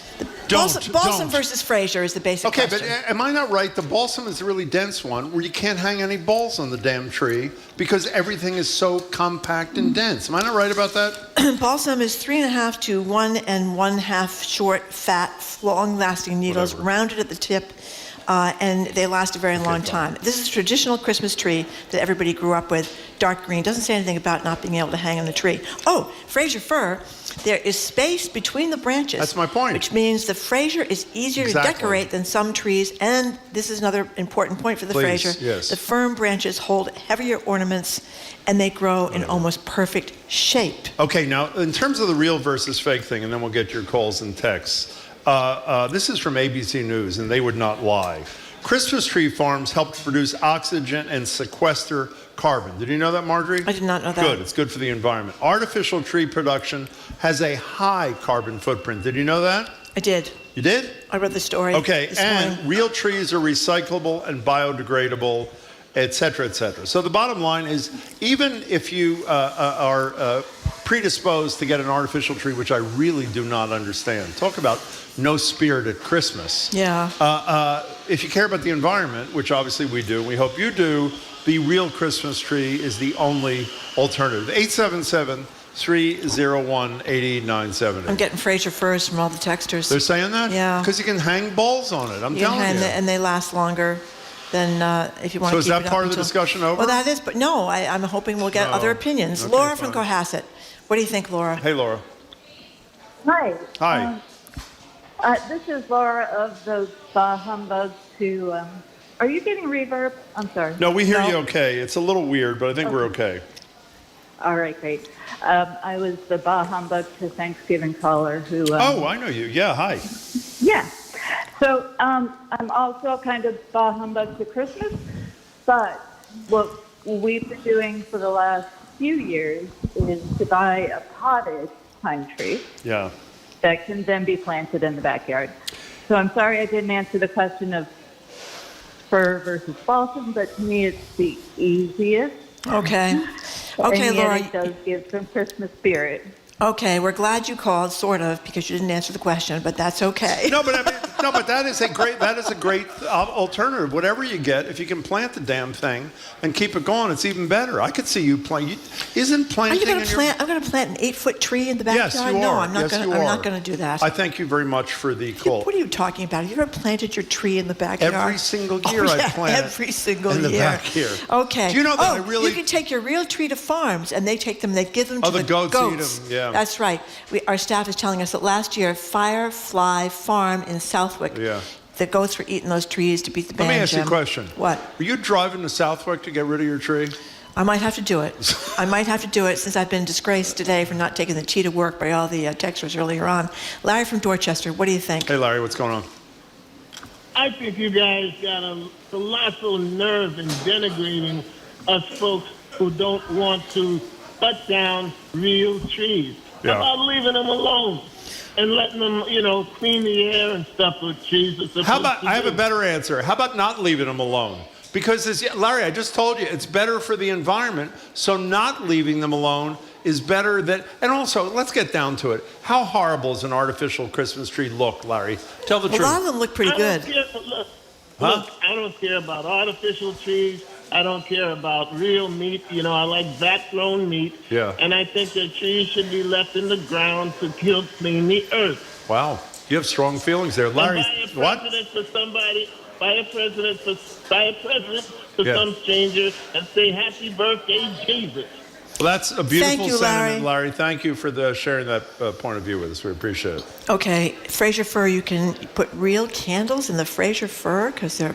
Speaker 2: Balsam versus Fraser is the basic question.
Speaker 3: Okay, but am I not right? The balsam is a really dense one where you can't hang any balls on the damn tree because everything is so compact and dense. Am I not right about that?
Speaker 2: Balsam is 3.5 to 1 1/2 short, fat, long-lasting needles, rounded at the tip, and they last a very long time. This is a traditional Christmas tree that everybody grew up with, dark green. Doesn't say anything about not being able to hang on the tree. Oh, Fraser fir, there is space between the branches.
Speaker 3: That's my point.
Speaker 2: Which means the Fraser is easier to decorate than some trees, and this is another important point for the Fraser.
Speaker 3: Yes.
Speaker 2: The firm branches hold heavier ornaments, and they grow in almost perfect shape.
Speaker 3: Okay, now, in terms of the real versus fake thing, and then we'll get your calls and texts. This is from ABC News, and they would not lie. Christmas tree farms help to produce oxygen and sequester carbon. Did you know that, Marjorie?
Speaker 2: I did not know that.
Speaker 3: Good. It's good for the environment. Artificial tree production has a high carbon footprint. Did you know that?
Speaker 2: I did.
Speaker 3: You did?
Speaker 2: I read the story.
Speaker 3: Okay,
Speaker 2: this
Speaker 3: and
Speaker 2: morning.
Speaker 3: real trees are recyclable and biodegradable, et cetera, et cetera. So the bottom line is, even if you are predisposed to get an artificial tree, which I really do not understand. Talk about no spirit at Christmas.
Speaker 2: Yeah.
Speaker 3: If you care about the environment, which obviously we do, and we hope you do, the real Christmas tree is the only alternative. 877-301-8897.
Speaker 2: I'm getting Fraser firs from all the texters.
Speaker 3: They're saying that?
Speaker 2: Yeah.
Speaker 3: Because you can hang balls on it. I'm telling you.
Speaker 2: And they last longer than if you want to keep it up.
Speaker 3: So is that part of the discussion over?
Speaker 2: Well, that is, but no, I'm hoping we'll get other opinions.
Speaker 3: Okay,
Speaker 2: Laura from Cohasset. What do you think, Laura?
Speaker 3: Hey, Laura.
Speaker 20: Hi.
Speaker 3: Hi.
Speaker 20: This is Laura of those bah humbugs who... are you getting reverb? I'm sorry.
Speaker 3: No, we hear you okay. It's a little weird, but I think we're okay.
Speaker 20: All right, great. I was the bah humbug to Thanksgiving caller who...
Speaker 3: oh, I know you. Yeah, hi.
Speaker 20: Yeah. So I'm also kind of bah humbug to Christmas, but what we've been doing for the last few years is to buy a potted pine tree.
Speaker 3: Yeah.
Speaker 20: That can then be planted in the backyard. So I'm sorry I didn't answer the question of fir versus balsam, but to me it's the easiest.
Speaker 2: Okay. Okay,
Speaker 20: and yet
Speaker 2: Laura.
Speaker 20: it does give some Christmas spirit.
Speaker 2: Okay, we're glad you called, sort of, because you didn't answer the question, but that's okay.
Speaker 3: No, but I mean, but that is a great alternative. Whatever you get, if you can plant the damn thing and keep it going, it's even better. I could see you plant. Isn't planting?
Speaker 2: Are you going to plant? I'm going to plant an 8-foot tree in the backyard.
Speaker 3: Yes, you
Speaker 2: no,
Speaker 3: are.
Speaker 2: I'm not going. I'm not going to do that.
Speaker 3: I thank you very much for the call.
Speaker 2: What are you talking about? Have you ever planted your tree in the backyard?
Speaker 3: Every single year
Speaker 2: I
Speaker 3: plant it.
Speaker 2: Every single
Speaker 3: in the
Speaker 2: year.
Speaker 3: back here.
Speaker 2: Okay.
Speaker 3: Do you know that I really?
Speaker 2: You can take your real tree to farms, and they take them. They give them to
Speaker 3: the goats. Eat them. Yeah.
Speaker 2: That's right. Our staff is telling us that last year, Firefly Farm in Southwick.
Speaker 3: Yeah.
Speaker 2: The goats were eating those trees to beat the band.
Speaker 3: Let me ask you a question.
Speaker 2: What?
Speaker 3: Are you driving to Southwick to get rid of your tree?
Speaker 2: I might have to do it. I might have to do it since I've been disgraced today for not taking the tea to work by all the texters earlier on. Larry from Dorchester, what do you think?
Speaker 3: Hey, Larry, what's going on?
Speaker 21: I think you guys got a colossal nerve in denigrating us folks who don't want to cut down real trees.
Speaker 3: Yeah.
Speaker 21: How about leaving them alone and letting them, clean the air and stuff with trees?
Speaker 3: How about, I have a better answer. How about not leaving them alone? Because, Larry, I just told you, it's better for the environment, so not leaving them alone is better than, and also, let's get down to it. How horrible does an artificial Christmas tree look, Larry? Tell the truth.
Speaker 2: A lot of them look pretty good.
Speaker 21: Look, I don't care about artificial trees. I don't care about real meat. I like vat-grown meat.
Speaker 3: Yeah.
Speaker 21: And I think that trees should be left in the ground to help clean the earth.
Speaker 3: Wow. You have strong feelings there. Larry, what?
Speaker 21: Buy a present for some stranger and say happy birthday, Jesus.
Speaker 3: Well, that's a beautiful
Speaker 2: Thank you,
Speaker 3: sentiment,
Speaker 2: Larry.
Speaker 3: Larry. Thank you for sharing that point of view with us. We appreciate it.
Speaker 2: Okay, Fraser fir, you can put real candles in the Fraser fir because their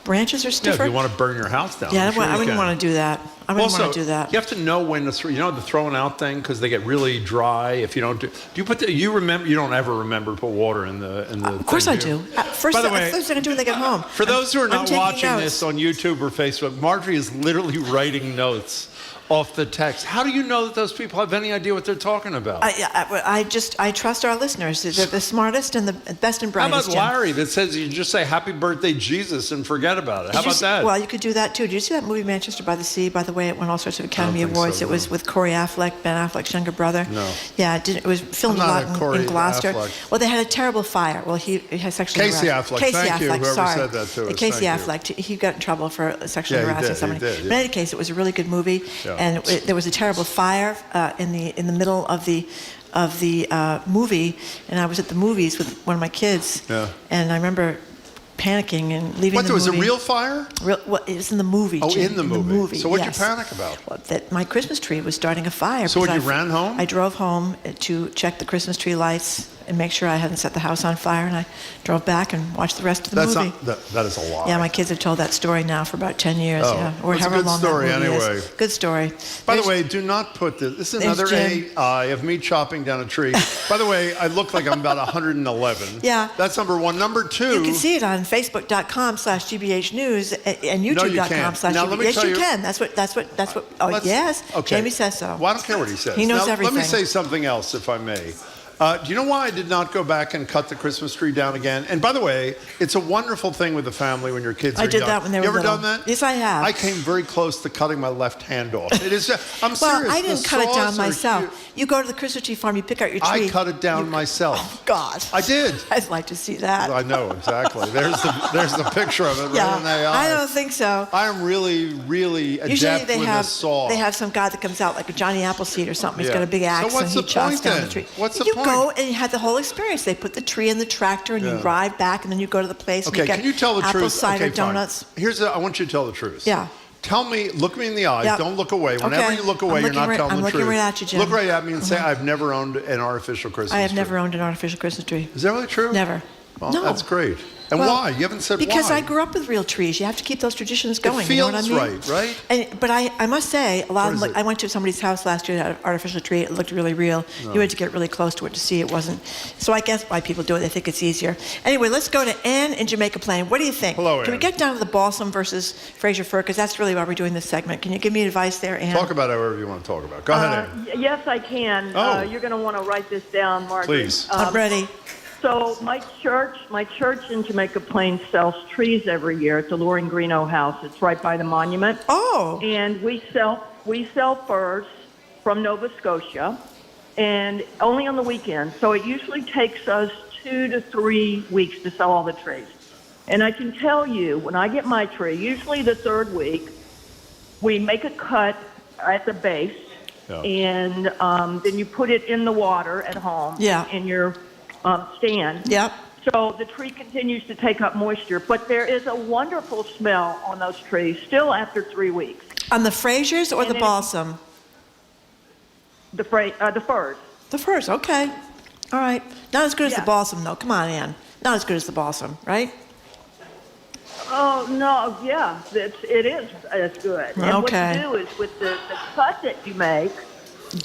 Speaker 2: branches are
Speaker 3: Yeah,
Speaker 2: stiffer.
Speaker 3: if you want to burn your house down.
Speaker 2: Yeah,
Speaker 3: I'm sure
Speaker 2: I
Speaker 3: you
Speaker 2: wouldn't
Speaker 3: can.
Speaker 2: want to do that. I wouldn't want to do that.
Speaker 3: You have to know when to the throwing out thing because they get really dry if you don't do. Do you put you remember? You don't ever remember to put water in the.
Speaker 2: Of course I do. First
Speaker 3: By the way,
Speaker 2: thing I do when they get home.
Speaker 3: For those who are
Speaker 2: I'm
Speaker 3: not
Speaker 2: taking
Speaker 3: watching
Speaker 2: notes.
Speaker 3: this on YouTube or Facebook, Marjorie is literally writing notes off the text. How do you know that those people have any idea what they're talking about?
Speaker 2: I trust our listeners. They're the smartest and the best and
Speaker 3: How
Speaker 2: brightest.
Speaker 3: about Larry that says you just say "Happy Birthday, Jesus" and forget about it? How about that?
Speaker 2: Well, you could do that too. Did you see that movie Manchester by the Sea? By the way, it won all sorts of Academy Awards.
Speaker 3: so,
Speaker 2: it was with Corey Affleck, Ben Affleck's younger brother.
Speaker 3: No.
Speaker 2: Yeah, it was filmed
Speaker 3: I'm
Speaker 2: a
Speaker 3: not
Speaker 2: lot
Speaker 3: a Corey
Speaker 2: in Gloucester.
Speaker 3: Affleck.
Speaker 2: Well, they had a terrible fire. Well, he had sexually
Speaker 3: Casey
Speaker 2: harassed.
Speaker 3: Affleck.
Speaker 2: Casey
Speaker 3: Thank you,
Speaker 2: Affleck,
Speaker 3: whoever
Speaker 2: sorry.
Speaker 3: said that to us.
Speaker 2: Casey
Speaker 3: Thank you.
Speaker 2: Affleck. He got in trouble for sexually
Speaker 3: Yeah, he
Speaker 2: harassing
Speaker 3: did, he
Speaker 2: somebody.
Speaker 3: did, yeah.
Speaker 2: But in any case, it was a really good movie,
Speaker 3: Yeah.
Speaker 2: and there was a terrible fire in the middle of the movie, and I was at the movies with one of my kids,
Speaker 3: Yeah.
Speaker 2: and I remember panicking and leaving
Speaker 3: What?
Speaker 2: the
Speaker 3: There was a
Speaker 2: movie.
Speaker 3: real fire?
Speaker 2: Well, it was in the movie.
Speaker 3: Oh,
Speaker 2: Jim,
Speaker 3: in the movie. So what'd
Speaker 2: yes.
Speaker 3: you panic about?
Speaker 2: Well, that my Christmas tree was starting a fire.
Speaker 3: So what,
Speaker 2: because
Speaker 3: you ran home?
Speaker 2: I drove home to check the Christmas tree lights and make sure I hadn't set the house on fire, and I drove back and watched the rest of the
Speaker 3: That's
Speaker 2: movie.
Speaker 3: not, that is a lie.
Speaker 2: Yeah, my kids have told that story now for about 10 years.
Speaker 3: Oh,
Speaker 2: Yeah, or
Speaker 3: it's a
Speaker 2: however
Speaker 3: good
Speaker 2: long
Speaker 3: story
Speaker 2: that movie
Speaker 3: anyway.
Speaker 2: is. Good story.
Speaker 3: By the way, do not put this. This is
Speaker 2: There's
Speaker 3: another
Speaker 2: Jim.
Speaker 3: AI of me chopping down a tree. By the way, I look like I'm about 111.
Speaker 2: Yeah.
Speaker 3: That's number one. Number two.
Speaker 2: You can see it on Facebook.com/GBH News and
Speaker 3: No, you
Speaker 2: YouTube.com/GBH.
Speaker 3: can't. Now, let me
Speaker 2: Yes,
Speaker 3: tell
Speaker 2: you
Speaker 3: you-
Speaker 2: can. That's what. Oh, yes.
Speaker 3: Okay.
Speaker 2: Jamie says so.
Speaker 3: Well, I don't care what he says.
Speaker 2: He knows
Speaker 3: now,
Speaker 2: everything.
Speaker 3: Let me say something else, if I may. Do you know why I did not go back and cut the Christmas tree down again? And by the way, it's a wonderful thing with the family when your kids are
Speaker 2: I did
Speaker 3: young.
Speaker 2: that when they were
Speaker 3: You ever
Speaker 2: little.
Speaker 3: done that?
Speaker 2: Yes, I have.
Speaker 3: I came very close to cutting my left hand off. It is. I'm
Speaker 2: Well,
Speaker 3: serious.
Speaker 2: I didn't
Speaker 3: The
Speaker 2: cut it down
Speaker 3: saws are
Speaker 2: myself.
Speaker 3: huge.
Speaker 2: You go to the Christmas tree farm, you pick out your tree.
Speaker 3: I cut it down myself.
Speaker 2: Oh, God.
Speaker 3: I did.
Speaker 2: I'd like to see that.
Speaker 3: I know, exactly. There's the picture of it
Speaker 2: Yeah,
Speaker 3: right in AI.
Speaker 2: I don't think so.
Speaker 3: I am really, really adept
Speaker 2: Usually they
Speaker 3: with
Speaker 2: have
Speaker 3: a saw.
Speaker 2: they have some guy that comes out like a Johnny Appleseed or something. He's
Speaker 3: Yeah.
Speaker 2: got a big axe
Speaker 3: So what's
Speaker 2: and he
Speaker 3: the
Speaker 2: chops
Speaker 3: point
Speaker 2: down
Speaker 3: then?
Speaker 2: the tree.
Speaker 3: What's the
Speaker 2: you
Speaker 3: point?
Speaker 2: go and you have the whole experience. They put the tree in the tractor and you
Speaker 3: Yeah.
Speaker 2: ride back and then you go to the place and
Speaker 3: Okay,
Speaker 2: you get
Speaker 3: can you tell the
Speaker 2: apple
Speaker 3: truth?
Speaker 2: cider
Speaker 3: Okay, fine.
Speaker 2: donuts.
Speaker 3: I want you to tell the truth.
Speaker 2: Yeah.
Speaker 3: Tell me, look me in the eyes.
Speaker 2: Yep.
Speaker 3: Don't look away. Whenever
Speaker 2: Okay.
Speaker 3: you look
Speaker 2: I'm
Speaker 3: away, you're
Speaker 2: looking
Speaker 3: not
Speaker 2: right-
Speaker 3: telling
Speaker 2: I'm
Speaker 3: the
Speaker 2: looking
Speaker 3: truth.
Speaker 2: right at you, Jim.
Speaker 3: Look right at me and say, I've never owned an artificial Christmas
Speaker 2: I have
Speaker 3: tree.
Speaker 2: never owned an artificial Christmas tree.
Speaker 3: Is that really true?
Speaker 2: Never.
Speaker 3: Well,
Speaker 2: No.
Speaker 3: that's great. And
Speaker 2: Well,
Speaker 3: why? You haven't said
Speaker 2: because
Speaker 3: why.
Speaker 2: I grew up with real trees. You have to keep those traditions going.
Speaker 3: It
Speaker 2: you know what I
Speaker 3: feels
Speaker 2: mean?
Speaker 3: right?
Speaker 2: But I must say, a lot
Speaker 3: What
Speaker 2: of
Speaker 3: is
Speaker 2: them,
Speaker 3: it?
Speaker 2: I went to somebody's house last year that had an artificial tree. It looked really real.
Speaker 3: No.
Speaker 2: You had to get really close to it to see it wasn't. So I guess why people do it, they think it's easier. Anyway, let's go to Ann in Jamaica Plain. What do you think?
Speaker 3: Hello,
Speaker 2: Can we
Speaker 3: Ann.
Speaker 2: get down to the balsam versus Fraser fir? Because that's really why we're doing this segment. Can you give me advice there, Ann?
Speaker 3: Talk about it however you want to talk about. Go ahead, Ann.
Speaker 9: Yes, I can.
Speaker 3: Oh.
Speaker 9: You're going to want to write this down, Margaret.
Speaker 3: Please.
Speaker 2: I'm ready.
Speaker 9: So my church in Jamaica Plain sells trees every year at the Loring Greeno House. It's right by the monument.
Speaker 2: Oh.
Speaker 9: And we sell firs from Nova Scotia, and only on the weekends. So it usually takes us 2 to 3 weeks to sell all the trees. And I can tell you, when I get my tree, usually the third week, we make a cut at the base, and then you put it in the water at home in your stand.
Speaker 2: Yep.
Speaker 9: So the tree continues to take up moisture, but there is a wonderful smell on those trees still after 3 weeks.
Speaker 2: On the Frasers or
Speaker 9: And
Speaker 2: the
Speaker 9: then-
Speaker 2: balsam?
Speaker 9: The firs.
Speaker 2: The firs, okay. All right. Not as good as the
Speaker 9: Yeah.
Speaker 2: balsam, though. Come on, Ann. Not as good as the balsam, right?
Speaker 9: Oh, no, yeah, it is as good. And
Speaker 2: Okay.
Speaker 9: what you do is with the cut that you make,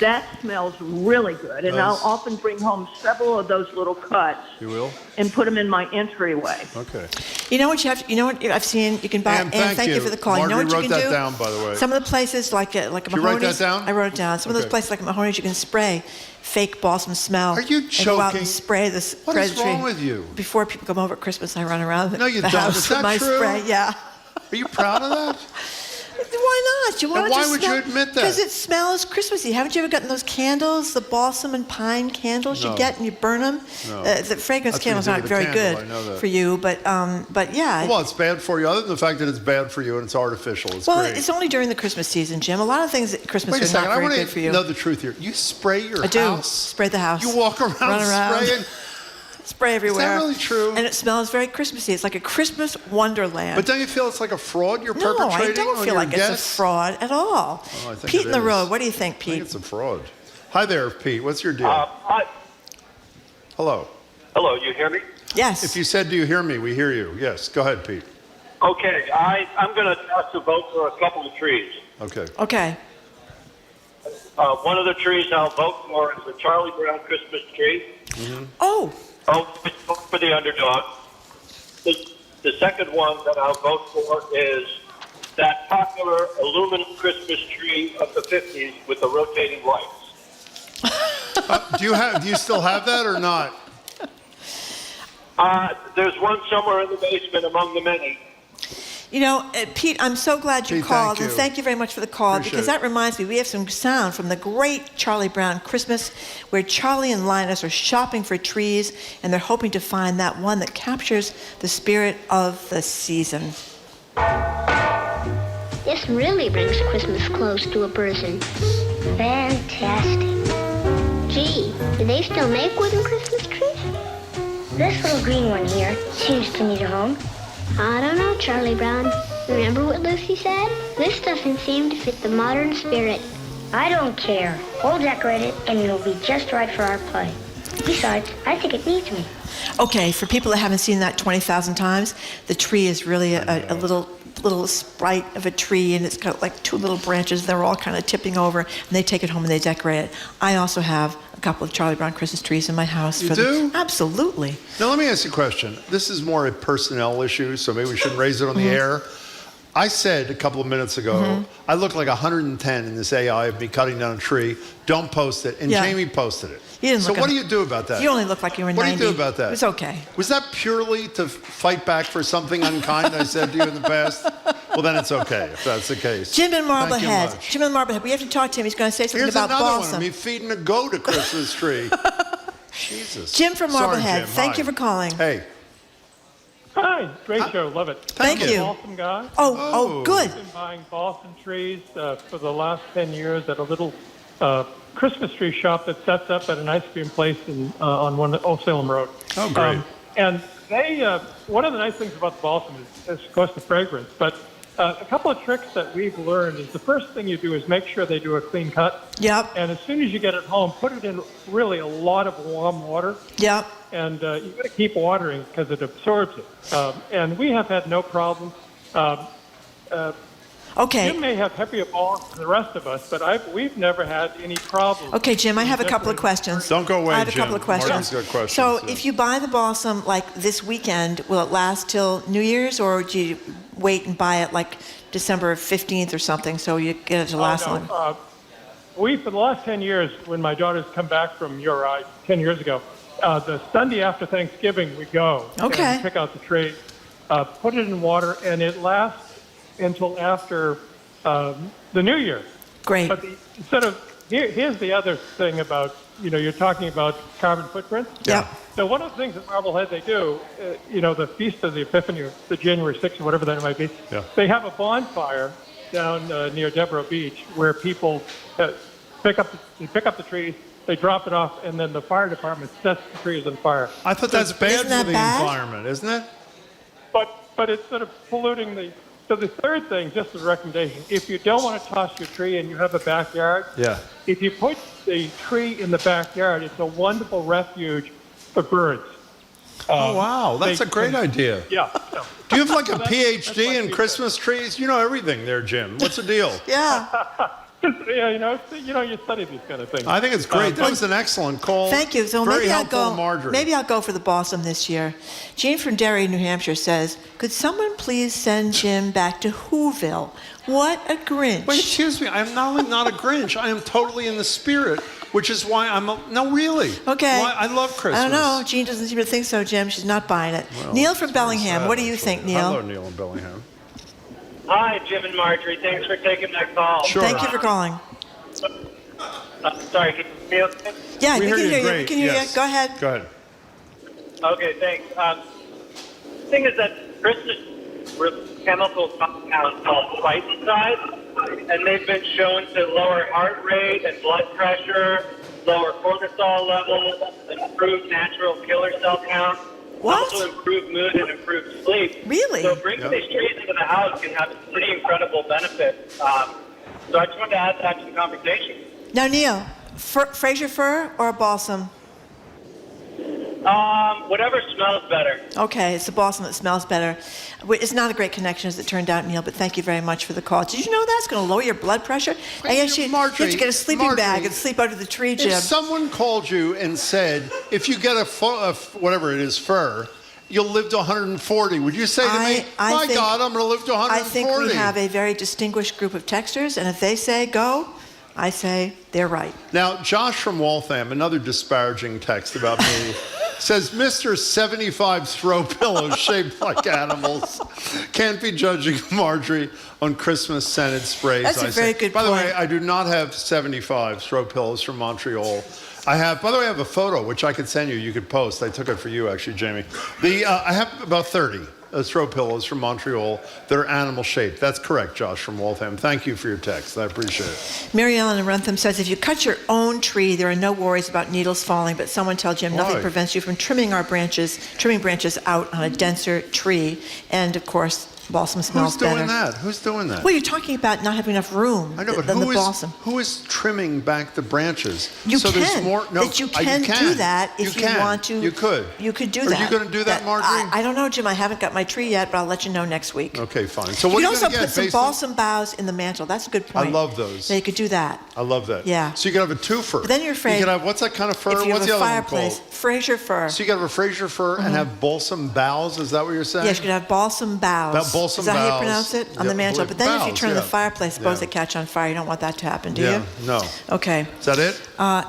Speaker 9: that smells really good. And I'll often bring home several of those little cuts
Speaker 3: You will?
Speaker 9: and put them in my entryway.
Speaker 3: Okay.
Speaker 2: You know what you have to, you know what I've seen? You can buy,
Speaker 3: Ann,
Speaker 2: and thank you
Speaker 3: you.
Speaker 2: for the call. You know
Speaker 3: Marjorie
Speaker 2: what you
Speaker 3: wrote
Speaker 2: can
Speaker 3: that
Speaker 2: do?
Speaker 3: down, by the way.
Speaker 2: Some of the places, like a
Speaker 3: Did you write
Speaker 2: Mahoney's.
Speaker 3: that down?
Speaker 2: I wrote it down. Some of those
Speaker 3: Okay.
Speaker 2: places, like Mahoney's, you can spray fake balsam smell.
Speaker 3: Are you
Speaker 2: And go out
Speaker 3: joking?
Speaker 2: and spray the,
Speaker 3: What
Speaker 2: spray
Speaker 3: is
Speaker 2: the tree.
Speaker 3: wrong with you?
Speaker 2: Before people come over at Christmas, I run around
Speaker 3: No, you
Speaker 2: the
Speaker 3: don't.
Speaker 2: house
Speaker 3: Is
Speaker 2: with
Speaker 3: that
Speaker 2: my
Speaker 3: true?
Speaker 2: spray. Yeah.
Speaker 3: Are you proud of that?
Speaker 2: Why not? You want
Speaker 3: And
Speaker 2: it to
Speaker 3: why would you
Speaker 2: smell-
Speaker 3: admit that?
Speaker 2: Because it smells Christmassy. Haven't you ever gotten those candles, the balsam and pine candles
Speaker 3: No.
Speaker 2: you get and you burn them?
Speaker 3: No.
Speaker 2: The fragrance
Speaker 3: That's what
Speaker 2: candles
Speaker 3: you do
Speaker 2: aren't
Speaker 3: with a
Speaker 2: very
Speaker 3: candle,
Speaker 2: good
Speaker 3: I know that.
Speaker 2: for you, but yeah.
Speaker 3: Well, it's bad for you. Other than the fact that it's bad for you and it's artificial, it's
Speaker 2: Well,
Speaker 3: great.
Speaker 2: it's only during the Christmas season, Jim. A lot of things at Christmas
Speaker 3: Wait a
Speaker 2: are
Speaker 3: second.
Speaker 2: not
Speaker 3: I
Speaker 2: very
Speaker 3: want
Speaker 2: good for
Speaker 3: to
Speaker 2: you.
Speaker 3: know the truth here. You spray your
Speaker 2: I do.
Speaker 3: house.
Speaker 2: Spray the house.
Speaker 3: You walk around
Speaker 2: Run around.
Speaker 3: spraying.
Speaker 2: spray everywhere.
Speaker 3: Is that really true?
Speaker 2: And it smells very Christmassy. It's like a Christmas wonderland.
Speaker 3: But don't you feel it's like a fraud you're
Speaker 2: No,
Speaker 3: perpetrating
Speaker 2: I don't
Speaker 3: on
Speaker 2: feel
Speaker 3: your
Speaker 2: like
Speaker 3: guests?
Speaker 2: it's a fraud at all.
Speaker 3: Oh, I think
Speaker 2: Pete
Speaker 3: it
Speaker 2: in the
Speaker 3: is.
Speaker 2: road. What do you think,
Speaker 3: I
Speaker 2: Pete?
Speaker 3: think it's a fraud. Hi there, Pete. What's your deal? Hello.
Speaker 1: Hello, you hear me?
Speaker 2: Yes.
Speaker 3: If you said, do you hear me? We hear you. Yes. Go ahead, Pete.
Speaker 1: Okay, I'm going to ask to vote for a couple of trees.
Speaker 3: Okay.
Speaker 2: Okay.
Speaker 1: One of the trees I'll vote for is the Charlie Brown Christmas tree.
Speaker 2: Oh.
Speaker 1: Vote for the underdog. The second one that I'll vote for is that popular aluminum Christmas tree of the 50s with the rotating lights.
Speaker 3: Do you still have that or not?
Speaker 1: There's one somewhere in the basement among the many.
Speaker 2: You know, Pete, I'm so glad you
Speaker 3: Pete,
Speaker 2: called,
Speaker 3: thank you.
Speaker 2: and thank you very much for the call,
Speaker 3: Appreciate
Speaker 2: because
Speaker 3: it.
Speaker 2: that reminds me, we have some sound from the great Charlie Brown Christmas, where Charlie and Linus are shopping for trees, and they're hoping to find that one that captures the spirit of the season.
Speaker 22: This really brings Christmas close to a person. Fantastic. Gee, do they still make wooden Christmas trees? This little green one here seems to need a home. I don't know, Charlie Brown. Remember what Lucy said? This doesn't seem to fit the modern spirit. I don't care. We'll decorate it, and it'll be just right for our play. Besides, I think it needs me.
Speaker 2: Okay, for people that haven't seen that 20,000 times, the tree is really a little sprite of a tree, and it's got like two little branches. They're all kind of tipping over, and they take it home and they decorate it. I also have a couple of Charlie Brown Christmas trees in my house.
Speaker 3: You do?
Speaker 2: Absolutely.
Speaker 3: Now, let me ask you a question. This is more a personnel issue, so maybe we shouldn't raise it on the air. I said a couple of minutes ago, I look like 110 in this AI of me cutting down a tree. Don't post it. And
Speaker 2: Yeah.
Speaker 3: Jamie posted it.
Speaker 2: You didn't
Speaker 3: So
Speaker 2: look
Speaker 3: what
Speaker 2: un-
Speaker 3: do you do about that?
Speaker 2: You only look like you were 90.
Speaker 3: What do you do about that?
Speaker 2: It's okay.
Speaker 3: Was that purely to fight back for something unkind I said to you in the past? Well, then it's okay if that's the case.
Speaker 2: Jim in
Speaker 3: Thank you
Speaker 2: Marblehead.
Speaker 3: much.
Speaker 2: Jim in Marblehead. We have to talk to him. He's going to say something
Speaker 3: Here's
Speaker 2: about
Speaker 3: another one
Speaker 2: balsam.
Speaker 3: of me feeding a goat a Christmas tree. Jesus.
Speaker 2: Jim from
Speaker 3: Sorry,
Speaker 2: Marblehead.
Speaker 3: Jim.
Speaker 2: Thank
Speaker 3: Hi.
Speaker 2: you for calling.
Speaker 3: Hey.
Speaker 10: Hi, great show, love it.
Speaker 2: Thank
Speaker 10: I'm
Speaker 2: you.
Speaker 10: a Boston guy.
Speaker 2: Oh, good.
Speaker 10: I've been buying Boston trees for the last 10 years at a little Christmas tree shop that sets up at an ice cream place on Old Salem Road.
Speaker 3: Oh, great.
Speaker 10: And they, one of the nice things about the balsam is of course, the fragrance. But a couple of tricks that we've learned is the first thing you do is make sure they do a clean cut.
Speaker 2: Yep.
Speaker 10: And as soon as you get it home, put it in really a lot of warm water.
Speaker 2: Yep.
Speaker 10: And you've got to keep watering because it absorbs it. And we have had no problem.
Speaker 2: Okay.
Speaker 10: You may have heavier balls than the rest of us, but we've never had any problem.
Speaker 2: Okay, Jim, I have a couple of questions.
Speaker 3: Don't go away,
Speaker 2: I have a
Speaker 3: Jim.
Speaker 2: couple of questions.
Speaker 3: Martin's got questions,
Speaker 2: So
Speaker 3: yeah.
Speaker 2: if you buy the balsam like this weekend, will it last till New Year's, or do you wait and buy it like December 15th or something so you get it to last longer?
Speaker 10: We, for the last 10 years, when my daughters come back from URI 10 years ago, the Sunday after Thanksgiving, we go
Speaker 2: Okay.
Speaker 10: and pick out the tree, put it in water, and it lasts until after the New Year.
Speaker 2: Great.
Speaker 10: But here's the other thing about, you're talking about carbon footprint.
Speaker 2: Yeah.
Speaker 10: So one of the things at Marblehead they do, the Feast of the Epiphany, or the January 6th, or whatever that might be,
Speaker 3: Yeah.
Speaker 10: they have a bonfire down near Deborah Beach where people pick up the trees, they drop it off, and then the fire department sets the trees on fire.
Speaker 3: I thought that's bad
Speaker 2: Isn't
Speaker 3: for
Speaker 2: that
Speaker 3: the
Speaker 2: bad?
Speaker 3: environment, isn't it?
Speaker 10: But it's sort of polluting the... So the third thing, just as a recommendation, if you don't want to toss your tree and you have a backyard,
Speaker 3: Yeah.
Speaker 10: if you put the tree in the backyard, it's a wonderful refuge for birds.
Speaker 3: Oh, wow. That's a great idea.
Speaker 10: Yeah. So.
Speaker 3: Do you have like a
Speaker 10: That's
Speaker 3: PhD
Speaker 10: my
Speaker 3: in
Speaker 10: feedback.
Speaker 3: Christmas trees? You know everything there, Jim. What's the deal?
Speaker 2: Yeah.
Speaker 10: Yeah, you study these kind of things.
Speaker 3: I think it's great. That was an excellent call.
Speaker 2: Thank you. So
Speaker 3: Very
Speaker 2: maybe I'll
Speaker 3: helpful,
Speaker 2: go.
Speaker 3: Marjorie.
Speaker 2: Maybe I'll go for the balsam this year. Jean from Derry, New Hampshire says, "Could someone please send Jim back to Whoville? What a Grinch!"
Speaker 3: Wait, excuse me. I'm not only not a Grinch. I am totally in the spirit, which is why I'm no, really.
Speaker 2: Okay.
Speaker 3: Why, I love Christmas.
Speaker 2: I don't know. Jean doesn't seem to think so, Jim. She's not buying it.
Speaker 3: Well,
Speaker 2: Neil from
Speaker 3: it's very
Speaker 2: Bellingham.
Speaker 3: sad,
Speaker 2: What do you
Speaker 3: actually.
Speaker 2: think, Neil?
Speaker 3: Hello, Neil in Bellingham.
Speaker 1: Hi, Jim and Marjorie. Thanks for taking that call.
Speaker 3: Sure.
Speaker 2: Thank you for calling.
Speaker 1: Sorry, can you hear me okay?
Speaker 2: Yeah,
Speaker 3: We
Speaker 2: we
Speaker 3: hear
Speaker 2: can
Speaker 3: you
Speaker 2: hear you.
Speaker 3: great,
Speaker 2: We can hear
Speaker 3: yes.
Speaker 2: you. Go ahead.
Speaker 3: Go ahead.
Speaker 1: Okay, thanks. The thing is that Christmas chemical compound called pesticides, and they've been shown to lower heart rate and blood pressure, lower cortisol levels, improve natural killer cell count, also improve mood and improve sleep.
Speaker 2: Really?
Speaker 1: So bringing these trees into the house can have pretty incredible benefits. So I just wanted to add that to the conversation.
Speaker 2: Now, Neil, Fraser fir or balsam?
Speaker 1: Whatever smells better.
Speaker 2: Okay, it's the balsam that smells better. It's not a great connection as it turned out, Neil, but thank you very much for the call. Did you know that's going to lower your blood pressure? I guess you have to get a sleeping bag and sleep under the tree, Jim.
Speaker 3: If someone called you and said, if you get a whatever it is, fir, you'll live to 140, would you say to me, my God, I'm going to live to 140?
Speaker 2: I think we have a very distinguished group of texters, and if they say go, I say they're right.
Speaker 3: Now, Josh from Waltham, another disparaging text about me, says, Mr. 75 throw pillows shaped like animals can't be judging Marjorie on Christmas scented sprays.
Speaker 2: That's a very good point.
Speaker 3: By the way, I do not have 75 throw pillows from Montreal. I have, by the way, I have a photo which I could send you. You could post. I took it for you, actually, Jamie. I have about 30 throw pillows from Montreal that are animal shaped. That's correct, Josh from Waltham. Thank you for your text. I appreciate it.
Speaker 2: Mary Ellen in Rentham says, if you cut your own tree, there are no worries about needles falling, but someone tell Jim nothing prevents you from trimming branches out on a denser tree. And of course, balsam smells better.
Speaker 3: Who's doing that?
Speaker 2: Well, you're talking about not having enough room.
Speaker 3: I know, but who is trimming back the branches?
Speaker 2: You
Speaker 3: so
Speaker 2: can.
Speaker 3: There's more, no,
Speaker 2: you can do that if you want to.
Speaker 3: You could.
Speaker 2: You could do
Speaker 3: that.
Speaker 2: that.
Speaker 3: Are you going to do that, Marjorie?
Speaker 2: I don't know, Jim. I haven't got my tree yet, but I'll let you know next week.
Speaker 3: Okay, fine. So what
Speaker 2: you
Speaker 3: are
Speaker 2: can
Speaker 3: you
Speaker 2: also put some balsam boughs in the mantle. That's a good point.
Speaker 3: I love those.
Speaker 2: Yeah, you could do that.
Speaker 3: I love that.
Speaker 2: Yeah.
Speaker 3: So you could have a twofer.
Speaker 2: But then you're afraid.
Speaker 3: You could have, what's that kind of fir?
Speaker 2: If you
Speaker 3: What's
Speaker 2: have
Speaker 3: the
Speaker 2: a
Speaker 3: other
Speaker 2: fireplace,
Speaker 3: one called?
Speaker 2: Fraser fir.
Speaker 3: So you could have a Fraser fir and have balsam boughs. Is that what you're saying?
Speaker 2: Yes, you could have balsam boughs.
Speaker 3: Balsam
Speaker 2: Is that how you
Speaker 3: boughs.
Speaker 2: pronounce it? On the mantle. But then if you turn the fireplace, suppose they catch on fire. You don't want that to happen, do you?
Speaker 3: No.
Speaker 2: Okay.
Speaker 3: Is that it?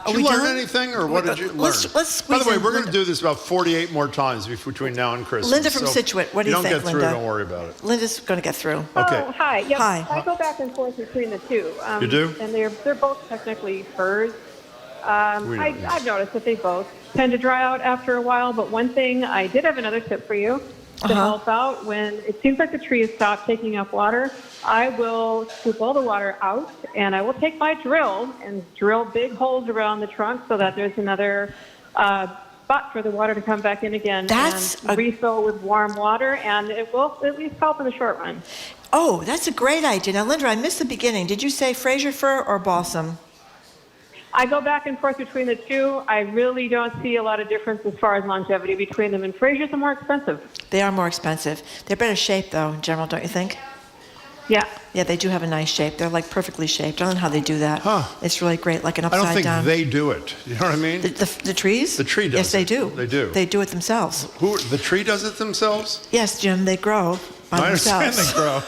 Speaker 3: Did you learn anything, or what did you learn?
Speaker 2: Let's
Speaker 3: By the way,
Speaker 2: in
Speaker 3: we're going to do this about 48 more times between now and Christmas.
Speaker 2: Linda from Scituate, what do you think,
Speaker 3: Linda? If you don't get through,
Speaker 2: Linda?
Speaker 3: don't worry about it.
Speaker 2: Linda's going to get through.
Speaker 3: Okay.
Speaker 9: Oh, hi. Yep.
Speaker 2: Hi.
Speaker 9: I go back and forth between the two.
Speaker 3: You do?
Speaker 9: And they're both technically firs. I've noticed that they both tend to dry out after a while, but one thing, I did have another tip for you to help out. When it seems like the tree has stopped taking up water, I will scoop all the water out, and I will take my drill and drill big holes around the trunk so that there's another spot for the water to come back in again and refill with warm water, and it will at least help in the short run.
Speaker 2: Oh, that's a great idea. Now, Linda, I missed the beginning. Did you say Fraser fir or balsam?
Speaker 9: I go back and forth between the two. I really don't see a lot of difference as far as longevity between them, and Frasers are more expensive.
Speaker 2: They are more expensive. They're better shaped, though, in general, don't you think?
Speaker 9: Yeah.
Speaker 2: Yeah, they do have a nice shape. They're like perfectly shaped. I don't know how they do that. It's really great, like an upside down.
Speaker 3: I don't think they do it. You know what I mean?
Speaker 2: The trees?
Speaker 3: The tree does
Speaker 2: Yes, they do.
Speaker 3: They do.
Speaker 2: They do it themselves.
Speaker 3: The tree does it themselves?
Speaker 2: Yes, Jim, they grow by
Speaker 3: I
Speaker 2: themselves.
Speaker 3: understand they grow.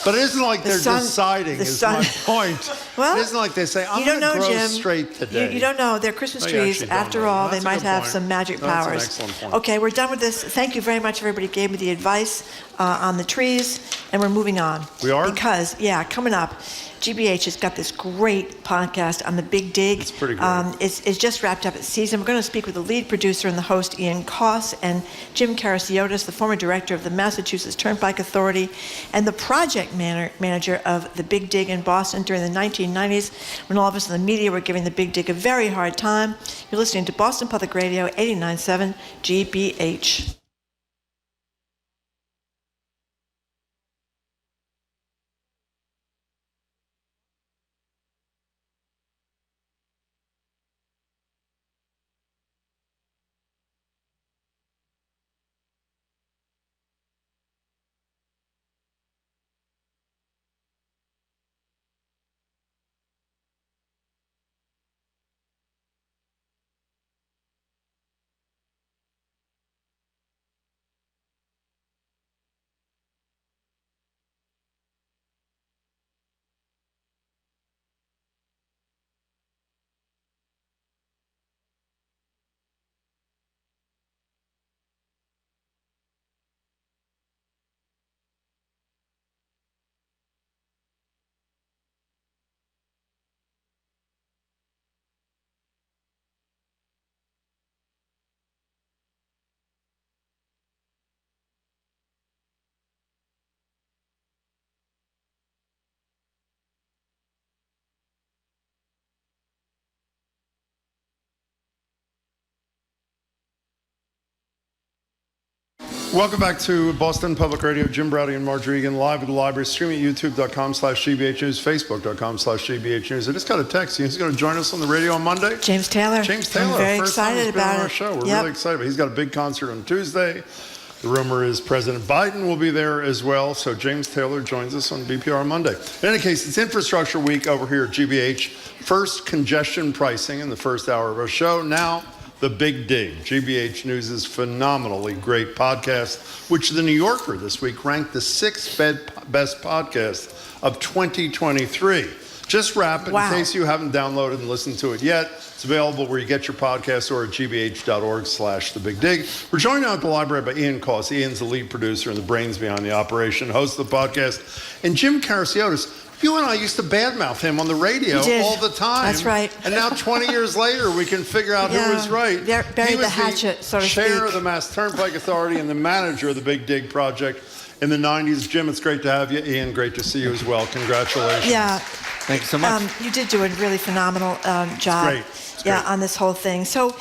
Speaker 3: But it isn't like they're deciding, is my point.
Speaker 2: Well,
Speaker 3: it isn't like they say, I'm going to grow straight today.
Speaker 2: You don't know. They're Christmas
Speaker 3: No, you
Speaker 2: trees.
Speaker 3: actually don't
Speaker 2: After
Speaker 3: know.
Speaker 2: all,
Speaker 3: That's
Speaker 2: they
Speaker 3: a
Speaker 2: might
Speaker 3: good
Speaker 2: have
Speaker 3: point.
Speaker 2: some magic
Speaker 3: That's an
Speaker 2: powers.
Speaker 3: excellent point.
Speaker 2: Okay, we're done with this. Thank you very much, everybody gave me the advice on the trees, and we're moving on.
Speaker 3: We are?
Speaker 2: Because, coming up, GBH has got this great podcast on the Big Dig. It's
Speaker 3: pretty great.
Speaker 2: It's just wrapped up its season. We're going to speak with the lead producer and the host, Ian Koss, and Jim Karasiotis, the former director of the Massachusetts Turnpike Authority and the project manager of the Big Dig in Boston during the 1990s, when all of us in the media were giving the Big Dig a very hard time. You're listening to Boston Public Radio 89.7 GBH.
Speaker 3: Welcome back to Boston Public Radio. Jim Browdy and Marge Regan live at the library, streaming at youtube.com/GBH News, facebook.com/GBH News. I just got a text. He's going to join us on the radio on Monday.
Speaker 2: James Taylor.
Speaker 3: James Taylor.
Speaker 2: I'm very
Speaker 3: first time
Speaker 2: excited
Speaker 3: he's been
Speaker 2: about
Speaker 3: on our
Speaker 2: it.
Speaker 3: show. We're
Speaker 2: Yep.
Speaker 3: really excited. He's got a big concert on Tuesday. The rumor is President Biden will be there as well. So James Taylor joins us on BPR on Monday. In any case, it's Infrastructure Week over here at GBH. First congestion pricing in the first hour of our show. Now, The Big Dig, GBH News' phenomenally great podcast, which The New Yorker this week ranked the 6th best podcast of 2023. Just wrap it.
Speaker 2: Wow.
Speaker 3: In case you haven't downloaded and listened to it yet, it's available where you get your podcasts or at gbh.org/thebigdig. We're joined now at the library by Ian Coss. Ian's the lead producer and the brains behind the operation, host of the podcast. And Jim Karasiotis, you and I used to badmouth him on the radio all the time.
Speaker 2: That's right.
Speaker 3: And now 20 years later, we can figure out who was right.
Speaker 2: Bury the hatchet, so to speak.
Speaker 3: Chair of the Mass Turnpike Authority and the manager of the Big Dig Project in the 90s. Jim, it's great to have you. Ian, great to see you as well. Congratulations.
Speaker 2: Yeah.
Speaker 3: Thanks so much.
Speaker 2: You did do a really phenomenal job.
Speaker 3: Great. It's
Speaker 2: yeah,
Speaker 3: great.
Speaker 2: on this whole thing. So,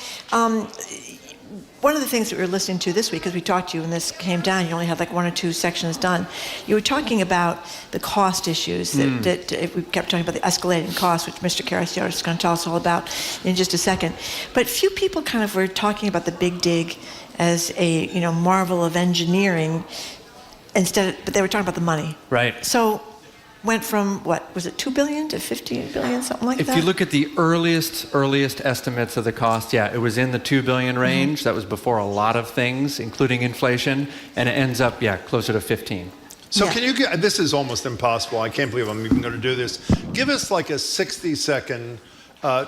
Speaker 2: one of the things that we were listening to this week, because we talked to you when this came down, you only had like 1 or 2 sections done. You were talking about the cost issues that we kept talking about the escalating costs, which Mr. Karasiotis is going to tell us all about in just a second. But few people kind of were talking about the Big Dig as a marvel of engineering but they were talking about the money.
Speaker 4: Right.
Speaker 2: So went from, what, was it 2 billion to 15 billion, something like that?
Speaker 4: If you look at the earliest estimates of the cost, yeah, it was in the 2 billion range. That was before a lot of things, including inflation, and it ends up, closer to 15.
Speaker 3: So can you get, this is almost impossible. I can't believe I'm even going to do this. Give us like a 60-second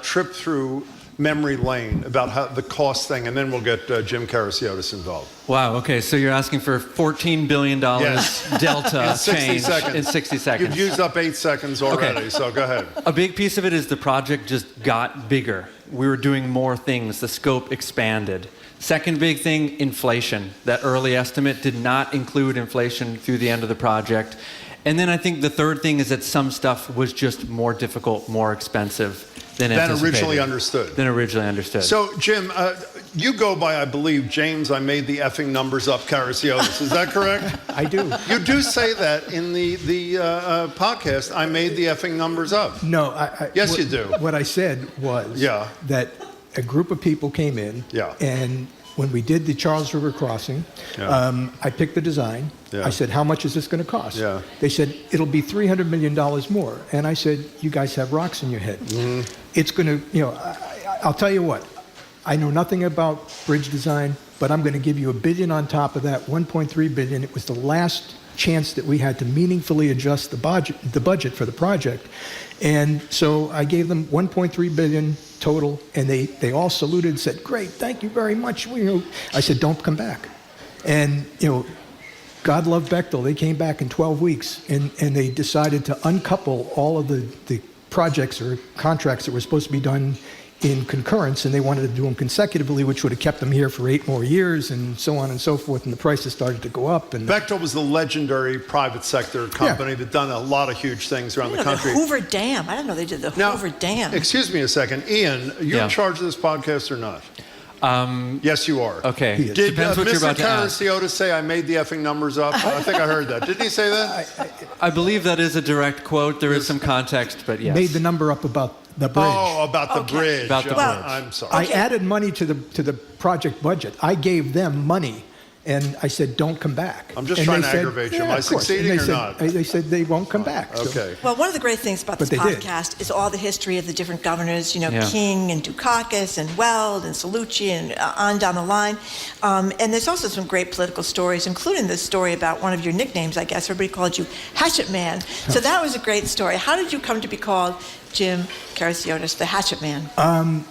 Speaker 3: trip through memory lane about how the cost thing, and then we'll get Jim Karasiotis involved.
Speaker 4: Wow, okay, so you're asking for $14 billion delta
Speaker 3: in 60
Speaker 4: change
Speaker 3: seconds.
Speaker 4: in 60 seconds.
Speaker 3: You've used up 8 seconds already, so go ahead.
Speaker 4: A big piece of it is the project just got bigger. We were doing more things. The scope expanded. Second big thing, inflation. That early estimate did not include inflation through the end of the project. And then I think the third thing is that some stuff was just more difficult, more expensive than
Speaker 3: originally understood.
Speaker 4: Than originally understood.
Speaker 3: So, Jim, you go by, I believe, James, I made the effing numbers up, Karasiotis. Is that correct?
Speaker 5: I do.
Speaker 3: You do say that in the podcast, I made the effing numbers up.
Speaker 5: No,
Speaker 3: yes, you do.
Speaker 5: What I said was that a group of people came in, and when we did the Charles River crossing, I picked the design. I said, how much is this going to cost? They said, it'll be $300 million more. And I said, you guys have rocks in your head. It's going to, I'll tell you what, I know nothing about bridge design, but I'm going to give you $1 billion on top of that, $1.3 billion. It was the last chance that we had to meaningfully adjust the budget for the project. And so I gave them $1.3 billion total, and they all saluted and said, great, thank you very much. I said, don't come back. And, God love Bechtel. They came back in 12 weeks, and they decided to uncouple all of the projects or contracts that were supposed to be done in concurrence, and they wanted to do them consecutively, which would have kept them here for 8 more years, and so on and so forth, and the prices started to go up. And
Speaker 3: Bechtel was the legendary private sector company that done a lot of huge things around the country.
Speaker 2: The Hoover Dam. I didn't know they did the Hoover Dam.
Speaker 3: Excuse me a second. Ian, are you in charge of this podcast or not? Yes, you are.
Speaker 4: Okay.
Speaker 3: Did
Speaker 4: Depends what you're about to ask.
Speaker 3: Mr. Karasiotis say I made the effing numbers up? I think I heard that. Didn't he say that?
Speaker 4: I believe that is a direct quote. There is some context, but yes.
Speaker 5: made the number up about the bridge.
Speaker 3: Oh, about the bridge.
Speaker 4: About the bridge.
Speaker 3: I'm sorry.
Speaker 5: I added money to the project budget. I gave them money, and I said, don't come back.
Speaker 3: I'm just
Speaker 5: And
Speaker 3: trying
Speaker 5: they
Speaker 3: to
Speaker 5: said,
Speaker 3: aggravate you.
Speaker 5: yeah,
Speaker 3: Am I
Speaker 5: of course.
Speaker 3: succeeding
Speaker 5: And
Speaker 3: or
Speaker 5: they
Speaker 3: not?
Speaker 5: They said they won't come back. So.
Speaker 3: Okay.
Speaker 2: Well, one of the great things about this
Speaker 5: But they did.
Speaker 2: podcast is all the history of the different governors,
Speaker 4: Yeah.
Speaker 2: King and Dukakis and Weld and Salucci and on down the line. And there's also some great political stories, including this story about one of your nicknames, I guess. Everybody called you Hatchet Man. So that was a great story. How did you come to be called Jim Karasiotis, the Hatchet Man?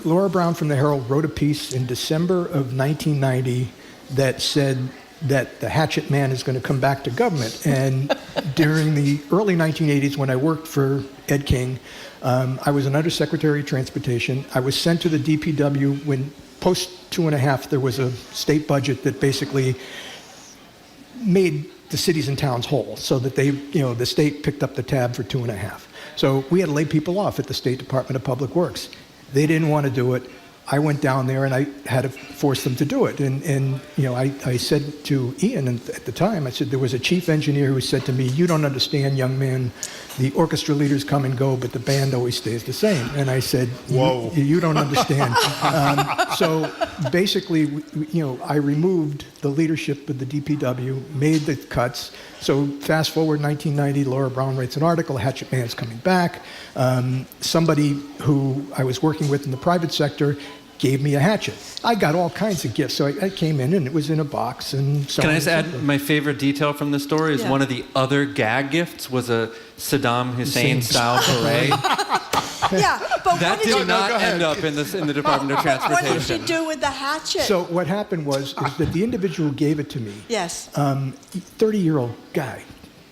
Speaker 5: Laura Brown from the Herald wrote a piece in December of 1990 that said that the Hatchet Man is going to come back to government. And during the early 1980s, when I worked for Ed King, I was an undersecretary of transportation. I was sent to the DPW when post 2.5, there was a state budget that basically made the cities and towns whole, so that the state picked up the tab for 2.5. So we had to lay people off at the State Department of Public Works. They didn't want to do it. I went down there and I had to force them to do it. And I said to Ian at the time, I said, there was a chief engineer who said to me, you don't understand, young man, the orchestra leaders come and go, but the band always stays the same. And I said, whoa, you don't understand. So basically, I removed the leadership of the DPW, made the cuts. So fast forward 1990, Laura Brown writes an article, Hatchet Man's coming back. Somebody who I was working with in the private sector gave me a hatchet. I got all kinds of gifts. So I came in and it was in a box and so
Speaker 4: Can
Speaker 5: on
Speaker 4: I just
Speaker 5: and so
Speaker 4: add
Speaker 5: forth.
Speaker 4: my favorite detail from the story is
Speaker 5: Yeah.
Speaker 4: one of the other gag gifts was a Saddam Hussein style beret.
Speaker 2: Yeah, but
Speaker 4: That
Speaker 2: what did you
Speaker 4: did not end up in the Department of
Speaker 2: What
Speaker 4: Transportation.
Speaker 2: did you do with the hatchet?
Speaker 5: So what happened was is that the individual who gave it to me,
Speaker 2: Yes.
Speaker 5: 30-year-old guy,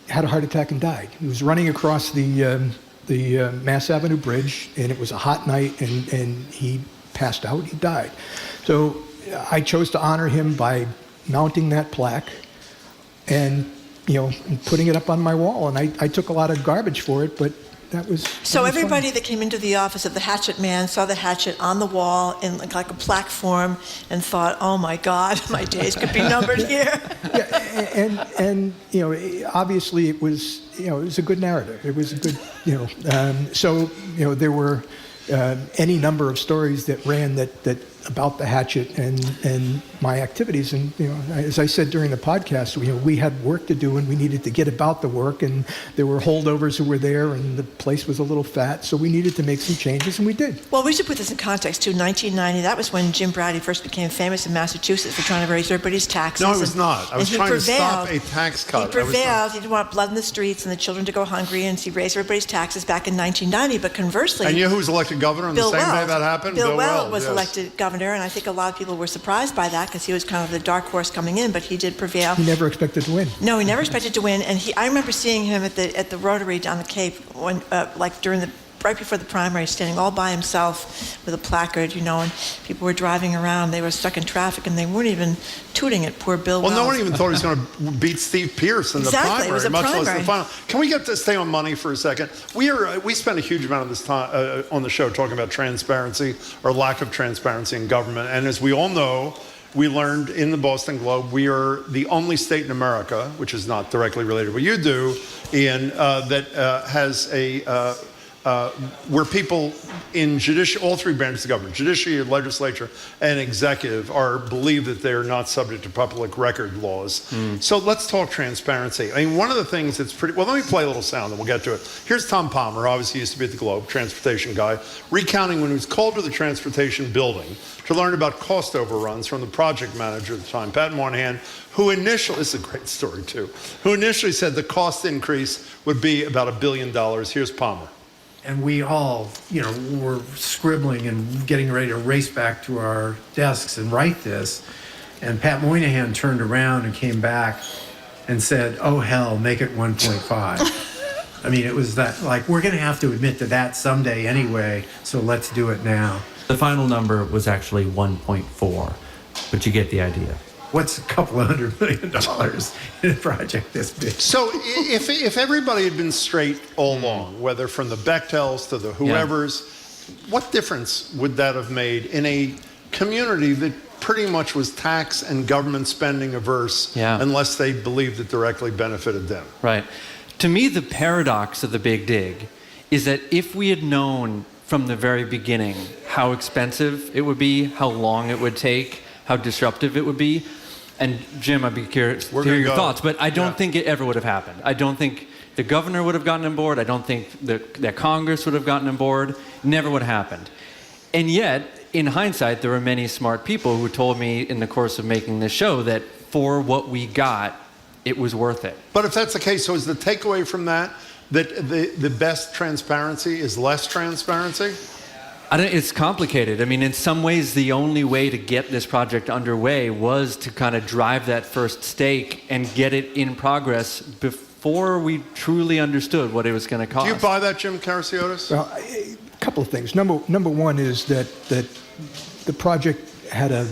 Speaker 5: had a heart attack and died. He was running across the Mass Avenue Bridge, and it was a hot night, and he passed out. He died. So I chose to honor him by mounting that plaque and putting it up on my wall. And I took a lot of garbage for it, but that was
Speaker 2: So
Speaker 5: that was
Speaker 2: everybody
Speaker 5: fun.
Speaker 2: that came into the office of the Hatchet Man saw the hatchet on the wall in like a plaque form and thought, oh my God, my days could be numbered here.
Speaker 5: and obviously it was a good narrative. It was a good there were any number of stories that ran that about the hatchet and my activities. And as I said during the podcast, we had work to do and we needed to get about the work, and there were holdovers who were there and the place was a little fat, so we needed to make some changes, and we did.
Speaker 2: Well, we should put this in context too. 1990, that was when Jim Brady first became famous in Massachusetts for trying to raise everybody's taxes.
Speaker 3: No, it was not. I was trying to stop a tax cut.
Speaker 2: He prevailed. He didn't want blood in the streets and the children to go hungry, and he raised everybody's taxes back in 1990. But conversely,
Speaker 3: And you know who was elected governor on the
Speaker 2: Bill
Speaker 3: same day
Speaker 2: Weld.
Speaker 3: that happened?
Speaker 2: Bill Weld was
Speaker 3: yes.
Speaker 2: elected governor, and I think a lot of people were surprised by that because he was kind of the dark horse coming in, but he did prevail.
Speaker 5: He never expected to win.
Speaker 2: No, he never expected to win, and I remember seeing him at the Rotary down the Cape when, right before the primary, standing all by himself with a placard, and people were driving around. They were stuck in traffic, and they weren't even tooting at poor Bill
Speaker 3: Well,
Speaker 2: Weld.
Speaker 3: no one even thought he was going to beat Steve Pierce in the
Speaker 2: Exactly,
Speaker 3: primary,
Speaker 2: it was a
Speaker 3: much less
Speaker 2: primary.
Speaker 3: the final. Can we get to stay on money for a second? We spent a huge amount of this time on the show talking about transparency or lack of transparency in government. And as we all know, we learned in the Boston Globe, we are the only state in America, which is not directly related to what you do, Ian, that has where people in all three branches of government, judiciary, legislature, and executive, believe that they're not subject to public record laws. So let's talk transparency. I mean, one of the things that's well, let me play a little sound and we'll get to it. Here's Tom Palmer, obviously used to be at the Globe, transportation guy, recounting when he was called to the transportation building to learn about cost overruns from the project manager at the time, Pat Moynihan, who initially, this is a great story too, who initially said the cost increase would be about $1 billion. Here's Palmer.
Speaker 6: And we all, were scribbling and getting ready to race back to our desks and write this. And Pat Moynihan turned around and came back and said, oh, hell, make it 1.5. I mean, it was that, we're going to have to admit to that someday anyway, so let's do it now.
Speaker 7: The final number was actually 1.4, but you get the idea.
Speaker 6: What's a couple of $100 million in a project this big?
Speaker 3: So if everybody had been straight all along, whether from the Bechtels to the whoever's, what difference would that have made in a community that pretty much was tax and government spending averse unless they believed it directly benefited them?
Speaker 4: Right. To me, the paradox of the Big Dig is that if we had known from the very beginning how expensive it would be, how long it would take, how disruptive it would be, and Jim, I'd be curious to hear your thoughts, but I don't think it ever would have happened. I don't think the governor would have gotten on board. I don't think that Congress would have gotten on board. Never would have happened. And yet, in hindsight, there were many smart people who told me in the course of making this show that for what we got, it was worth it.
Speaker 3: But if that's the case, so is the takeaway from that the best transparency is less transparency?
Speaker 4: It's complicated. I mean, in some ways, the only way to get this project underway was to kind of drive that first stake and get it in progress before we truly understood what it was going to cost.
Speaker 3: Do you buy that, Jim Karasiotis?
Speaker 5: Well, a couple of things. Number one is that the project had a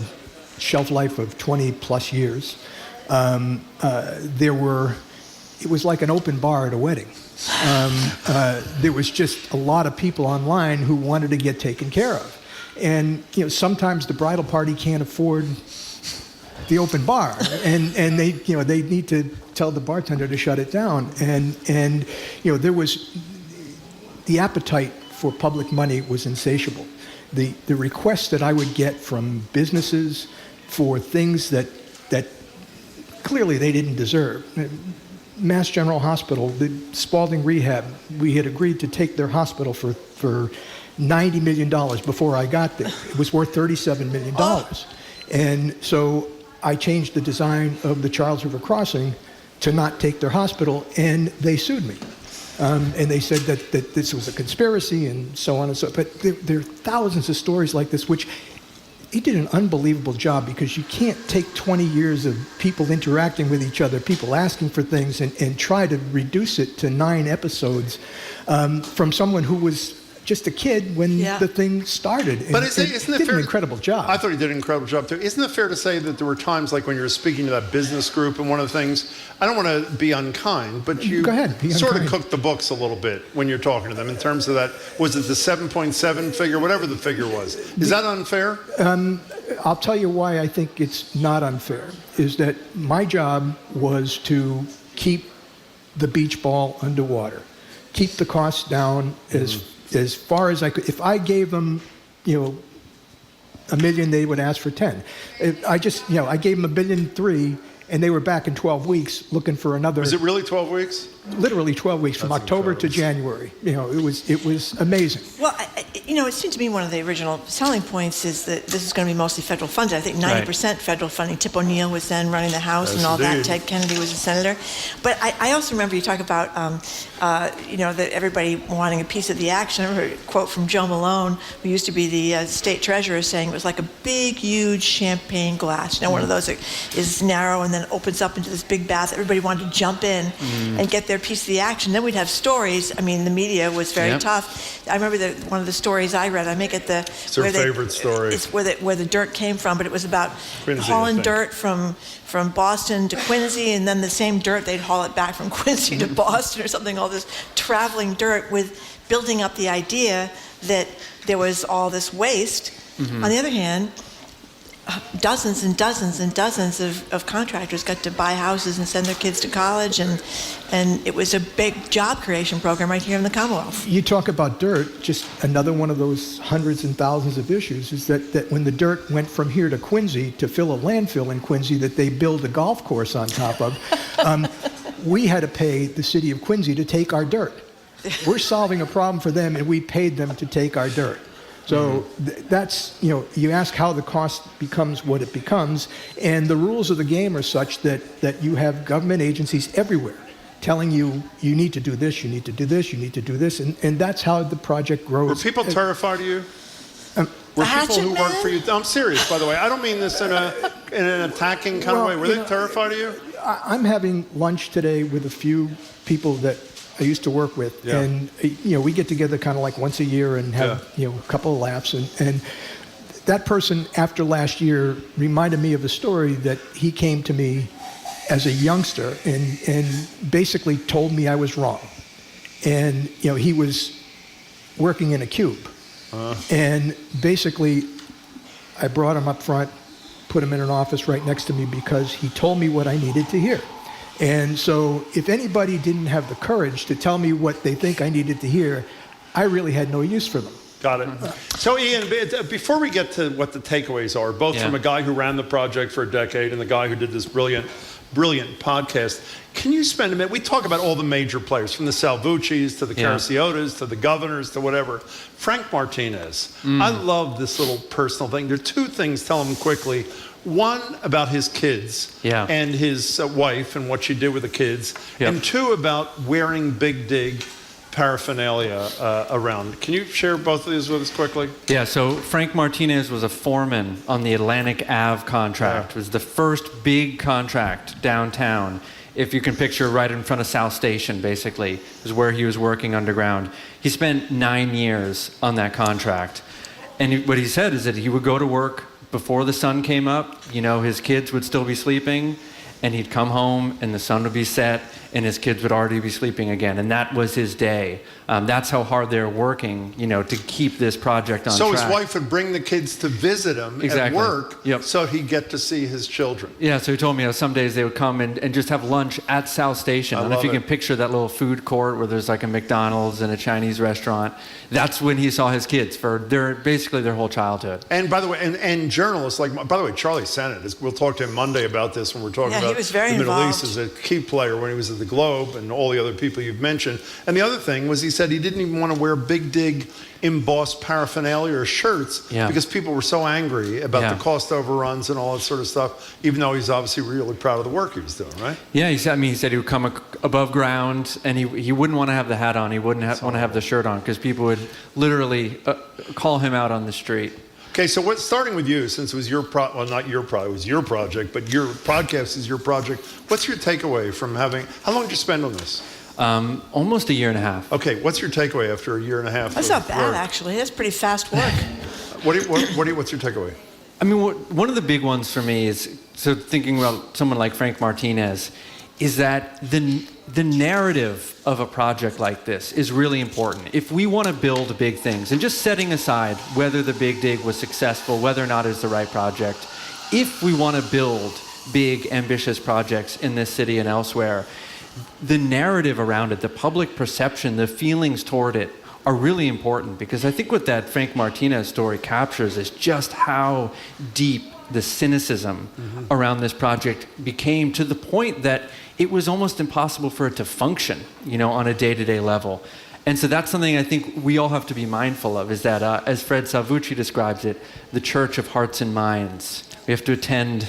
Speaker 5: shelf life of 20 plus years. It was like an open bar at a wedding. There was just a lot of people online who wanted to get taken care of. And sometimes the bridal party can't afford the open bar, and they they need to tell the bartender to shut it down. And there was the appetite for public money was insatiable. The requests that I would get from businesses for things that clearly they didn't deserve. Mass General Hospital, the Spalding Rehab, we had agreed to take their hospital for $90 million before I got there. It was worth $37 million. And so I changed the design of the Charles River Crossing to not take their hospital, and they sued me. And they said that this was a conspiracy and so on and so on. But there are thousands of stories like this, which he did an unbelievable job, because you can't take 20 years of people interacting with each other, people asking for things, and try to reduce it to 9 episodes from someone who was just a kid when the thing started.
Speaker 3: But
Speaker 5: isn't it did an incredible job.
Speaker 3: I thought he did an incredible job too. Isn't it fair to say that there were times like when you were speaking to that business group, and one of the things, I don't want to be unkind, but you
Speaker 5: Go ahead, be
Speaker 3: sort
Speaker 5: unkind.
Speaker 3: of cooked the books a little bit when you're talking to them in terms of that, was it the 7.7 figure, whatever the figure was. Is that unfair?
Speaker 5: I'll tell you why I think it's not unfair, is that my job was to keep the beach ball underwater, keep the costs down as far as I could. If I gave them, $1 million, they would ask for 10. I gave them $1.3 billion, and they were back in 12 weeks looking for another.
Speaker 3: Was it really 12 weeks?
Speaker 5: Literally 12 weeks, from October to January. It was amazing.
Speaker 2: Well, it seemed to me one of the original selling points is that this is going to be mostly federal funded. I think 90% federal funding. Tip O'Neill was then running the House and all that. Ted Kennedy was a senator. But I also remember you talk about, that everybody wanting a piece of the action. I remember a quote from Joe Malone, who used to be the state treasurer, saying it was like a big, huge champagne glass. One of those that is narrow and then opens up into this big bath. Everybody wanted to jump in and get their piece of the action. Then we'd have stories. I mean, the media was very tough. I remember one of the stories I read. I make it the.
Speaker 3: It's your favorite story.
Speaker 2: It's where the dirt came from, but it was about
Speaker 3: Quincy,
Speaker 2: hauling dirt from Boston to Quincy, and then the same dirt they'd haul it back from Quincy to Boston or something. All this traveling dirt, with building up the idea that there was all this waste. On the other hand, dozens and dozens and dozens of contractors got to buy houses and send their kids to college, and it was a big job creation program right here in the Commonwealth.
Speaker 5: You talk about dirt, just another one of those hundreds and thousands of issues is that when the dirt went from here to Quincy to fill a landfill in Quincy that they build a golf course on top of, we had to pay the city of Quincy to take our dirt. We're solving a problem for them, and we paid them to take our dirt. So that's, you ask how the cost becomes what it becomes, and the rules of the game are such that you have government agencies everywhere telling you, you need to do this, you need to do this, you need to do this, and that's how the project grows.
Speaker 3: Were people terrified of you? Were people who work for you? I'm serious, by the way. I don't mean this in an attacking kind of way. Were they terrified of you?
Speaker 5: I'm having lunch today with a few people that I used to work with, and we get together kind of like once a year and have a couple of laughs, and that person after last year reminded me of a story that he came to me as a youngster and basically told me I was wrong, and he was working in a cube, and basically I brought him up front, put him in an office right next to me because he told me what I needed to hear. And so if anybody didn't have the courage to tell me what they think I needed to hear, I really had no use for them.
Speaker 3: Got it. So Ian, before we get to what the takeaways are, both from a guy who ran the project for a decade and the guy who did this brilliant podcast, can you spend a minute? We talk about all the major players, from the Salvucci's to the Caraciotas to the governors to whatever. Frank Martinez. I love this little personal thing. There are 2 things, tell him quickly. One, about his kids and his wife and what she did with the kids. And 2, about wearing Big Dig paraphernalia around. Can you share both of these with us quickly?
Speaker 4: Yeah, so Frank Martinez was a foreman on the Atlantic Ave contract. It was the first big contract downtown. If you can picture right in front of South Station, basically, is where he was working underground. He spent 9 years on that contract. And what he said is that he would go to work before the sun came up. His kids would still be sleeping, and he'd come home and the sun would be set, and his kids would already be sleeping again, and that was his day. That's how hard they're working, to keep this project on
Speaker 3: so
Speaker 4: track.
Speaker 3: His wife would bring the kids to visit him at work, so he'd get to see his children.
Speaker 4: Yeah, so he told me some days they would come and just have lunch at South Station. I don't know if you can picture that little food court where there's like a McDonald's and a Chinese restaurant. That's when he saw his kids for basically their whole childhood.
Speaker 3: And by the way, and journalists by the way, Charlie Sennett, we'll talk to him Monday about this when we're talking about
Speaker 2: he was very
Speaker 3: the Middle
Speaker 2: involved.
Speaker 3: East as a key player when he was at the Globe and all the other people you've mentioned. And the other thing was he said he didn't even want to wear Big Dig embossed paraphernalia or shirts because people were so angry about the cost overruns and all that sort of stuff, even though he's obviously really proud of the work he was doing, right?
Speaker 4: Yeah, he said he would come above ground and he wouldn't want to have the hat on. He wouldn't want to have the shirt on because people would literally call him out on the street.
Speaker 3: Okay, so starting with you, since it was not your project, it was your project, but your podcast is your project. What's your takeaway from how long did you spend on this?
Speaker 4: Almost a year and a half.
Speaker 3: Okay, what's your takeaway after a year and a half?
Speaker 2: That's not bad, actually. That's pretty fast work.
Speaker 3: What's your takeaway?
Speaker 4: I mean, one of the big ones for me is, so thinking about someone like Frank Martinez, is that the narrative of a project like this is really important. If we want to build big things, and just setting aside whether the Big Dig was successful, whether or not it's the right project, if we want to build big, ambitious projects in this city and elsewhere, the narrative around it, the public perception, the feelings toward it are really important, because I think what that Frank Martinez story captures is just how deep the cynicism around this project became, to the point that it was almost impossible for it to function, on a day-to-day level. And so that's something I think we all have to be mindful of, is that, as Fred Salvucci describes it, the church of hearts and minds. We have to attend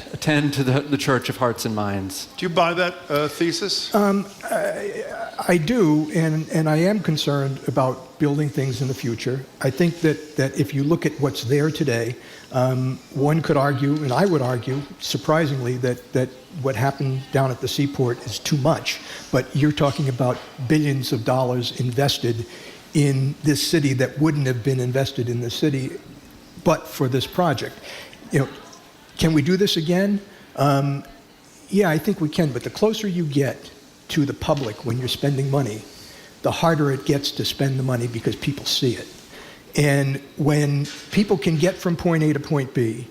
Speaker 4: to the church of hearts and minds.
Speaker 3: Do you buy that thesis?
Speaker 5: I do, and I am concerned about building things in the future. I think that if you look at what's there today, one could argue, and I would argue, surprisingly, that what happened down at the seaport is too much. But you're talking about billions of dollars invested in this city that wouldn't have been invested in the city but for this project. Can we do this again? Yeah, I think we can, but the closer you get to the public when you're spending money, the harder it gets to spend the money because people see it. And when people can get from point A to point B,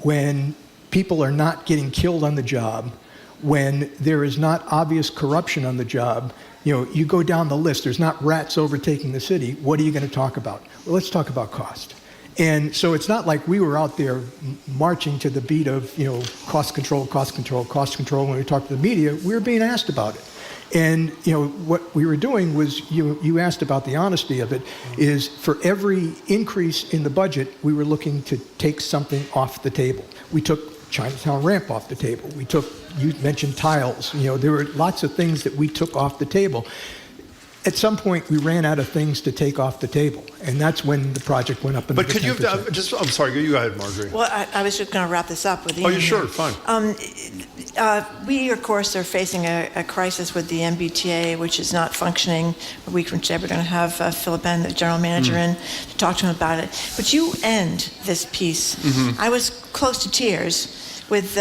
Speaker 5: when people are not getting killed on the job, when there is not obvious corruption on the job, you go down the list, there's not rats overtaking the city, what are you going to talk about? Well, let's talk about cost. And so it's not like we were out there marching to the beat of, cost control, cost control, cost control. When we talked to the media, we were being asked about it. And, what we were doing was, you asked about the honesty of it, is for every increase in the budget, we were looking to take something off the table. We took Chinatown ramp off the table. You mentioned tiles. There were lots of things that we took off the table. At some point, we ran out of things to take off the table, and that's when the project went up.
Speaker 3: But could you I'm sorry, you go ahead, Marjorie.
Speaker 2: Well, I was just going to wrap this up with
Speaker 3: Ian. Oh, sure, fine.
Speaker 2: We, of course, are facing a crisis with the MBTA, which is not functioning. A week from today, we're going to have Philip N., the general manager, in to talk to him about it. But you end this piece. I was close to tears with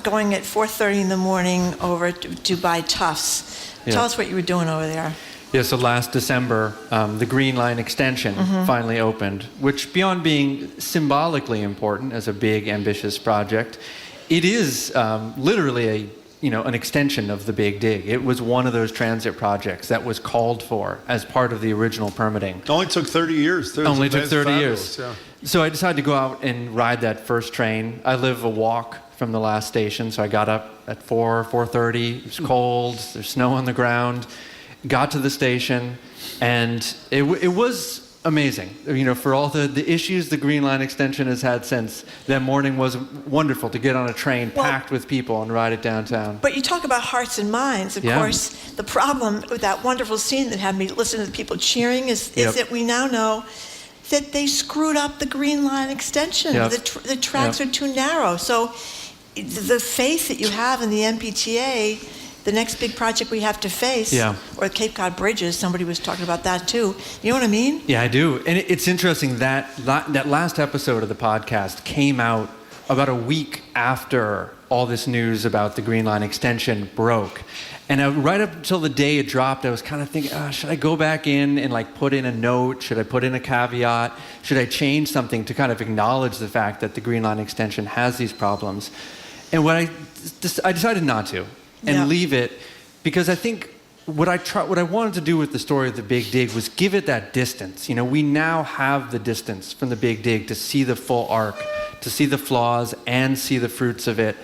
Speaker 2: going at 4:30 in the morning over to buy Tufts.
Speaker 4: Yeah.
Speaker 2: Tell us what you were doing over there.
Speaker 4: Yeah, so last December, the Green Line extension finally opened, which, beyond being symbolically important as a big, ambitious project, it is literally an extension of the Big Dig. It was one of those transit projects that was called for as part of the original permitting.
Speaker 3: It only took 30 years, too.
Speaker 4: Only took 30 years.
Speaker 3: Yeah.
Speaker 4: So I decided to go out and ride that first train. I live a walk from the last station, so I got up at 4:30. It was cold. There's snow on the ground. Got to the station, and it was amazing. For all the issues the Green Line extension has had since, that morning was wonderful to get on a train packed with people and ride it downtown.
Speaker 2: But you talk about hearts and minds. Of course, the problem with that wonderful scene that had me listen to the people cheering is that we now know that they screwed up the Green Line extension. The tracks are too narrow. So the faith that you have in the MBTA, the next big project we have to face, or Cape Cod Bridges, somebody was talking about that too. You know what I mean?
Speaker 4: Yeah, I do. And it's interesting that last episode of the podcast came out about a week after all this news about the Green Line extension broke. And right up until the day it dropped, I was kind of thinking, should I go back in and like put in a note? Should I put in a caveat? Should I change something to kind of acknowledge the fact that the Green Line extension has these problems? And I decided not to and leave it, because I think what I wanted to do with the story of the Big Dig was give it that distance. You know, we now have the distance from the Big Dig to see the full arc, to see the flaws and see the fruits of it.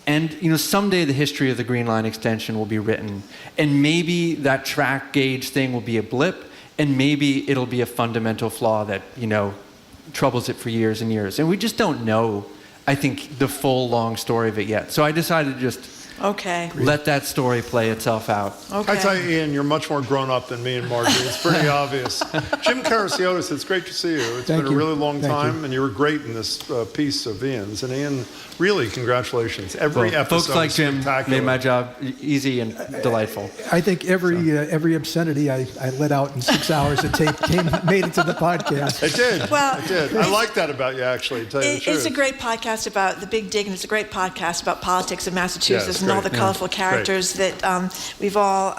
Speaker 4: And, you know, someday the history of the Green Line extension will be written. And maybe that track gauge thing will be a blip, and maybe it'll be a fundamental flaw that, you know, troubles it for years and years. And we just don't know, I think, the full long story of it yet. So I decided to just let that story play itself out.
Speaker 3: I tell you, Ian, you're much more grown up than me and Marjorie. It's pretty obvious. Jim Karasiotis, it's great to see you. It's been a really long time, and you were great in this piece of Ian's. And Ian, really, congratulations. Every episode
Speaker 4: folks like Jim made my job easy and delightful.
Speaker 5: I think every obscenity I let out in 6 hours of tape made it to the podcast.
Speaker 3: It did.
Speaker 2: Well,
Speaker 3: it did. I like that about you, actually, to tell you the truth.
Speaker 2: It's a great podcast about the Big Dig, and it's a great podcast about politics of Massachusetts and all the colorful characters that we've all,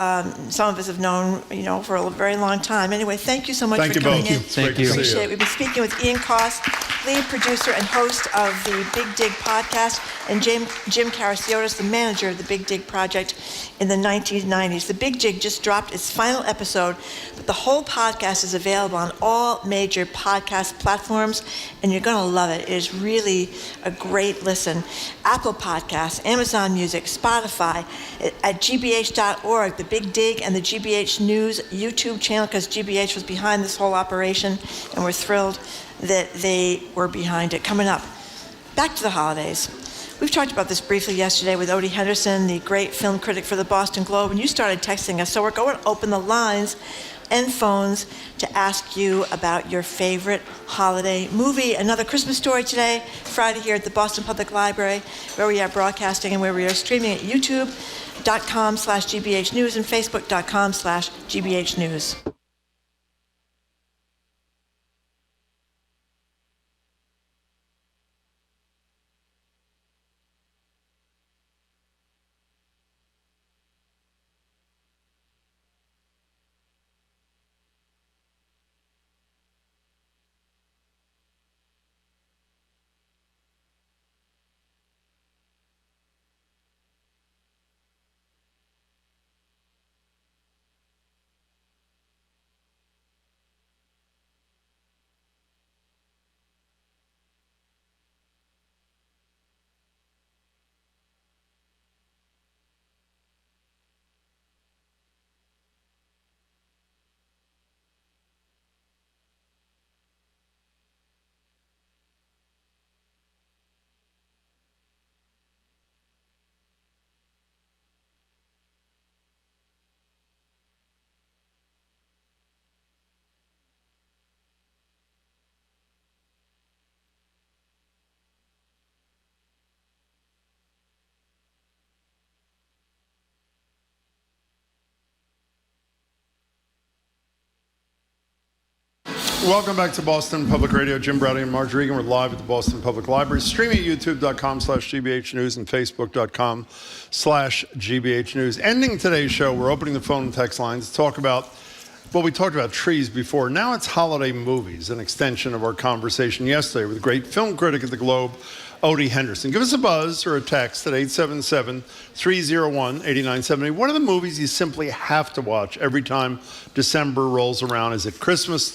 Speaker 2: some of us have known, you know, for a very long time. Anyway, thank you so much for coming in.
Speaker 4: Thank you.
Speaker 2: Appreciate it. We've been speaking with Ian Cost, lead producer and host of the Big Dig podcast, and Jim Karasiotis, the manager of the Big Dig project in the 1990s. The Big Dig just dropped its final episode, but the whole podcast is available on all major podcast platforms, and you're going to love it. It is really a great listen. Apple Podcasts, Amazon Music, Spotify, at gbh.org, the Big Dig and the GBH News YouTube channel, because GBH was behind this whole operation, and we're thrilled that they were behind it. Coming up, back to the holidays. We've talked about this briefly yesterday with Odie Henderson, the great film critic for the Boston Globe, and you started texting us, so we're going to open the lines and phones to ask you about your favorite holiday movie. Another Christmas story today, Friday here at the Boston Public Library, where we are broadcasting and where we are streaming at youtube.com/GBH News and facebook.com/GBH News.
Speaker 3: Welcome back to Boston Public Radio. Jim Browdy and Marge Regan. We're live at the Boston Public Library, streaming at youtube.com/GBH News and facebook.com/GBH News. Ending today's show, we're opening the phone and text lines to talk about, well, we talked about trees before. Now it's holiday movies, an extension of our conversation yesterday with great film critic at the Globe, Odie Henderson. Give us a buzz or a text at 877-301-8970. One of the movies you simply have to watch every time December rolls around. Is it A Christmas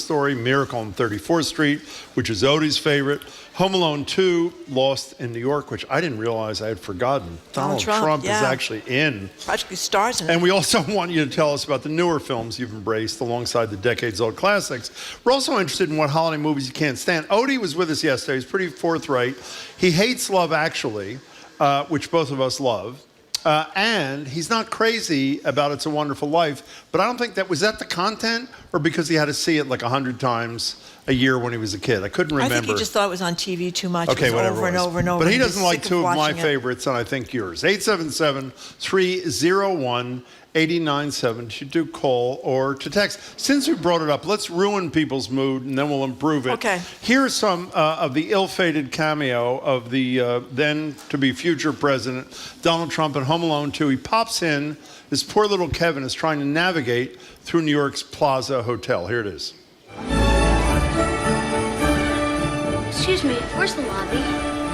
Speaker 3: Story, Miracle on 34th Street, which is Odie's favorite, Home Alone 2, Lost in New York, which I didn't realize I had forgotten. Donald Trump is actually in.
Speaker 2: Practically stars in it.
Speaker 3: And we also want you to tell us about the newer films you've embraced alongside the decades-old classics. We're also interested in what holiday movies you can't stand. Odie was with us yesterday. He's pretty forthright. He hates Love Actually, which both of us love. And he's not crazy about It's a Wonderful Life, but I don't think was that the content, or because he had to see it like 100 times a year when he was a kid? I couldn't remember.
Speaker 2: I think he just thought it was on TV too much.
Speaker 3: Okay,
Speaker 2: it was
Speaker 3: whatever
Speaker 2: over and over and over.
Speaker 3: But he doesn't like two of my favorites, and I think yours. 877-301 8970 to call or to text. Since we brought it up, let's ruin people's mood and then we'll improve it.
Speaker 2: Okay.
Speaker 3: Here's some of the ill-fated cameo of the then-to-be future president, Donald Trump, in Home Alone 2. He pops in. This poor little Kevin is trying to navigate through New York's Plaza Hotel. Here it is.
Speaker 22: Excuse me, where's the lobby?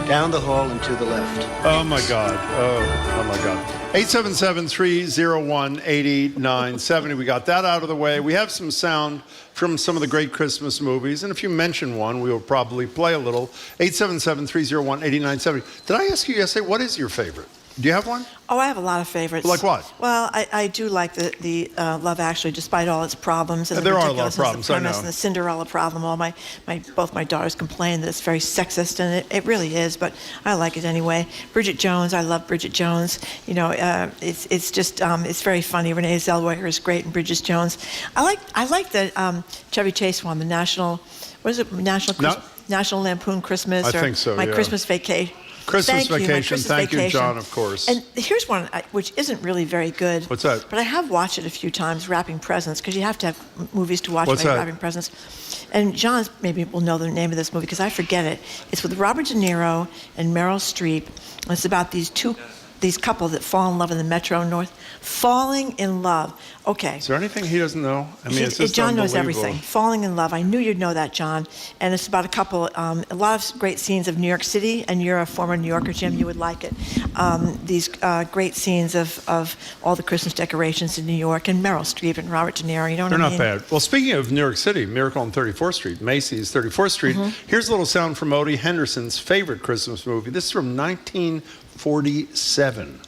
Speaker 8: Down the hall and to the left.
Speaker 3: Oh, my God. Oh, my God. 877-301-8970. We got that out of the way. We have some sound from some of the great Christmas movies. And if you mention one, we will probably play a little. 877-301-8970. Did I ask you yesterday, what is your favorite? Do you have one?
Speaker 2: Oh, I have a lot of favorites.
Speaker 3: Like what?
Speaker 2: Well, I do like the Love Actually, despite all its problems and
Speaker 3: There
Speaker 2: the
Speaker 3: are a lot of
Speaker 2: ridiculousness
Speaker 3: problems,
Speaker 2: of the
Speaker 3: I
Speaker 2: premise
Speaker 3: know.
Speaker 2: and the Cinderella problem. Both my daughters complain that it's very sexist, and it really is. But I like it anyway. Bridget Jones, I love Bridget Jones. You know, it's just it's very funny. Renee Zellweger is great in Bridget Jones. I like the Chevy Chase one, the National Lampoon Christmas.
Speaker 3: I
Speaker 2: or
Speaker 3: think so,
Speaker 2: My
Speaker 3: yeah.
Speaker 2: Christmas Vacation.
Speaker 3: Christmas
Speaker 2: Thank you, my
Speaker 3: Vacation.
Speaker 2: Christmas
Speaker 3: Thank you,
Speaker 2: Vacation.
Speaker 3: John, of course.
Speaker 2: And here's one which isn't really very good.
Speaker 3: What's that?
Speaker 2: But I have watched it a few times, Wrapping Presents, because you have to have movies to watch
Speaker 3: What's
Speaker 2: by
Speaker 3: that?
Speaker 2: Wrapping Presents. And John maybe will know the name of this movie because I forget it. It's with Robert De Niro and Meryl Streep. And it's about these couple that fall in love in the Metro North. Falling in love. Okay.
Speaker 3: Is there anything he doesn't know? I mean, it's just
Speaker 2: John knows
Speaker 3: unbelievable.
Speaker 2: everything. Falling in Love. I knew you'd know that, John. And it's about a couple, a lot of great scenes of New York City, and you're a former New Yorker, Jim, you would like it. These great scenes of all the Christmas decorations in New York, and Meryl Streep and Robert De Niro, you know what
Speaker 3: They're
Speaker 2: I
Speaker 3: not
Speaker 2: mean?
Speaker 3: bad. Well, speaking of New York City, Miracle on 34th Street, Macy's 34th Street, here's a little sound from Odie Henderson's favorite Christmas movie. This is from 1947.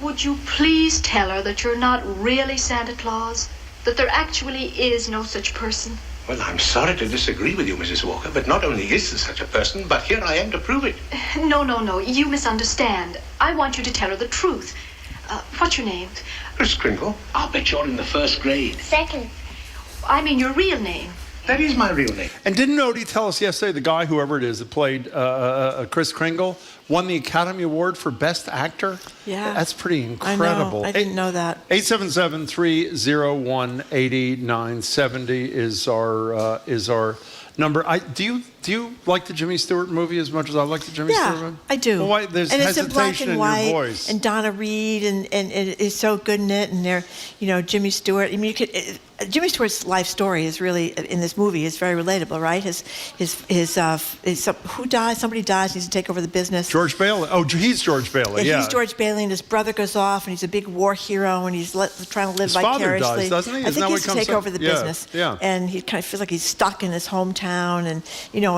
Speaker 11: Would you please tell her that you're not really Santa Claus? That there actually is no such person?
Speaker 8: Well, I'm sorry to disagree with you, Mrs. Walker, but not only is there such a person, but here I am to prove it.
Speaker 11: No, you misunderstand. I want you to tell her the truth. What's your name?
Speaker 8: Miss Kringle, I'll bet you're in the first grade.
Speaker 11: Second. I mean your real name.
Speaker 8: That is my real name.
Speaker 3: And didn't Odie tell us yesterday, the guy, whoever it is, that played Kris Kringle, won the Academy Award for Best Actor?
Speaker 2: Yeah.
Speaker 3: That's pretty incredible.
Speaker 2: I didn't know that.
Speaker 3: 877-301-8970 is our number. Do you like the Jimmy Stewart movie as much as I like the Jimmy Stewart movie?
Speaker 2: I do.
Speaker 3: Well, why, there's
Speaker 2: and it's in black
Speaker 3: hesitation
Speaker 2: and
Speaker 3: in
Speaker 2: white,
Speaker 3: your voice.
Speaker 2: and Donna Reed, and it is so good in it, and they're, Jimmy Stewart. I mean, Jimmy Stewart's life story is really, in this movie, is very relatable, right? Who dies? Somebody dies, needs to take over the business.
Speaker 3: George Bailey. Oh, he's George Bailey, yeah.
Speaker 2: He's George Bailey, and his brother goes off, and he's a big war hero, and he's trying to live
Speaker 3: His father
Speaker 2: vicariously.
Speaker 3: dies, doesn't he?
Speaker 2: I
Speaker 3: Isn't
Speaker 2: think
Speaker 3: that
Speaker 2: he
Speaker 3: what
Speaker 2: has to
Speaker 3: comes
Speaker 2: take
Speaker 3: up?
Speaker 2: over the
Speaker 3: Yeah,
Speaker 2: business.
Speaker 3: yeah.
Speaker 2: And he kind of feels like he's stuck in his hometown, and,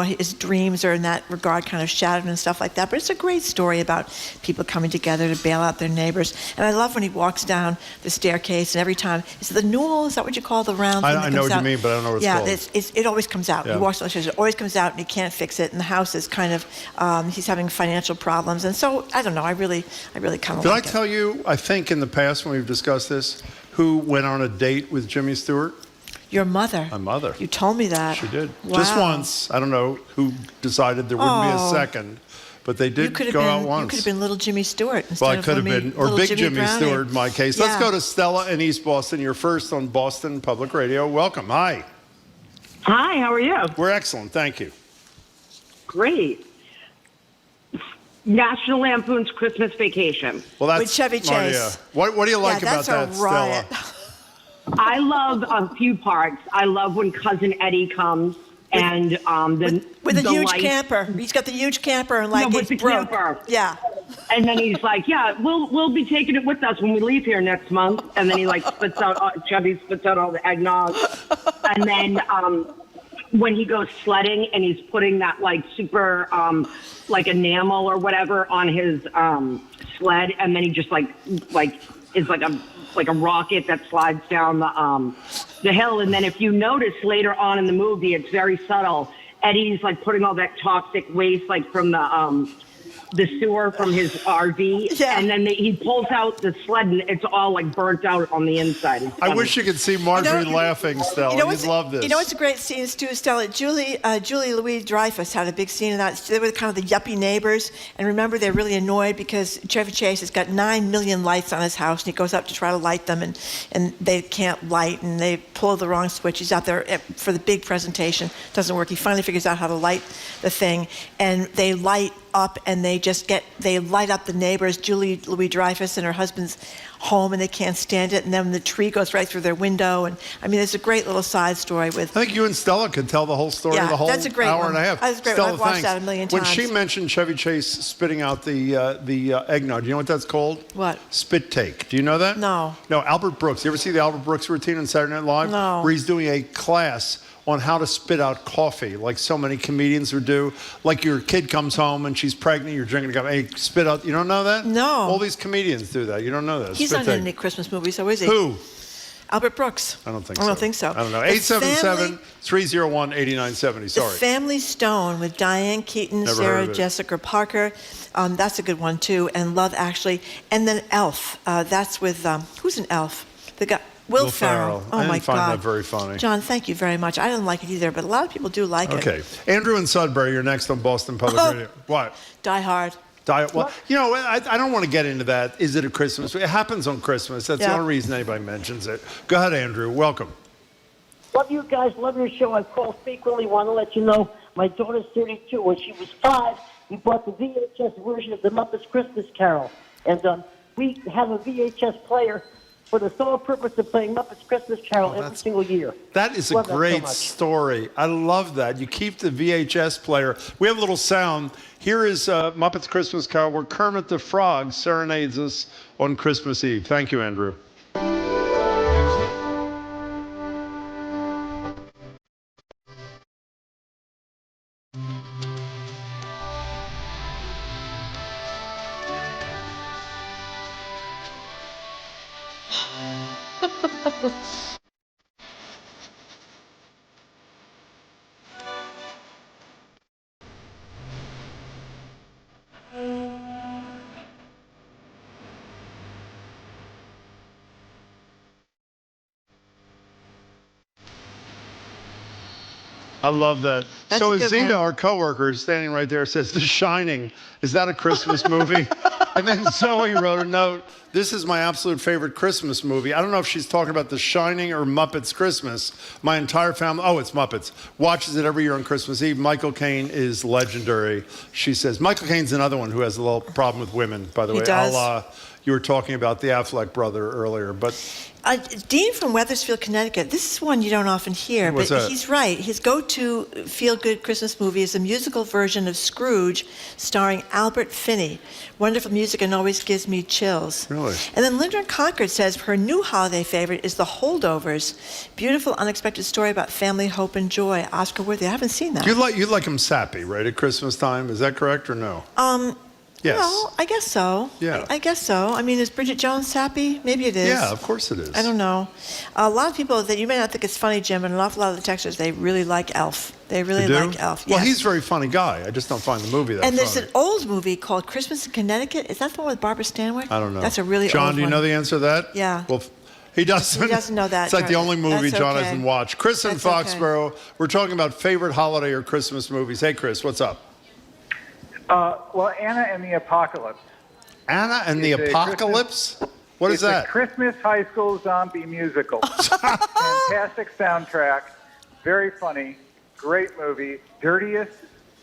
Speaker 2: his dreams are in that regard kind of shattered and stuff like that. But it's a great story about people coming together to bail out their neighbors. And I love when he walks down the staircase, and every time, is it the newel? Is that what you call the round thing that
Speaker 3: I know
Speaker 2: comes
Speaker 3: what
Speaker 2: out?
Speaker 3: you mean, but I don't know what it's called.
Speaker 2: It always comes out.
Speaker 3: Yeah.
Speaker 2: He walks down the stairs, it always comes out, and he can't fix it. And the house is kind of, he's having financial problems. And so, I don't know, I really kind of like it.
Speaker 3: Did I tell you, I think in the past when we've discussed this, who went on a date with Jimmy Stewart?
Speaker 2: Your mother.
Speaker 3: My mother.
Speaker 2: You told me that.
Speaker 3: She did.
Speaker 2: Wow.
Speaker 3: Just once. I don't know who decided there wouldn't be a second, but they did go out once.
Speaker 2: You could have been little Jimmy Stewart instead
Speaker 3: Well, I
Speaker 2: of
Speaker 3: could have been, or
Speaker 2: little
Speaker 3: Big Jimmy
Speaker 2: Browning.
Speaker 3: Stewart in my case.
Speaker 2: Yeah.
Speaker 3: Let's go to Stella in East Boston. You're first on Boston Public Radio. Welcome. Hi.
Speaker 23: Hi, how are you?
Speaker 3: We're excellent. Thank you.
Speaker 23: Great. National Lampoon's Christmas Vacation.
Speaker 3: Well, that's
Speaker 2: With Chevy Chase.
Speaker 3: What do you like about
Speaker 2: that's
Speaker 3: that,
Speaker 2: a riot.
Speaker 3: Stella?
Speaker 23: I love a few parts. I love when Cousin Eddie comes and
Speaker 2: With a
Speaker 23: the
Speaker 2: huge
Speaker 23: lights.
Speaker 2: camper. He's got the huge camper and
Speaker 23: No, with
Speaker 2: he's
Speaker 23: the
Speaker 2: broke.
Speaker 23: camper.
Speaker 2: Yeah.
Speaker 23: And then he's like, "Yeah, we'll be taking it with us when we leave here next month." And then he spits out Chevy spits out all the eggnog. And then when he goes sledding and he's putting that super enamel or whatever on his sled, and then he just is like a rocket that slides down the hill. And then if you notice later on in the movie, it's very subtle. Eddie's putting all that toxic waste from the the sewer from his RV, and then he pulls out the sled, and it's all like burnt out on the inside. It's
Speaker 3: I
Speaker 23: funny.
Speaker 3: wish you could see Marjorie laughing, Stella. You'd love this.
Speaker 2: You know what's a great scene too, Stella? Julie Louis-Dreyfus had a big scene in that. They were kind of the yuppie neighbors, and remember they're really annoyed because Chevy Chase has got 9 million lights on his house, and he goes up to try to light them, and they can't light, and they pull the wrong switch. He's out there for the big presentation. Doesn't work. He finally figures out how to light the thing, and they light up, and they light up the neighbors, Julie Louis-Dreyfus and her husband's home, and they can't stand it, and then the tree goes right through their window, and I mean, there's a great little side story with...
Speaker 3: I think you and Stella could tell the whole story,
Speaker 2: Yeah,
Speaker 3: the whole
Speaker 2: that's a great
Speaker 3: hour
Speaker 2: one.
Speaker 3: and a half.
Speaker 2: That's great.
Speaker 3: Stella,
Speaker 2: I've watched
Speaker 3: thanks.
Speaker 2: that a million
Speaker 3: When
Speaker 2: times.
Speaker 3: she mentioned Chevy Chase spitting out the eggnog, do you know what that's called?
Speaker 2: What?
Speaker 3: Spit take. Do you know that?
Speaker 2: No.
Speaker 3: No, Albert Brooks. You ever see the Albert Brooks routine on Saturday Night Live?
Speaker 2: No.
Speaker 3: Where he's doing a class on how to spit out coffee, like so many comedians would do. Like your kid comes home and she's pregnant, you're drinking a cup, hey, spit out. You don't know that?
Speaker 2: No.
Speaker 3: All these comedians do that. You don't know that.
Speaker 2: He's
Speaker 3: Spit
Speaker 2: not in
Speaker 3: take.
Speaker 2: any Christmas movies, so is he?
Speaker 3: Who?
Speaker 2: Albert Brooks.
Speaker 3: I don't think
Speaker 2: I
Speaker 3: so.
Speaker 2: don't think so.
Speaker 3: I don't know.
Speaker 2: The
Speaker 3: 877-301-8970. Sorry.
Speaker 2: The Family Stone with Diane Keaton,
Speaker 3: Never heard
Speaker 2: Sarah
Speaker 3: of it.
Speaker 2: Jessica Parker. That's a good one, too. And Love Actually. And then Elf. That's with, who's an elf? The guy, Will Ferrell. Oh,
Speaker 3: I
Speaker 2: my
Speaker 3: didn't find
Speaker 2: God.
Speaker 3: that very funny.
Speaker 2: John, thank you very much. I didn't like it either, but a lot of people do like it.
Speaker 3: Okay. Andrew and Sudbury, you're next on Boston Public Radio. What?
Speaker 2: Die Hard.
Speaker 3: Well, you know, I don't want to get into that. Is it a Christmas? It happens on Christmas. That's the only reason anybody mentions it. Go ahead, Andrew. Welcome.
Speaker 12: Love you guys. Love your show. I call frequently. Want to let you know my daughter's 32. When she was 5, we bought the VHS version of the Muppets Christmas Carol. And we have a VHS player for the sole purpose of playing Muppets Christmas Carol every single year.
Speaker 3: That is
Speaker 12: Love
Speaker 3: a great
Speaker 12: so much.
Speaker 3: story. I love that. You keep the VHS player. We have a little sound. Here is Muppets Christmas Carol where Kermit the Frog serenades us on Christmas Eve. Thank you, Andrew. I love that.
Speaker 2: That's
Speaker 3: so
Speaker 2: a good
Speaker 3: Zeta,
Speaker 2: one.
Speaker 3: our coworker, is standing right there, says, The Shining, is that a Christmas movie? And then Zoe wrote a note, this is my absolute favorite Christmas movie. I don't know if she's talking about The Shining or Muppets Christmas. My entire family, it's Muppets, watches it every year on Christmas Eve. Michael Caine is legendary. She says, Michael Caine's another one who has a little problem with women, by the way.
Speaker 2: does.
Speaker 3: You were talking about the Affleck brother earlier, but...
Speaker 2: Dean from Wethersfield, Connecticut. This is one you don't often hear,
Speaker 3: What's
Speaker 2: but
Speaker 3: that?
Speaker 2: he's right. His go-to feel-good Christmas movie is a musical version of Scrooge starring Albert Finney. Wonderful music and always gives me chills.
Speaker 3: Really?
Speaker 2: And then Linda Concord says her new holiday favorite is The Holdovers. Beautiful, unexpected story about family, hope, and joy. Oscar worthy. I haven't seen that.
Speaker 3: You like him sappy, right, at Christmas time? Is that correct or no? Yes.
Speaker 2: Well, I guess so.
Speaker 3: Yeah.
Speaker 2: I guess so. I mean, is Bridget Jones happy? Maybe it is.
Speaker 3: Yeah, of course it is.
Speaker 2: I don't know. A lot of people that you may not think it's funny, Jim, and an awful lot of the texters, they really like Elf. They really
Speaker 3: You do?
Speaker 2: like Elf.
Speaker 3: Well,
Speaker 2: yes.
Speaker 3: he's a very funny guy. I just don't find the movie that
Speaker 2: And there's
Speaker 3: funny.
Speaker 2: an old movie called Christmas in Connecticut. Is that the one with Barbara Stanwyck?
Speaker 3: I don't know.
Speaker 2: That's a really
Speaker 3: John,
Speaker 2: old
Speaker 3: do you
Speaker 2: one.
Speaker 3: know the answer to that?
Speaker 2: Yeah.
Speaker 3: Well, he doesn't.
Speaker 2: He doesn't know that.
Speaker 3: It's like the
Speaker 2: Charlie.
Speaker 3: only movie
Speaker 2: That's
Speaker 3: John
Speaker 2: okay.
Speaker 3: hasn't watched. Chris in
Speaker 2: That's okay.
Speaker 3: Foxborough. We're talking about favorite holiday or Christmas movies. Hey, Chris, what's up?
Speaker 13: Well, Anna and the Apocalypse.
Speaker 3: Anna and the
Speaker 13: It's a
Speaker 3: Apocalypse? What is
Speaker 13: it's
Speaker 3: that?
Speaker 13: a Christmas high school zombie musical. Fantastic soundtrack. Very funny. Great movie. Dirtiest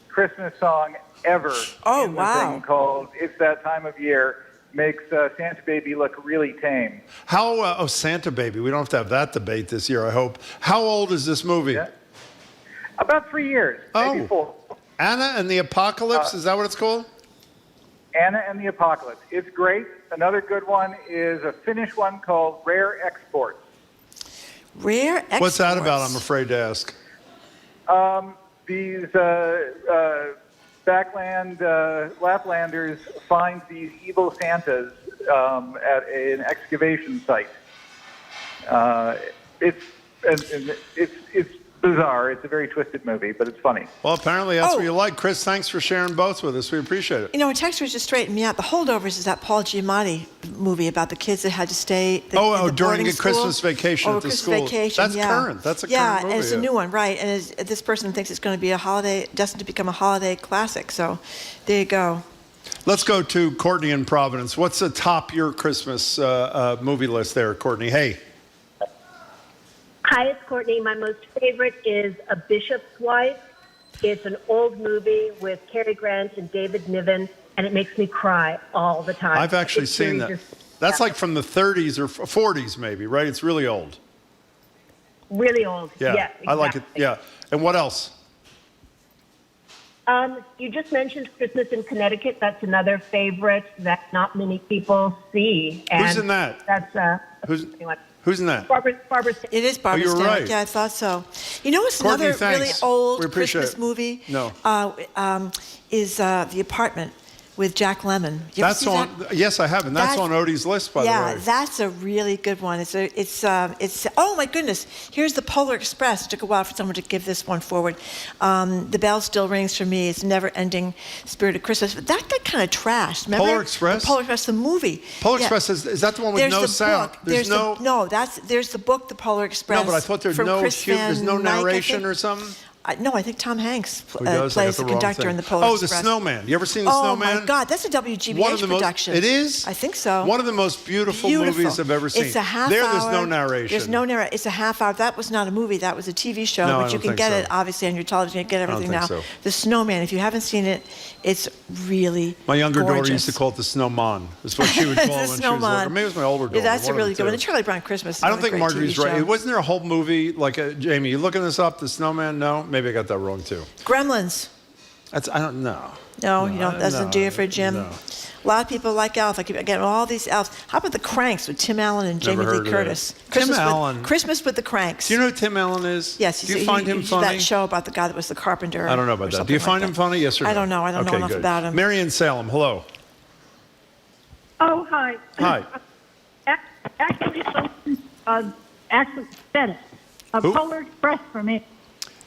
Speaker 13: Christmas song ever.
Speaker 2: Oh,
Speaker 13: in the
Speaker 2: wow.
Speaker 13: thing called It's That Time of Year. Makes Santa Baby look really tame.
Speaker 3: How, Santa Baby. We don't have to have that debate this year, I hope. How old is this movie?
Speaker 13: Yeah. About 3 years, maybe 4.
Speaker 3: Anna and the Apocalypse? Is that what it's called?
Speaker 13: Anna and the Apocalypse. It's great. Another good one is a Finnish one called Rare Exports.
Speaker 2: Rare Exports?
Speaker 3: What's that about, I'm afraid to ask?
Speaker 13: These backland Laplanders find these evil Santas at an excavation site. It's bizarre. It's a very twisted movie, but it's funny.
Speaker 3: Well, apparently that's what you like. Chris, thanks for sharing both with us. We appreciate it.
Speaker 2: You know, a texter just straightened me out. The Holdovers is that Paul Giamatti movie about the kids that had to stay
Speaker 3: during a Christmas vacation at the school.
Speaker 2: Vacation,
Speaker 3: that's current. That's a current movie.
Speaker 2: Yeah, and it's a new one, right. And this person thinks it's going to be destined to become a holiday classic. So there you go.
Speaker 3: Let's go to Courtney in Providence. What's the top your Christmas movie list there, Courtney? Hey.
Speaker 14: Hi, it's Courtney. My most favorite is A Bishop's Wife. It's an old movie with Cary Grant and David Niven, and it makes me cry all the time.
Speaker 3: I've actually seen that. That's like from the 30s or 40s maybe, right? It's really old.
Speaker 14: Really old.
Speaker 3: Yeah,
Speaker 14: exactly.
Speaker 3: I like it. Yeah. And what else?
Speaker 14: You just mentioned Christmas in Connecticut. That's another favorite that not many people see. And
Speaker 3: who's in that?
Speaker 14: That's
Speaker 3: Who's in that?
Speaker 14: Barbara.
Speaker 2: It is Barbara
Speaker 3: you're
Speaker 2: Stanwyck.
Speaker 3: right.
Speaker 2: Yeah, I thought so. You know what's
Speaker 3: Courtney,
Speaker 2: another really
Speaker 3: thanks.
Speaker 2: old
Speaker 3: We appreciate
Speaker 2: Christmas
Speaker 3: it.
Speaker 2: movie?
Speaker 3: No.
Speaker 2: Is The Apartment with Jack Lemmon. You ever
Speaker 3: That's
Speaker 2: see
Speaker 3: on.
Speaker 2: that?
Speaker 3: Yes, I have, and that's on Odie's list, by the way.
Speaker 2: Yeah, that's a really good one. It's oh my goodness. Here's the Polar Express. It took a while for someone to give this one forward. The bell still rings for me. It's never-ending spirit of Christmas. But that got kind of trashed. Remember?
Speaker 3: Polar Express?
Speaker 2: The Polar Express, the movie.
Speaker 3: Polar Express is that the one with
Speaker 2: There's
Speaker 3: no
Speaker 2: the
Speaker 3: sound?
Speaker 2: Book.
Speaker 3: There's
Speaker 2: there's the book, The Polar Express.
Speaker 3: No, but I thought there's
Speaker 2: from Chris Van
Speaker 3: there's no
Speaker 2: Dyke, I
Speaker 3: narration
Speaker 2: think.
Speaker 3: or something.
Speaker 2: No, I think Tom Hanks
Speaker 3: does? I got
Speaker 2: plays
Speaker 3: the
Speaker 2: the
Speaker 3: wrong
Speaker 2: conductor
Speaker 3: thing.
Speaker 2: in the Polar Express.
Speaker 3: The Snowman. You ever seen the Snowman?
Speaker 2: Oh my God, that's a WGBH production.
Speaker 3: It is?
Speaker 2: I think so.
Speaker 3: One of the most beautiful movies I've ever seen.
Speaker 2: It's a half
Speaker 3: There's
Speaker 2: hour.
Speaker 3: no narration.
Speaker 2: There's no narration. It's a half hour. That was not a movie. That was a TV show.
Speaker 3: No, I
Speaker 2: but you
Speaker 3: don't
Speaker 2: can
Speaker 3: think
Speaker 2: get
Speaker 3: so.
Speaker 2: it obviously on your television. You can get everything
Speaker 3: think
Speaker 2: now.
Speaker 3: so.
Speaker 2: The Snowman. If you haven't seen it, it's really
Speaker 3: My younger daughter
Speaker 2: gorgeous.
Speaker 3: used to call it the Snowman. That's what she would call it
Speaker 2: The
Speaker 3: when she was
Speaker 2: Snowman.
Speaker 3: older. Maybe it was my older daughter.
Speaker 2: Yeah, that's a
Speaker 3: one of
Speaker 2: really
Speaker 3: the
Speaker 2: good one.
Speaker 3: two.
Speaker 2: The Charlie Brown Christmas. Is
Speaker 3: I don't
Speaker 2: another
Speaker 3: think
Speaker 2: great
Speaker 3: Marjorie's
Speaker 2: TV
Speaker 3: right.
Speaker 2: show.
Speaker 3: Wasn't there a whole movie like Jamie? You looking this up? The Snowman? No, maybe I got that wrong too.
Speaker 2: Gremlins.
Speaker 3: I don't know.
Speaker 2: No, you don't. Doesn't do it for Jim.
Speaker 3: No.
Speaker 2: A lot of people like Elf. I keep getting all these elves. How about the Cranks with Tim Allen and
Speaker 3: Never
Speaker 2: Jamie
Speaker 3: heard
Speaker 2: Lee
Speaker 3: of
Speaker 2: Curtis?
Speaker 3: that. Tim Allen.
Speaker 2: Christmas with the Cranks.
Speaker 3: Do you know who Tim Allen is?
Speaker 2: Yes.
Speaker 3: Do you find him
Speaker 2: he did
Speaker 3: funny?
Speaker 2: that show about the guy that was the carpenter.
Speaker 3: I don't know about that. Do you find him funny? Yes or no?
Speaker 2: I don't know. I don't know
Speaker 3: Okay,
Speaker 2: enough
Speaker 3: good.
Speaker 2: about him.
Speaker 3: Mary in Salem, hello.
Speaker 15: Oh, hi.
Speaker 3: Hi.
Speaker 15: Actually said it.
Speaker 3: Who?
Speaker 15: Polar Express for me.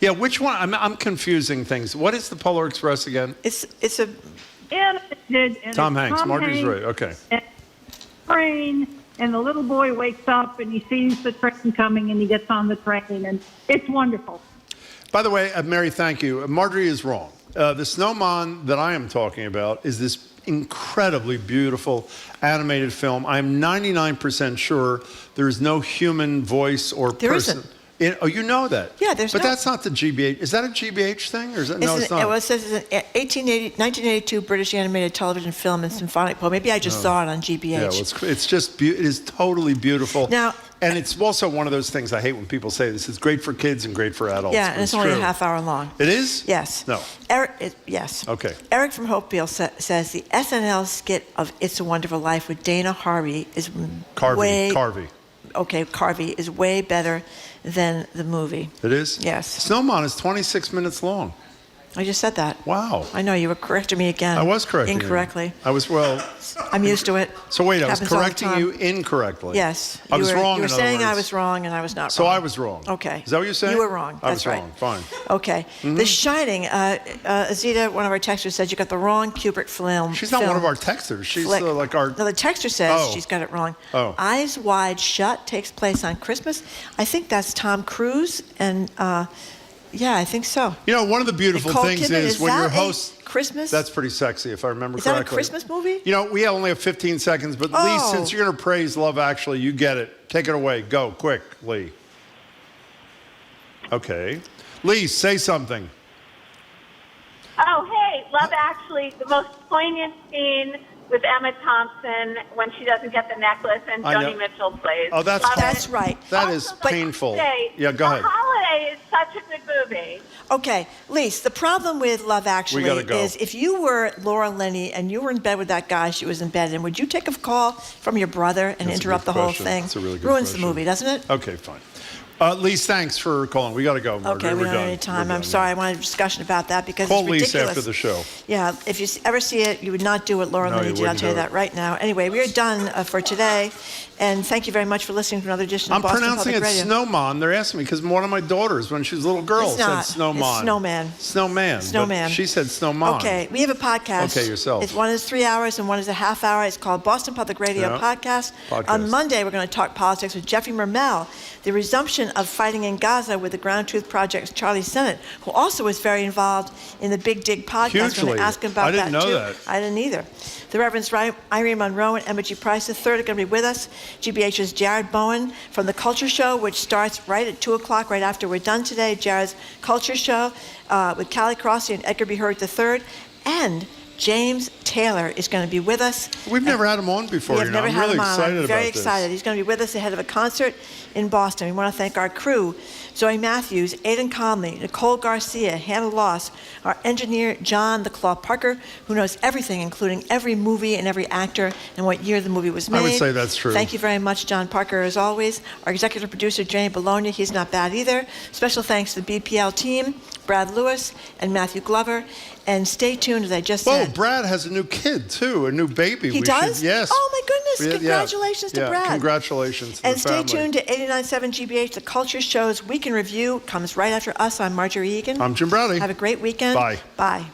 Speaker 3: Yeah, which one? I'm confusing things. What is the Polar Express again?
Speaker 2: It's a
Speaker 15: Animated. And
Speaker 3: Tom
Speaker 15: it's
Speaker 3: Hanks. Marjorie's right. Okay.
Speaker 15: And train, and the little boy wakes up and he sees the train coming and he gets on the train, and it's wonderful.
Speaker 3: By the way, Mary, thank you. Marjorie is wrong. The Snowman that I am talking about is this incredibly beautiful animated film. I'm 99% sure there is no human voice or
Speaker 2: There
Speaker 3: person.
Speaker 2: isn't.
Speaker 3: Oh, you know that?
Speaker 2: Yeah, there's
Speaker 3: But
Speaker 2: no-
Speaker 3: that's not the GBH. Is that a GBH thing? Or is that, no, it's not.
Speaker 2: It says it's an 1982 British animated television film and symphonic poem. Maybe I just saw it on GBH.
Speaker 3: Yeah, well, it's just it is totally beautiful.
Speaker 2: Now,
Speaker 3: and it's also one of those things I hate when people say this. It's great for kids and great for adults.
Speaker 2: Yeah,
Speaker 3: but
Speaker 2: and it's only
Speaker 3: true.
Speaker 2: a half hour long.
Speaker 3: It is?
Speaker 2: Yes.
Speaker 3: No.
Speaker 2: Yes.
Speaker 3: Okay.
Speaker 2: Eric from Hopeville says the SNL skit of It's a Wonderful Life with Dana Carvey is
Speaker 3: Carvey.
Speaker 2: Okay, Carvey is way better than the movie.
Speaker 3: It is?
Speaker 2: Yes.
Speaker 3: Snowman is 26 minutes long.
Speaker 2: I just said that.
Speaker 3: Wow.
Speaker 2: I know, you were correcting me again.
Speaker 3: I was correcting you.
Speaker 2: Incorrectly.
Speaker 3: I was, well.
Speaker 2: I'm used to it.
Speaker 3: So wait, I was
Speaker 2: Happens all the
Speaker 3: correcting
Speaker 2: time.
Speaker 3: you incorrectly.
Speaker 2: Yes.
Speaker 3: I was wrong,
Speaker 2: You were
Speaker 3: in other
Speaker 2: saying I
Speaker 3: words.
Speaker 2: was wrong and I was not
Speaker 3: So
Speaker 2: wrong.
Speaker 3: I was wrong.
Speaker 2: Okay.
Speaker 3: Is that what you're saying?
Speaker 2: You were wrong.
Speaker 3: I
Speaker 2: That's
Speaker 3: was
Speaker 2: right.
Speaker 3: wrong. Fine.
Speaker 2: Okay. The Shining. Azita, one of our texters, said you got the wrong Kubrick film.
Speaker 3: She's not one of our texters. She's
Speaker 2: flick.
Speaker 3: like our.
Speaker 2: No, the texter says
Speaker 3: Oh.
Speaker 2: she's got it wrong.
Speaker 3: Oh.
Speaker 2: Eyes Wide Shut takes place on Christmas. I think that's Tom Cruise, and yeah, I think so.
Speaker 3: You know, one of the beautiful
Speaker 2: Nicole
Speaker 3: things
Speaker 2: Kidman,
Speaker 3: is when
Speaker 2: that
Speaker 3: your
Speaker 2: a
Speaker 3: host.
Speaker 2: Christmas?
Speaker 3: That's pretty sexy, if I remember
Speaker 2: Is that
Speaker 3: correctly.
Speaker 2: a Christmas movie?
Speaker 3: You know, we only have 15 seconds, but Lee,
Speaker 2: Oh.
Speaker 3: since you're going to praise Love Actually, you get it. Take it away. Go, quick, Lee. Okay. Lee, say something.
Speaker 16: Oh, hey, Love Actually, the most poignant scene with Emma Thompson when she doesn't get the necklace and
Speaker 3: I know.
Speaker 16: Joni Mitchell plays.
Speaker 3: Oh, that's
Speaker 16: Love
Speaker 2: That's
Speaker 16: it.
Speaker 2: right.
Speaker 3: That is painful.
Speaker 16: Say,
Speaker 3: Yeah, go ahead.
Speaker 16: The Holiday is such a good movie.
Speaker 2: Okay, Lise, the problem with Love Actually
Speaker 3: gotta go.
Speaker 2: is if you were Laura Linney and you were in bed with that guy she was in bed in, would you take a call from your brother and
Speaker 3: That's a
Speaker 2: interrupt
Speaker 3: good
Speaker 2: the whole
Speaker 3: question.
Speaker 2: thing?
Speaker 3: That's a really good
Speaker 2: Ruins
Speaker 3: question.
Speaker 2: the movie, doesn't it?
Speaker 3: Okay, fine. Lise, thanks for calling. We got to go. Margaret.
Speaker 2: Okay, we don't
Speaker 3: done.
Speaker 2: have any time.
Speaker 3: We're
Speaker 2: I'm
Speaker 3: done,
Speaker 2: sorry. I wanted a discussion about that because
Speaker 3: Call
Speaker 2: it's
Speaker 3: Lise
Speaker 2: ridiculous.
Speaker 3: after the show.
Speaker 2: Yeah, if you ever see it, you would not do what Laura
Speaker 3: No,
Speaker 2: Linney
Speaker 3: you
Speaker 2: did. I'll
Speaker 3: wouldn't
Speaker 2: tell you
Speaker 3: do it.
Speaker 2: that right now. Anyway, we are done for today, and thank you very much for listening to another edition of
Speaker 3: I'm
Speaker 2: Boston
Speaker 3: pronouncing
Speaker 2: Public
Speaker 3: it
Speaker 2: Radio.
Speaker 3: Snowman. They're asking me because one of my daughters, when she was a little girl,
Speaker 2: It's not.
Speaker 3: said Snowman.
Speaker 2: It's Snowman.
Speaker 3: Snowman.
Speaker 2: Snowman.
Speaker 3: But she said Snowman.
Speaker 2: Okay, we have a podcast.
Speaker 3: Okay, yourself.
Speaker 2: One is 3 hours and one is a half hour. It's called Boston Public Radio
Speaker 3: Yeah.
Speaker 2: Podcast. On Monday, we're going to talk politics with Jeffrey Mermel, the resumption of fighting in Gaza with the Ground Truth Project's Charlie Sennett, who also was very involved in the Big Dig podcast. We're going
Speaker 3: Hugely.
Speaker 2: to ask him about
Speaker 3: I didn't
Speaker 2: that
Speaker 3: know
Speaker 2: too.
Speaker 3: that.
Speaker 2: I didn't either. The Reverends Irene Monroe and Emma G. Price III are going to be with us. GBH's Jared Bowen from The Culture Show, which starts right at 2 o'clock, right after we're done today. Jared's Culture Show with Callie Crossley and Edgar B. Hurd III. And James Taylor is going to be with us.
Speaker 3: We've never had him on before.
Speaker 2: We have never
Speaker 3: I'm
Speaker 2: had
Speaker 3: really
Speaker 2: him on.
Speaker 3: excited
Speaker 2: I'm very
Speaker 3: about this.
Speaker 2: excited. He's going to be with us ahead of a concert in Boston. We want to thank our crew, Zoe Matthews, Aidan Conley, Nicole Garcia, Hannah Loss, our engineer, John the Claw Parker, who knows everything, including every movie and every actor and what year the movie was made.
Speaker 3: I would say that's true.
Speaker 2: Thank you very much, John Parker, as always. Our executive producer, Jenny Bologna, he's not bad either. Special thanks to the BPL team, Brad Lewis and Matthew Glover. And stay tuned, as I just
Speaker 3: Whoa,
Speaker 2: said.
Speaker 3: Brad has a new kid, too, a new baby.
Speaker 2: He does?
Speaker 3: Yes.
Speaker 2: Oh, my goodness. Congratulations to Brad.
Speaker 3: Congratulations to
Speaker 2: And
Speaker 3: the
Speaker 2: stay
Speaker 3: family.
Speaker 2: tuned to 89.7 GBH, The Culture Show's Week in Review comes right after us. I'm Marjorie Egan.
Speaker 3: I'm Jim Browdy.
Speaker 2: Have a great weekend.
Speaker 3: Bye.
Speaker 2: Bye.